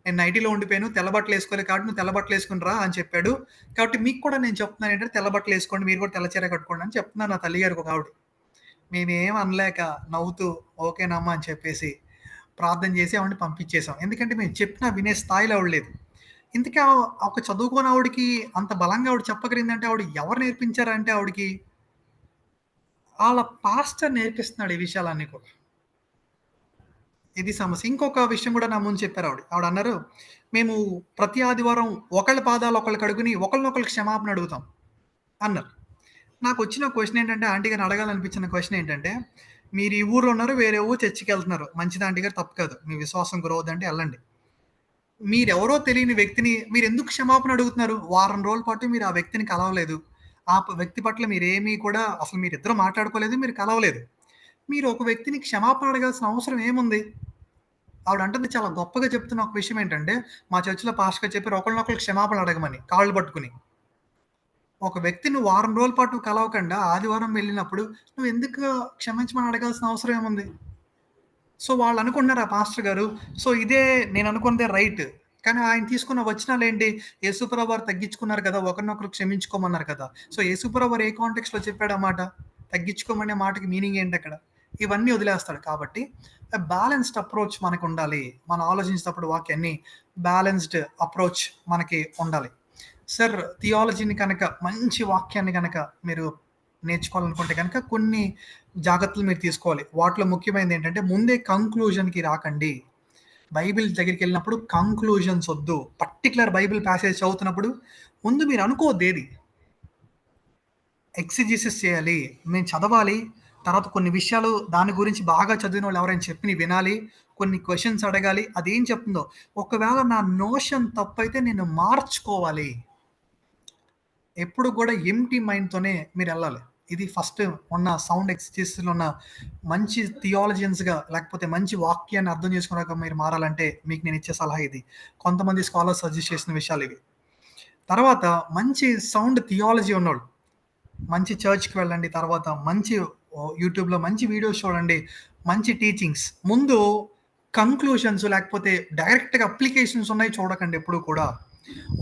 నేను నైటీలో ఉండిపోయాను. తెల్ల బట్టలేసుకోలేదు కాబట్టి నువ్వు తెల్ల బట్టలేసుకొని రా" అని చెప్పాడు. కాబట్టి మీకు కూడా నేను చెప్తున్నాను ఏంటంటే తెల్ల బట్టలేసుకోండి. మీరు కూడా తెల్ల చీర కట్టుకోండి అని చెప్తున్నారు నా తల్లిగారికి ఒక ఆవిడ. మేమేం అనలేక నవ్వుతూ ఓకేనమ్మా అని చెప్పేసి ప్రార్థన చేసి ఆవిడని పంపించేసాం. ఎందుకంటే మేము చెప్పినా వినే స్థాయిలో ఆవిడ లేదు. ఇంతకీ ఒక చదువుకోని ఆవిడకి అంత బలంగా ఆవిడ చెప్పగలిగిందంటే ఆవిడ ఎవరు నేర్పించారంటే ఆవిడకి ఆళ్ళ పాస్టర్ నేర్పిస్తున్నాడు ఈ విషయాలన్నీ కూడా. ఇది సమస్య. ఇంకొక విషయం కూడా నా ముందు చెప్పారు ఆవిడ. ఆవిడన్నారు, "మేము ప్రతి ఆదివారం ఒకళ్ళ పాదాలు ఒకళ్ళు కడుగుని ఒకళ్ళనొకళ్ళు క్షమాపణ అడుగుతాం" అన్నారు. నాకొచ్చిన క్వెషన్ ఏంటంటే, ఆంటీ గారిని అడగాలనిపించిన క్వెషన్ ఏంటంటే, మీరు ఈ ఊర్లో ఉన్నారు, వేరే ఊరు చర్చికెళ్తున్నారు. మంచిది ఆంటీ గారు, తప్పు కాదు. మీ విశ్వాసం గ్రో అవుద్దంటే ఎళ్ళండి. మీరెవరో తెలియని వ్యక్తిని మీరెందుకు క్షమాపణ అడుగుతున్నారు? వారం రోజుల పాటు మీరు ఆ వ్యక్తిని కలవలేదు. వ్యక్తి పట్ల మీరేమీ కూడా అసలు మీరిద్దరు మాట్లాడుకోలేదు, మీరు కలవలేదు. మీరు ఒక వ్యక్తిని క్షమాపణ అడగాల్సిన అవసరం ఏముంది? ఆవిడంటుంది చాలా గొప్పగా చెప్తున్న ఒక విషయం ఏంటంటే, మా చర్చ్‌లో పాస్టర్ గారు చెప్పారు ఒకళ్ళనొకళ్ళు క్షమాపణ అడగమని కాళ్ళు పట్టుకుని. ఒక వ్యక్తిని వారం రోజుల పాటు కలవకుండా ఆదివారం వెళ్ళినప్పుడు నువ్వెందుకు క్షమించమని అడగాల్సిన అవసరం ఏముంది? సో, వాళ్ళనుకుంటున్నారు ఆ పాస్టర్ గారు. సో, ఇదే నేననుకున్నదే రైట్. కానీ ఆయన తీసుకున్న వచనాలేంటి? యేసుప్రభు వారు తగ్గించుకున్నారు కదా! ఒకరినొకరు క్షమించుకోమన్నారు కదా! సో, యేసుప్రభు వారు ఏ కాంటెక్స్ట్‌లో చెప్పాడు ఆ మాట? తగ్గించుకోమనే మాటకి మీనింగ్ ఏంటక్కడ? ఇవన్నీ వదిలేస్తాడు. కాబట్టి బ్యాలెన్స్డ్ అప్రోచ్ మనకుండాలి. మనం ఆలోచించేటప్పుడు వాక్యాన్ని బ్యాలెన్స్డ్ అప్రోచ్ మనకి ఉండాలి. సార్ థియాలజీని కనుక మంచి వాక్యాన్ని గనక మీరు నేర్చుకోవాలనుకుంటే గనక కొన్ని జాగ్రత్తలు మీరు తీసుకోవాలి. వాటిలో ముఖ్యమైనది ఏంటంటే ముందే కంక్లూజన్‌కి రాకండి. బైబిల్ దగ్గరికెళ్ళినప్పుడు కంక్లూజన్స్ ఒద్దు. పర్టిక్యులర్ బైబిల్ ప్యాసేజ్ చదువుతున్నప్పుడు ముందు మీరు అనుకోవద్దేది. ఎక్సిజిసిస్ చేయాలి. మేము చదవాలి. తర్వాత కొన్ని విషయాలు దాని గురించి బాగా చదివినోళ్ళు ఎవరైనా చెప్పినవి వినాలి. కొన్ని క్వెషన్స్ అడగాలి. అదేం చెప్తుందో ఒకవేళ నా నోషన్ తప్పైతే నేను మార్చుకోవాలి. ఎప్పుడు కూడా ఎంప్టీ మైండ్‌తోనే మీరెళ్ళాలి. ఇది ఫస్ట్ ఉన్న సౌండ్ ఎక్సర్‌సైజ్‌లో ఉన్న మంచి థియాలజియన్స్‌గా లేకపోతే మంచి వాక్యాన్ని అర్థం చేసుకున్నాక మీరు మారాలంటే మీకు నేనిచ్చే సలహా ఇది. కొంతమంది స్కాలర్స్ సజెస్ట్ చేసిన విషయాలివి. తర్వాత మంచి సౌండ్ థియాలజీ ఉన్నోళ్ళు మంచి చర్చ్‌కి వెళ్ళండి. తర్వాత మంచి యూట్యూబ్‌లో మంచి వీడియోస్ చూడండి. మంచి టీచింగ్స్. ముందు కంక్లూషన్స్ లేకపోతే డైరెక్ట్‌గా అప్లికేషన్స్ ఉన్నాయి చూడకండి ఎప్పుడు కూడా.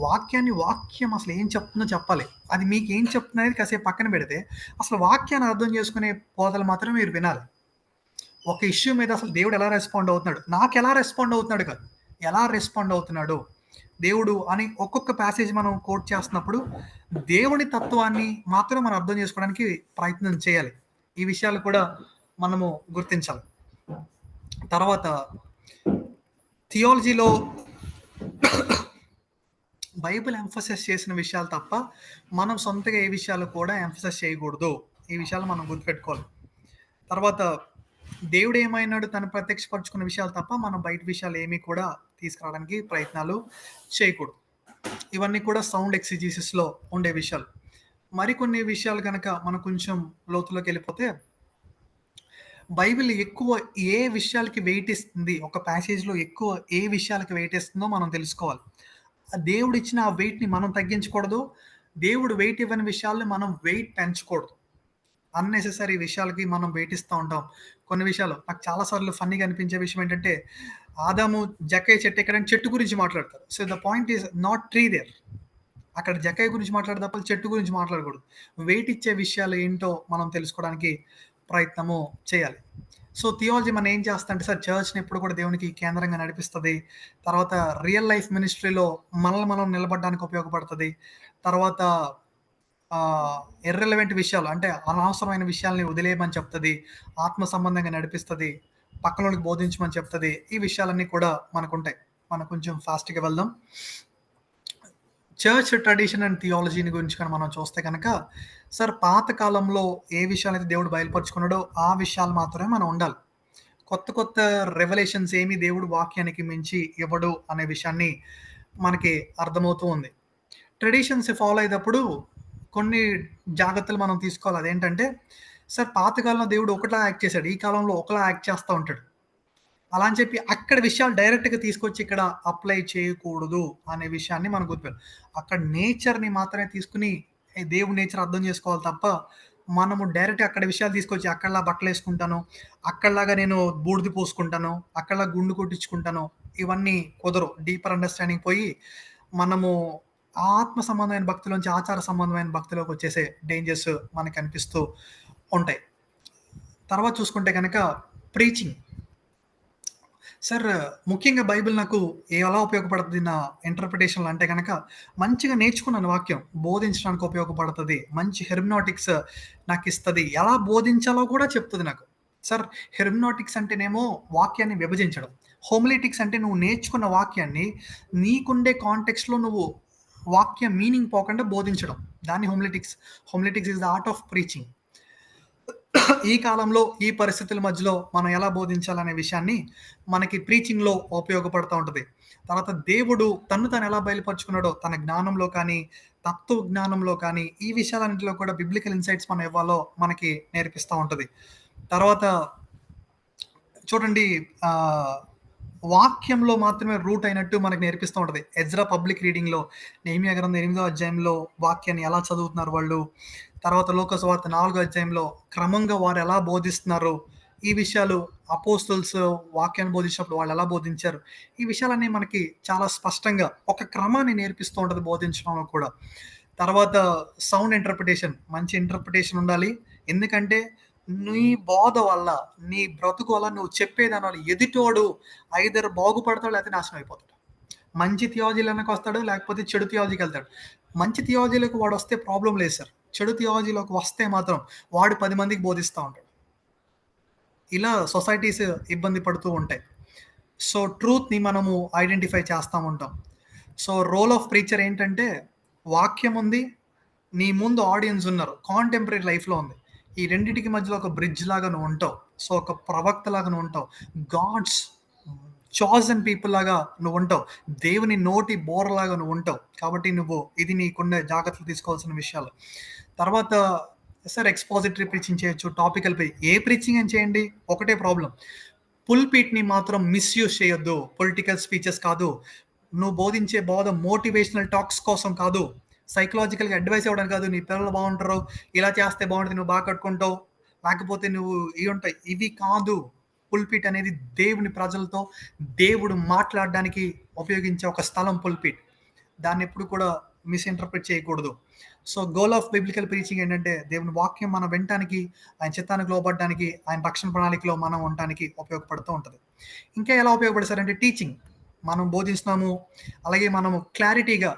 వాక్యం అసలు ఏం చెప్తుందో చెప్పాలి. అది మీకేం చెప్తుందనేది కాసేపు పక్కన పెడితే, అసలు వాక్యాన్ని అర్థం చేసుకునే బోధలు మాత్రమే మీరు వినాలి. ఒక ఇష్యూ మీద అసలు దేవుడు ఎలా రెస్పాండ్ అవుతున్నాడు? నాకెలా రెస్పాండ్ అవుతున్నాడు కాదు. ఎలా రెస్పాండ్ అవుతున్నాడు? దేవుడు అని ఒక్కొక్క ప్యాసేజ్ మనం కోట్ చేస్తున్నప్పుడు, దేవుని తత్వాన్ని మాత్రం మనం అర్థం చేసుకోవడానికి ప్రయత్నం చేయాలి. ఈ విషయాలు కూడా మనము గుర్తించాలి. తర్వాత థియాలజీలో బైబిల్ ఎంఫసైజ్ చేసిన విషయాలు తప్ప, మనం సొంతగా ఏ విషయాలు కూడా ఎంఫసైజ్ చేయకూడదు. ఈ విషయాలు మనం గుర్తుపెట్టుకోవాలి. తర్వాత దేవుడు ఏమైనాడు తను ప్రత్యక్షపరుచుకున్న విషయాలు తప్ప, మనం బయట విషయాలు ఏమీ కూడా తీసుకురావడానికి ప్రయత్నాలు చేయకూడదు. ఇవన్నీ కూడా సౌండ్ ఎక్సిజిసిస్‌లో ఉండే విషయాలు. మరికొన్ని విషయాలు గనక మనం కొంచెం లోతులోకెళ్ళిపోతే, బైబిల్ ఎక్కువ ఏ విషయాలకి వెయిట్ ఇస్తుంది, ఒక ప్యాసేజ్‌లో ఎక్కువ ఏ విషయాలకి వెయిట్ ఇస్తుందో మనం తెలుసుకోవాలి. దేవుడిచ్చిన ఆ వెయిట్‌ని మనం తగ్గించకూడదు. దేవుడు వెయిట్ ఇవ్వని విషయాల్ని మనం వెయిట్ పెంచకూడదు. అన్నెసెసరీ విషయాలకి మనం వెయిట్ ఇస్తా ఉంటాం. కొన్ని విషయాలు నాకు చాలా సార్లు ఫన్నీగా అనిపించే విషయం ఏంటంటే, ఆదాము జక్కయ్య చెట్టు ఎక్కడానికి చెట్టు గురించి మాట్లాడతారు. So, the point is not tree there. అక్కడ జక్కయ్య గురించి మాట్లాడితే తప్ప చెట్టు గురించి మాట్లాడకూడదు. వెయిట్ ఇచ్చే విషయాలు ఏంటో మనం తెలుసుకోవడానికి ప్రయత్నము చేయాలి. సో, థియాలజీ మనం ఏం చేస్తదంటే సార్ చర్చ్‌ని ఎప్పుడు కూడా దేవునికి కేంద్రంగా నడిపిస్తది. తర్వాత రియల్ లైఫ్ మినిస్ట్రీలో మనల్ని మనం నిలబడడానికి ఉపయోగపడతది. తర్వాత ఇర్రెలవెంట్ విషయాలు అంటే అనవసరమైన విషయాల్ని వదిలేయమని చెప్తది. ఆత్మ సంబంధంగా నడిపిస్తది. పక్కనోళ్ళకి బోధించమని చెప్తది. ఈ విషయాలన్నీ కూడా మనకుంటాయి. మనం కొంచెం ఫాస్ట్‌గా వెళ్దాం. చర్చ్ ట్రెడిషన్ అండ్ థియాలజీని గురించి కానీ మనం చూస్తే కనుక సార్ పాత కాలంలో ఏ విషయాలైతే దేవుడు బయలుపరుచుకున్నాడో ఆ విషయాలు మాత్రమే మనం ఉండాలి. కొత్త కొత్త రెవల్యూషన్స్ ఏమి దేవుడు వాక్యానికి మించి ఇవ్వడు అనే విషయాన్ని మనకి అర్థమవుతూ ఉంది. ట్రెడిషన్స్ ఫాలో అయ్యేటప్పుడు కొన్ని జాగ్రత్తలు మనం తీసుకోవాలి. అదేంటంటే సార్ పాతకాలంలో దేవుడు ఒకలా యాక్ట్ చేశాడు, ఈ కాలంలో ఒకలా యాక్ట్ చేస్తూ ఉంటాడు. అలా అని చెప్పి అక్కడ విషయాలు డైరెక్ట్‌గా తీసుకొచ్చి ఇక్కడ అప్లై చేయకూడదు అనే విషయాన్ని మనం గుర్తుపెట్టాలి. అక్కడ నేచర్‌ని మాత్రమే తీసుకొని దేవుడి నేచర్ అర్థం చేసుకోవాలి తప్ప, మనము డైరెక్ట్‌గా అక్కడ విషయాలు తీసుకొచ్చి అక్కడలా బట్టలేసుకుంటాను, అక్కడలాగా నేను బూడిద పూసుకుంటాను, అక్కడలా గుండు కొట్టించుకుంటాను, ఇవన్నీ కుదరవు. డీపర్ అండర్‌స్టాండింగ్ పోయి మనము ఆత్మ సంబంధమైన భక్తిలోంచి ఆచార సంబంధమైన భక్తిలోకి వచ్చేసే డేంజర్స్ మనకు కనిపిస్తూ ఉంటాయి. తర్వాత చూసుకుంటే కనుక ప్రీచింగ్. సార్ ముఖ్యంగా బైబిల్ నాకు ఎలా ఉపయోగపడుతుంది నా ఇంటర్ప్రిటేషన్‌లో అంటే గనక, మంచిగా నేర్చుకున్నాను వాక్యం. బోధించడానికి ఉపయోగపడతది. మంచి హెర్మెనోటిక్స్ నాకిస్తది. ఎలా బోధించాలో కూడా చెప్తది నాకు. సార్ హెర్మెనోటిక్స్ అంటేనేమో వాక్యాన్ని విభజించడం. హోమిలెటిక్స్ అంటే నువ్వు నేర్చుకున్న వాక్యాన్ని నీకుండే కాంటెక్స్ట్‌లో నువ్వు వాక్య మీనింగ్ పోకుండా బోధించడం. దాన్ని homiletics. Homiletics is the art of preaching. ఈ కాలంలో ఈ పరిస్థితుల మధ్యలో మనం ఎలా బోధించాలనే విషయాన్ని మనకి ప్రీచింగ్‌లో ఉపయోగపడతా ఉంటది. తర్వాత దేవుడు తన్ను తాను ఎలా బయలుపరుచుకున్నాడో తన జ్ఞానంలో కానీ, తత్వ జ్ఞానంలో కానీ, ఈ విషయాలన్నిటిలో కూడా బిబ్లికల్ ఇన్సైట్స్ మనం ఇవ్వాలో మనకి నేర్పిస్తా ఉంటది. తర్వాత చూడండి వాక్యంలో మాత్రమే రూట్ అయినట్టు మనకు నేర్పిస్తూ ఉంటది. ఎజ్రా పబ్లిక్ రీడింగ్‌లో నెహెమియా గ్రంథం 8వ అధ్యాయంలో వాక్యాన్ని ఎలా చదువుతున్నారు వాళ్ళు, తర్వాత లూకా సువార్త 4వ అధ్యాయంలో క్రమంగా వారు ఎలా బోధిస్తున్నారు, ఈ విషయాలు అపోస్తల్స్ వాక్యాన్ని బోధించినప్పుడు వాళ్ళు ఎలా బోధించారు, ఈ విషయాలన్నీ మనకి చాలా స్పష్టంగా ఒక క్రమాన్ని నేర్పిస్తూ ఉంటది బోధించడంలో కూడా. తర్వాత సౌండ్ ఇంటర్ప్రిటేషన్, మంచి ఇంటర్ప్రిటేషన్ ఉండాలి. ఎందుకంటే నీ బోధ వల్ల, నీ బ్రతుకు వల్ల, నువ్వు చెప్పేదాని వల్ల ఎదుటోడు ఐదర్ బాగుపడతాడు లేకపోతే నాశనం అయిపోతాడు. మంచి థియాలజీలోకి వస్తాడు, లేకపోతే చెడు థియాలజీకి వెళ్తాడు. మంచి థియాలజీలోకి వాడు వస్తే ప్రాబ్లం లేదు సార్. చెడు థియాలజీలోకి వస్తే మాత్రం వాడు 10 మందికి బోధిస్తూ ఉంటాడు. ఇలా సొసైటీస్ ఇబ్బంది పడుతూ ఉంటాయి. సో ట్రూత్‌ని మనము ఐడెంటిఫై చేస్తా ఉంటాం. సో రోల్ ఆఫ్ ప్రీచర్ ఏంటంటే, వాక్యం ఉంది, నీ ముందు ఆడియన్స్ ఉన్నారు, కాంటెంపరరీ లైఫ్‌లో ఉంది. ఈ రెండిటికి మధ్యలో ఒక బ్రిడ్జ్ లాగా నువ్వు ఉంటావు. సో ఒక ప్రవక్త లాగా నువ్వు ఉంటావు. గాడ్స్ చాజన్ పీపుల్ లాగా నువ్వు ఉంటావు. దేవుని నోటి బోరలాగా నువ్వు ఉంటావు. కాబట్టి ఇది నీకుండే జాగ్రత్తలు తీసుకోవాల్సిన విషయాలు. తర్వాత సార్ ఎక్స్‌పాజిటరీ ప్రీచింగ్ చేయొచ్చు, టాపికల్ ఏ ప్రీచింగ్ అని చేయండి, ఒకటే ప్రాబ్లమ్. పుల్‌పిట్‌ని మాత్రం మిస్‌యూజ్ చేయొద్దు. పొలిటికల్ స్పీచెస్ కాదు. నువ్వు బోధించే బోధ మోటివేషనల్ టాక్స్ కోసం కాదు. సైకలాజికల్‌గా అడ్వైస్ ఇవ్వడానికి కాదు. నీ పిల్లలు బాగుంటారు, ఇలా చేస్తే బాగుంటది, నువ్వు బాగా కట్టుకుంటావు, లేకపోతే నువ్వు ఇవి ఉంటాయి, ఇవి కాదు. పుల్‌పిట్ అనేది దేవుని ప్రజలతో దేవుడు మాట్లాడడానికి ఉపయోగించే ఒక స్థలం పుల్‌పిట్. దాన్ని ఎప్పుడు కూడా మిస్‌ఇంటర్‌ప్రిట్ చేయకూడదు. So goal of biblical preaching ఏంటంటే, దేవుని వాక్యం మనం వినటానికి, ఆయన చిత్తానికి లోబడడానికి, ఆయన రక్షణ ప్రణాళికలో మనం ఉండటానికి ఉపయోగపడుతూ ఉంటది. ఇంకా ఎలా ఉపయోగపడతారంటే టీచింగ్. మనం బోధిస్తున్నాము, అలాగే మనము క్లారిటీగా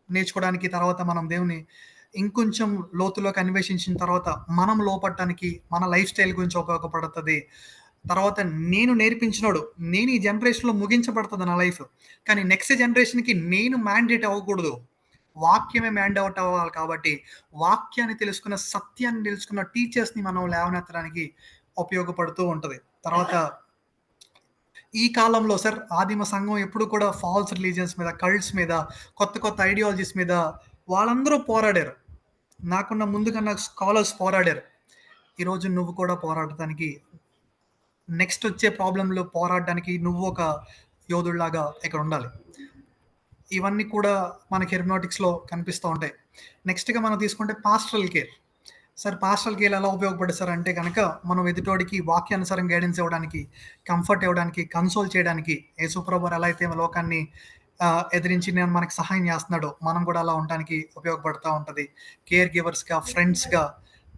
నేర్చుకోవడానికి, తర్వాత మనం దేవుని ఇంకొంచెం లోతులోకి అన్వేషించిన తర్వాత మనం లోపడటానికి, మన లైఫ్ స్టైల్ గురించి ఉపయోగపడుతది. తర్వాత నేను నేర్పించినోడు, నేను ఈ జనరేషన్‌లో ముగించబడతది నా లైఫ్. కానీ నెక్స్ట్ జనరేషన్‌కి నేను మ్యాండేట్ అవ్వకూడదు. వాక్యమే మ్యాండేట్ అవ్వాలి కాబట్టి, వాక్యాన్ని తెలుసుకున్న, సత్యాన్ని తెలుసుకున్న టీచర్స్‌ని మనం లేవనెత్తడానికి ఉపయోగపడుతూ ఉంటది. తర్వాత ఈ కాలంలో సార్ ఆదిమ సంఘం ఎప్పుడు కూడా ఫాల్స్ రిలీజియన్స్ మీద, కల్ట్స్ మీద, కొత్త కొత్త ఐడియాలజీస్ మీద వాళ్ళందరూ పోరాడారు. నాకున్న ముందుకన్నా స్కాలర్స్ పోరాడారు. ఈరోజు నువ్వు కూడా పోరాడటానికి, నెక్స్ట్ వచ్చే ప్రాబ్లంలో పోరాడడానికి నువ్వు ఒక యోధుడిలాగా ఇక్కడ ఉండాలి. ఇవన్నీ కూడా మనకి హెర్మెనోటిక్స్‌లో కనిపిస్తూ ఉంటాయి. నెక్స్ట్‌గా మనం తీసుకుంటే pastoral care. Sir pastoral care ఎలా ఉపయోగపడుతుంది సార్ అంటే గనక, మనం ఎదుటోడికి వాక్యానుసారం గైడెన్స్ ఇవ్వడానికి, కంఫర్ట్ ఇవ్వడానికి, కన్సోల్ చేయడానికి, యేసుప్రభు వారు ఎలా అయితే లోకాన్ని ఎదిరించి మనకు సహాయం చేస్తున్నాడో, మనం కూడా అలా ఉండడానికి ఉపయోగపడతా ఉంటది. కేర్ గివర్స్‌గా, ఫ్రెండ్స్‌గా,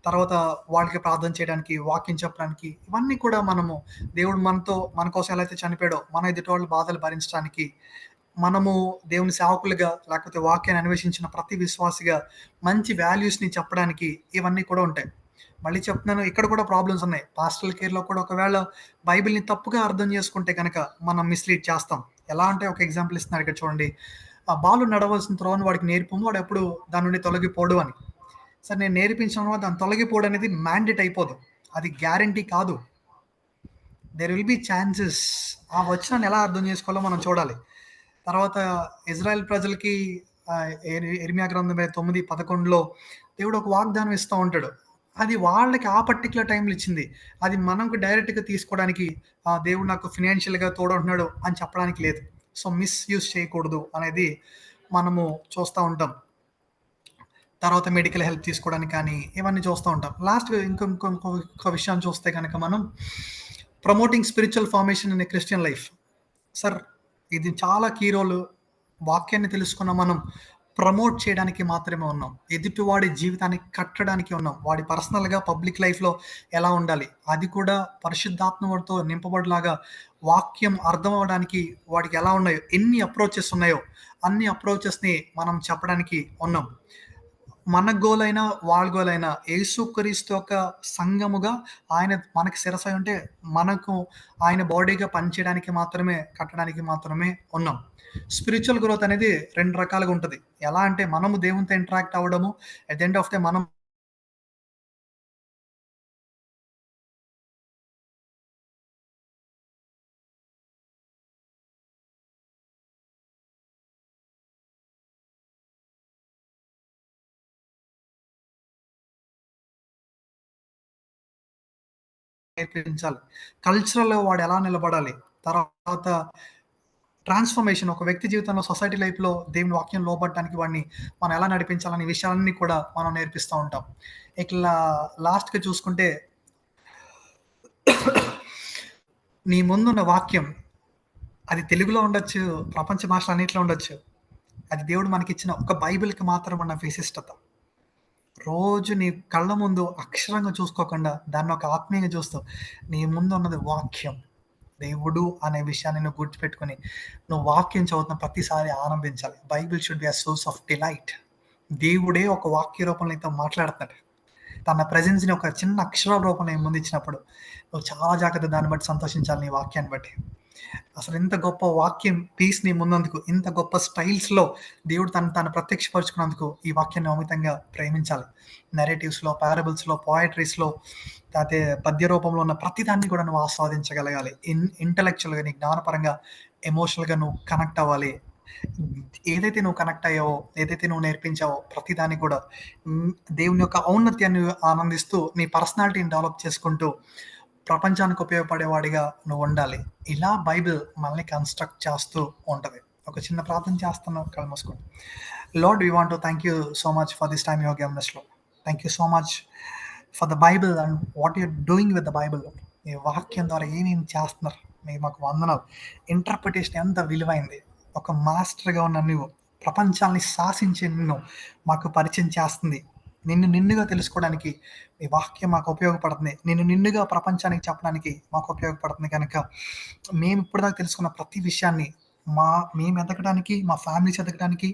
తర్వాత వాళ్ళకి ప్రార్థన చేయడానికి, వాక్యం చెప్పడానికి, ఇవన్నీ కూడా మనము దేవుడు మన కోసం ఎలా అయితే చనిపోయాడో, మన ఎదుటోళ్ళ బాధలు భరించడానికి, మనము దేవుని సేవకులుగా, లేకపోతే వాక్యాన్ని అన్వేషించిన ప్రతి విశ్వాసిగా మంచి వాల్యూస్‌ని చెప్పడానికి ఇవన్నీ కూడా ఉంటాయి. మళ్ళీ చెప్తున్నాను, ఇక్కడ కూడా ప్రాబ్లమ్స్ ఉన్నాయి. పాస్టరల్ కేర్‌లో కూడా ఒకవేళ బైబిల్‌ని తప్పుగా అర్థం చేసుకుంటే గనక మనం మిస్‌లీడ్ చేస్తాం. ఎలా అంటే ఒక ఎగ్జాంపుల్ ఇస్తున్నారు ఇక్కడ చూడండి. ఆ బాలు నడవలసిన త్రోవను వాడికి నేర్పము, వాడు ఎప్పుడు దాని నుండి తొలగిపోడు అని. సరే, నేను నేర్పించడం వల్ల దాన్ని తొలగిపోవడం అనేది మ్యాండేట్ అయిపోదు, అది గ్యారంటీ కాదు. There will be chances. ఆ వచనాన్ని ఎలా అర్థం చేసుకోవాలో మనం చూడాలి. తర్వాత ఇజ్రాయెల్ ప్రజలకి ఇర్మియా గ్రంథం 9:11లో దేవుడు ఒక వాగ్దానం ఇస్తూ ఉంటాడు. అది వాళ్ళకి ఆ పర్టికులర్ టైంలో ఇచ్చింది. అది మనకు డైరెక్ట్గా తీసుకోవడానికి దేవుడు నాకు ఫినాన్షియల్గా తోడుంటున్నాడు అని చెప్పడానికి లేదు. సో మిస్యూజ్ చేయకూడదు అనేది మనము చూస్తూ ఉంటాం. తర్వాత మెడికల్ హెల్ప్ తీసుకోవడానికి కానీ ఇవన్నీ చూస్తూ ఉంటాం. లాస్ట్గా ఇంకొక విషయాన్ని చూస్తే కనుక మనం promoting spiritual formation in a Christian life. Sir, ఇది చాలా కీ రోల్. వాక్యాన్ని తెలుసుకున్న మనం ప్రమోట్ చేయడానికి మాత్రమే ఉన్నాం, ఎదుటివాడి జీవితాన్ని కట్టడానికి ఉన్నాం. వాడి పర్సనల్గా పబ్లిక్ లైఫ్లో ఎలా ఉండాలి, అది కూడా పరిశుద్ధాత్మతో నింపబడిలాగా వాక్యం అర్థం అవడానికి వాడికి ఎలా ఉన్నాయో, ఎన్ని అప్రోచెస్ ఉన్నాయో అన్ని అప్రోచెస్ని మనం చెప్పడానికి ఉన్నాం. మన గోల్ అయినా వాళ్ళ గోల్ అయినా యేసుక్రీస్తు యొక్క సంఘముగా ఆయన మనకి శిరసై ఉంటే మనకు ఆయన బాడీగా పనిచేయడానికి మాత్రమే, కట్టడానికి మాత్రమే ఉన్నాం. స్పిరిచువల్ గ్రోత్ అనేది 2 రకాలుగా ఉంటుంది. ఎలా అంటే మనము దేవునితో ఇంటరాక్ట్ అవ్వడము, at the end of day మనం నేర్పించాలి. కల్చరల్‌గా వాడు ఎలా నిలబడాలి, తర్వాత ట్రాన్స్ఫర్మేషన్ ఒక వ్యక్తి జీవితంలో, సొసైటీ లైఫ్లో దేవుని వాక్యం లోబడటానికి వాడిని మనం ఎలా నడిపించాలనే విషయాలన్నీ కూడా మనం నేర్పిస్తూ ఉంటాం. ఇట్లా లాస్ట్‌గా చూసుకుంటే నీ ముందున్న వాక్యం అది తెలుగులో ఉండొచ్చు, ప్రపంచ భాషలు అన్నిట్లో ఉండొచ్చు. అది దేవుడు మనకిచ్చిన ఒక బైబిల్కి మాత్రం ఉన్న విశిష్టత. రోజు నీ కళ్ళ ముందు అక్షరంగా చూసుకోకుండా దాన్ని ఒక ఆత్మీయంగా చూస్తూ నీ ముందు ఉన్నది వాక్యం, దేవుడు అనే విషయాన్ని నువ్వు గుర్తుపెట్టుకుని నువ్వు వాక్యం చదువుతున్న ప్రతిసారి ఆనందించాలి. Bible should be a source of delight. దేవుడే ఒక వాక్య రూపంలో నీతో మాట్లాడుతున్నాడు. తన ప్రెజెన్స్ని ఒక చిన్న అక్షరాల రూపంలో ముందు ఇచ్చినప్పుడు నువ్వు చాలా జాగ్రత్త దాన్ని బట్టి సంతోషించాలి, నీ వాక్యాన్ని బట్టి. అసలు ఇంత గొప్ప వాక్యం పీస్ నీ ముందందుకు, ఇంత గొప్ప స్టైల్స్లో దేవుడు తను ప్రత్యక్షపరుచుకున్నందుకు ఈ వాక్యాన్ని అమితంగా ప్రేమించాలి. నెరేటివ్స్లో, పారబుల్స్లో, పోయట్రీస్లో, లేకపోతే పద్య రూపంలో ఉన్న ప్రతిదాన్ని కూడా నువ్వు ఆస్వాదించగలగాలి. ఇంటలెక్చువల్గా, నీ జ్ఞానపరంగా, ఎమోషనల్గా నువ్వు కనెక్ట్ అవ్వాలి. ఏదైతే నువ్వు కనెక్ట్ అయ్యావో, ఏదైతే నువ్వు నేర్పించావో ప్రతిదాన్ని కూడా దేవుని యొక్క ఔన్నత్యాన్ని ఆనందిస్తూ నీ పర్సనాలిటీని డెవలప్ చేసుకుంటూ ప్రపంచానికి ఉపయోగపడేవాడిగా నువ్వు ఉండాలి. ఇలా బైబిల్ మనల్ని కన్స్ట్రక్ట్ చేస్తూ ఉంటుంది. ఒక చిన్న ప్రార్థన చేస్తున్నావు, కళ్ళు మూసుకోండి. Lord, we want to thank you so much for this time your given us, Lord. Thank you so much for the Bible and what you're doing with the Bible. మీ వాక్యం ద్వారా ఏమేమి చేస్తున్నారు, మీరు మాకు వందనాలు. ఇంటర్ప్రిటేషన్ ఎంత విలువైంది. ఒక మాస్టర్గా ఉన్న నువ్వు ప్రపంచాన్ని శాసించే నిన్ను మాకు పరిచయం చేస్తుంది. నిన్నుగా తెలుసుకోవడానికి ఈ వాక్యం మాకు ఉపయోగపడుతుంది. నిన్నుగా ప్రపంచానికి చెప్పడానికి మాకు ఉపయోగపడుతుంది. కనుక మేము ఇప్పటిదాకా తెలుసుకున్న ప్రతి విషయాన్ని మేము ఎదగడానికి, మా ఫ్యామిలీస్ ఎదగడానికి,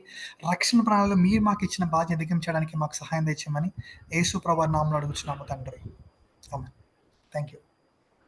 రక్షణ ప్రణాళికలో మీరు మాకు ఇచ్చిన బాధ్యత ఎదిగించడానికి మాకు సహాయం తెచ్చామని యేసు ప్రభువు నామములో అడుగుచున్నాము తండ్రి. ఆమేన్. Thank you.